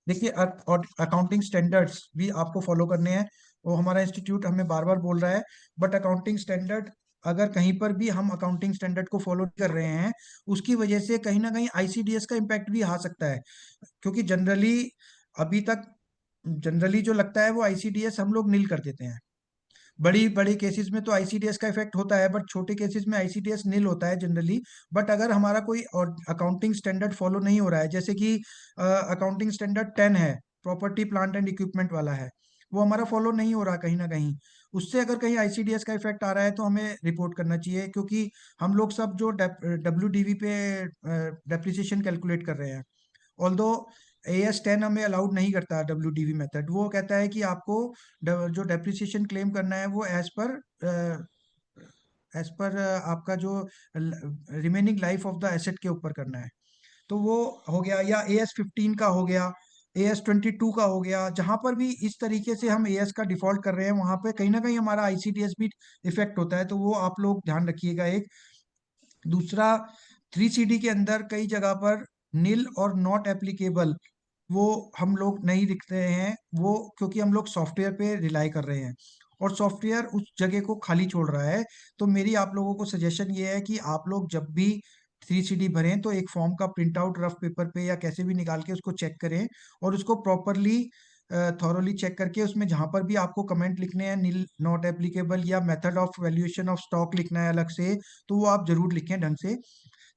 देखिए अकाउंटिंग स्टैंडर्ड्स भी आपको फॉलो करने हैं, वो हमारा इंस्टीट्यूट हमें बार बार बोल रहा है, बट अकाउंटिंग स्टैंडर्ड अगर कहीं पर भी हम अकाउंटिंग स्टैंडर्ड को फॉलो कर रहे हैं, उसकी वजह से कहीं ना कहीं आईसीडीएस का इम्पैक्ट भी आ सकता है। क्योंकि अभी तक जनरली जो लगता है वो आईसीडीएस हम लोग नील कर देते हैं। बड़ी बड़ी केसेस में तो आईसीडीएस का इफेक्ट होता है, बट छोटे केसेस में आईसीडीएस नील होता है जनरली। बट अगर हमारा कोई और अकाउंटिंग स्टैंडर्ड फॉलो नहीं हो रहा है, जैसे कि अकाउंटिंग स्टैंडर्ड 10 है, प्रॉपर्टी प्लांट एंड इक्विपमेंट वाला है, वो हमारा फॉलो नहीं हो रहा कहीं ना कहीं, उससे अगर कहीं आईसीडीएस का इफेक्ट आ रहा है तो हमें रिपोर्ट करना चाहिए। क्योंकि हम लोग सब जो डब्ल्यूडीवी पे डेप्रिसिएशन कैलकुलेट कर रहे हैं, ऑल्दो AS10 हमें अलाउड नहीं करता डब्ल्यूडीवी मेथड, वो कहता है कि आपको जो डेप्रिसिएशन क्लेम करना है वो एज पर आपका जो remaining life of the asset के ऊपर करना है। तो वो हो गया, या AS15 का हो गया, AS22 का हो गया। जहां पर भी इस तरीके से हम AS का डिफॉल्ट कर रहे हैं वहां पे कहीं ना कहीं हमारा ICTS भी इफेक्ट होता है, तो वो आप लोग ध्यान रखिएगा। एक दूसरा, 3CD के अंदर कई जगह पर नील और नॉट एप्लीकेबल वो हम लोग नहीं लिख रहे हैं, वो क्योंकि हम लोग सॉफ्टवेयर पे रिलाई कर रहे हैं और सॉफ्टवेयर उस जगह को खाली छोड़ रहा है। तो मेरी आप लोगों को सजेशन ये है कि आप लोग जब भी 3CD भरें तो एक फॉर्म का प्रिंट आउट रफ पेपर पे या कैसे भी निकाल के उसको चेक करें और उसको प्रॉपरली थॉरोली चेक करके उसमें जहां पर भी आपको कमेंट लिखने हैं नील नॉट एप्लीकेबल या method of valuation of stock लिखना है अलग से, तो वो आप जरूर लिखें ढंग से।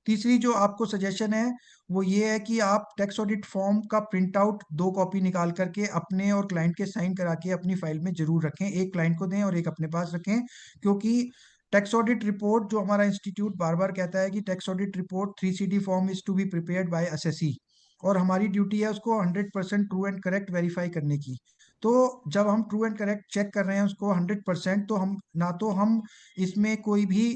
तीसरी जो आपको सजेशन है वो ये है कि आप टैक्स ऑडिट फॉर्म का प्रिंट आउट 2 कॉपी निकाल करके अपने और क्लाइंट के साइन करा के अपनी फाइल में जरूर रखें। एक क्लाइंट को दें और एक अपने पास रखें, क्योंकि टैक्स ऑडिट रिपोर्ट जो हमारा इंस्टीट्यूट बार बार कहता है कि tax audit report 3CD form is to be prepared by assessee, और हमारी ड्यूटी है उसको 100% ट्रू एंड करेक्ट वेरीफाई करने की। तो जब हम ट्रू एंड करेक्ट चेक कर रहे हैं उसको 100%, तो हम ना तो हम इसमें कोई भी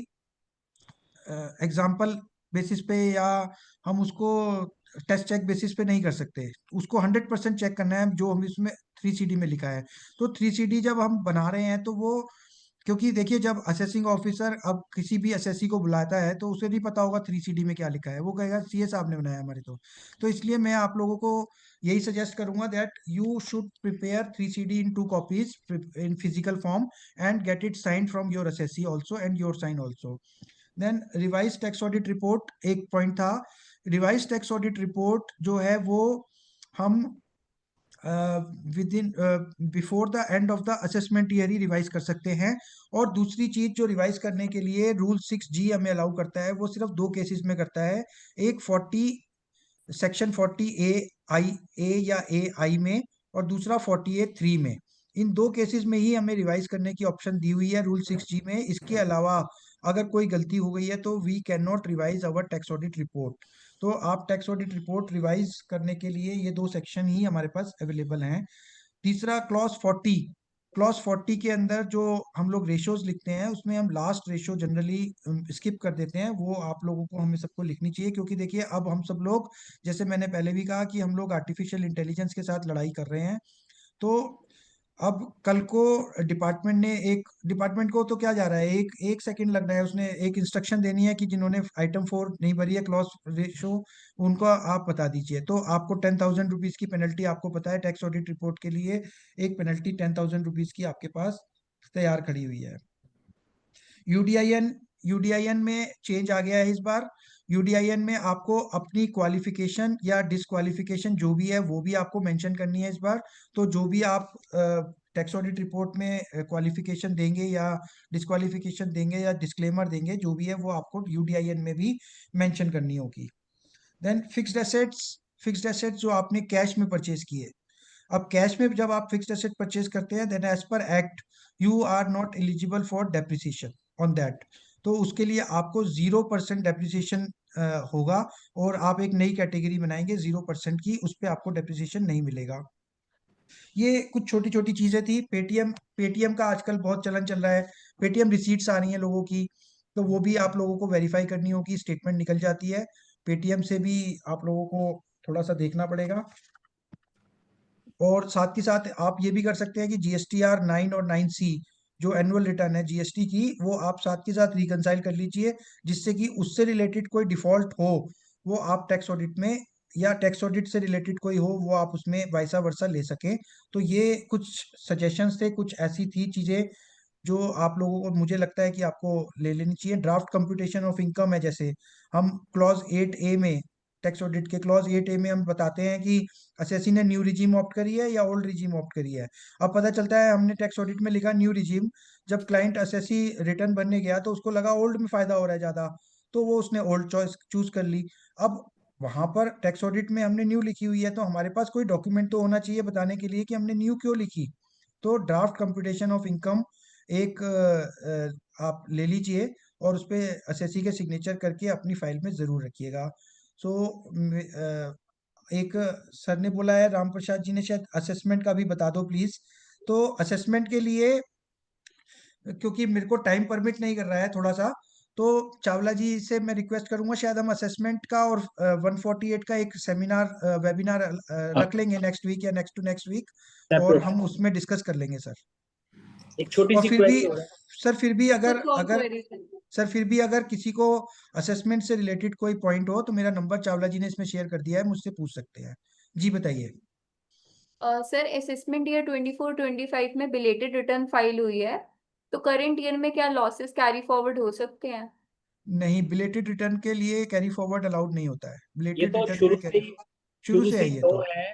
एग्जाम्पल बेसिस पे या हम उसको टेस्ट चेक बेसिस पे नहीं कर सकते, उसको 100% चेक करना है जो हम इसमें 3CD में लिखा है। तो 3CD जब हम बना रहे हैं तो वो, क्योंकि देखिए जब असेसिंग ऑफिसर अब किसी भी असेसी को बुलाता है तो उसे नहीं पता होगा 3CD में क्या लिखा है, वो कहेगा CA साहब ने बनाया हमारे। तो इसलिए मैं आप लोगों को यही सजेस्ट करूंगा that you should prepare 3CD in 2 copies in physical form and get it sign from your assessee also and your sign also. Then revise tax audit report एक पॉइंट था। रिवाइज टैक्स ऑडिट रिपोर्ट जो है वो हम within before the end of the assessment year ही revise कर सकते हैं। और दूसरी चीज जो रिवाइज करने के लिए रूल 6G हमें अलाउ करता है वो सिर्फ 2 केसेस में करता है, एक सेक्शन 40A या AI में, और दूसरा 40A3 में। इन 2 केसेस में ही हमें रिवाइज करने की ऑप्शन दी हुई है रूल 6G में। इसके अलावा अगर कोई गलती हो गई है तो we can not revise our tax audit report. तो आप टैक्स ऑडिट रिपोर्ट रिवाइज करने के लिए ये 2 सेक्शन ही हमारे पास अवेलेबल हैं। तीसरा, क्लॉज 40 के अंदर जो हम लोग रेशोज लिखते हैं उसमें हम लास्ट रेशो जनरली स्किप कर देते हैं, वो आप लोगों को हमें सबको लिखनी चाहिए, क्योंकि देखिए अब हम सब लोग, जैसे मैंने पहले भी कहा कि हम लोग आर्टिफिशियल इंटेलिजेंस के साथ लड़ाई कर रहे हैं। तो अब कल को डिपार्टमेंट को तो क्या जा रहा है, एक एक सेकंड लग रहा है, उसने एक इंस्ट्रक्शन देनी है कि जिन्होंने आइटम 4 नहीं भरी है क्लॉज रेशो, उनको आप बता दीजिए, तो आपको 10,000 रुपीज की पेनल्टी, आपको पता है टैक्स ऑडिट रिपोर्ट के लिए एक पेनल्टी 10,000 रुपीज की आपके पास तैयार खड़ी हुई है। यूडीआईएन में चेंज आ गया है इस बार। यूडीआईएन में आपको अपनी क्वालिफिकेशन या डिसक्वालिफिकेशन जो भी है वो भी आपको मेंशन करनी है इस बार। तो जो भी आप टैक्स ऑडिट रिपोर्ट में क्वालिफिकेशन देंगे या डिसक्वालिफिकेशन देंगे या डिस्क्लेमर देंगे, जो भी है वो आपको यूडीआईएन में भी मेंशन करनी होगी। देन फिक्स्ड एसेट्स जो आपने कैश में परचेज किए। अब कैश में जब आप फिक्स्ड एसेट परचेज करते हैं, then as per act you are not eligible for depreciation on that. तो उसके लिए आपको 0% डेप्रिसिएशन होगा, और आप एक नई कैटेगरी बनाएंगे 0% की, उस पर आपको डेप्रिसिएशन नहीं मिलेगा। ये कुछ छोटी छोटी चीजें थी। पेटीएम का आजकल बहुत चलन चल रहा है, पेटीएम रिसीट्स आ रही हैं लोगों की, तो वो भी आप लोगों को वेरीफाई करनी होगी, स्टेटमेंट निकल जाती है पेटीएम से भी, आप लोगों को थोड़ा सा देखना पड़ेगा। और साथ ही साथ आप ये भी कर सकते हैं कि GSTR 9 और 9C जो एनुअल रिटर्न है जीएसटी की, वो आप साथ के साथ रिकंसाइल कर लीजिए, जिससे कि उससे रिलेटेड कोई डिफॉल्ट हो वो आप टैक्स ऑडिट में, या टैक्स ऑडिट से रिलेटेड कोई हो वो आप उसमें वाइसा वर्सा ले सके। तो ये कुछ सजेशंस थे, कुछ ऐसी थी चीजें जो आप लोगों को, मुझे लगता है कि आपको ले लेनी चाहिए। ड्राफ्ट कंप्यूटेशन ऑफ इनकम है, जैसे हम क्लॉज 8A में, टैक्स ऑडिट के क्लॉज 8A में हम बताते हैं कि असेसी ने न्यू रिजीम ऑप्ट करी है या ओल्ड रिजीम ऑप्ट करी है। अब पता चलता है हमने टैक्स ऑडिट में लिखा न्यू रिजीम, जब क्लाइंट असेसी रिटर्न भरने गया तो उसको लगा ओल्ड में फायदा हो रहा है ज्यादा, तो वो उसने ओल्ड चॉइस चूज कर ली। अब वहां पर टैक्स ऑडिट में हमने न्यू लिखी हुई है, तो हमारे पास कोई डॉक्यूमेंट तो होना चाहिए बताने के लिए कि हमने न्यू क्यों लिखी। तो ड्राफ्ट कंप्यूटेशन ऑफ इनकम एक आप ले लीजिए और उस पर असेसी के सिग्नेचर करके अपनी फाइल में जरूर रखिएगा। सो एक सर ने बोला है, राम प्रसाद जी ने, शायद असेसमेंट का भी बता दो प्लीज। तो असेसमेंट के लिए, क्योंकि मेरे को टाइम परमिट नहीं कर रहा है थोड़ा सा, तो चावला जी से मैं रिक्वेस्ट करूंगा, शायद हम असेसमेंट का और 148 का एक सेमिनार वेबिनार रख लेंगे नेक्स्ट वीक या नेक्स्ट टू नेक्स्ट वीक, और हम उसमें डिस्कस कर लेंगे सर। एक छोटी और सी फिर क्वेरी भी हो रहा है। सर, फिर भी अगर कुछ और अगर queries हैं? सर फिर भी अगर किसी को असेसमेंट से रिलेटेड कोई पॉइंट हो तो मेरा नंबर चावला जी ने इसमें शेयर कर दिया है, मुझसे पूछ सकते हैं। जी बताइए। सर असेसमेंट ईयर 24-25 में बिलेटेड रिटर्न फाइल हुई है, तो करंट ईयर में क्या लॉसेस कैरी फॉरवर्ड हो सकते हैं? नहीं, बिलेटेड रिटर्न के लिए कैरी फॉरवर्ड अलाउड नहीं होता है। ये बिलेटेड तो रिटर्न शुरू में से शुरू से है ही ये तो तो। है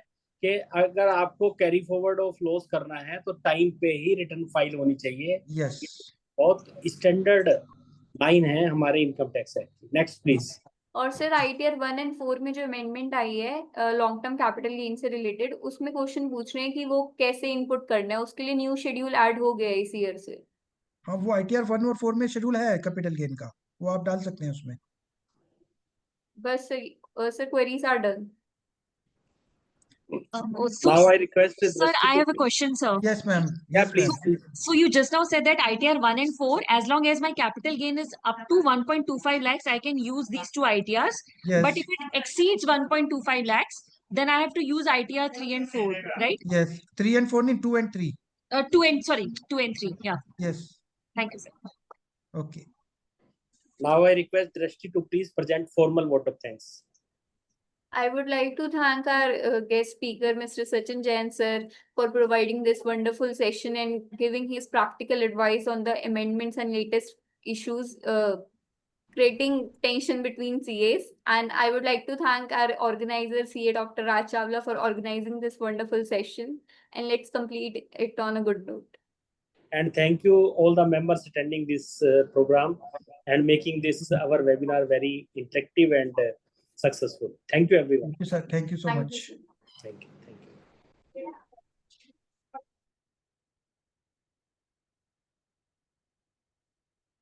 कि अगर आपको कैरी फॉरवर्ड ऑफ लॉस करना है तो टाइम पे ही रिटर्न फाइल होनी चाहिए। यस। बहुत स्टैंडर्ड लाइन है हमारे income tax act. Next please. और सर ITR 1 और 4 में जो अमेंडमेंट आई है लॉन्ग टर्म कैपिटल गेन से रिलेटेड, उसमें क्वेश्चन पूछ रहे हैं कि वो कैसे इनपुट करना है, उसके लिए न्यू शेड्यूल ऐड हो गया है इस ईयर से। हाँ, वो ITR 1 और 4 में शेड्यूल है कैपिटल गेन का, वो आप डाल सकते हैं उसमें। बस sir queries are done. So, now I request sir, I have a question, sir. Yes ma'am, या yes please ma'am. So you just now said that ITR 1 and 4, as long as my capital gain is up to 1.25 lakhs, I can use these two ITRs. Yes. But if it exceeds 1.25 lakhs, then I have to use ITR 3 and 4, right? Yes, 3 and 4 नहीं, 2 and 3। 2 and 3. Yeah. Yes. Thank you, sir. Okay. Now I request Drishti to please present formal vote of thanks. I would like to thank our guest speaker, Mr. Sachin Jain sir, for providing this wonderful session and giving his practical advice on the amendments and latest issues, creating tension between CAs. And I would like to thank our organizer, CA Dr. Raj Chawla, for organizing this wonderful session. And let's complete it on a good note. And thank you all the members attending this program and making this our webinar very interactive and successful. Thank you everyone. Thank you sir, thank you so Thank much. you, sir. Thank you.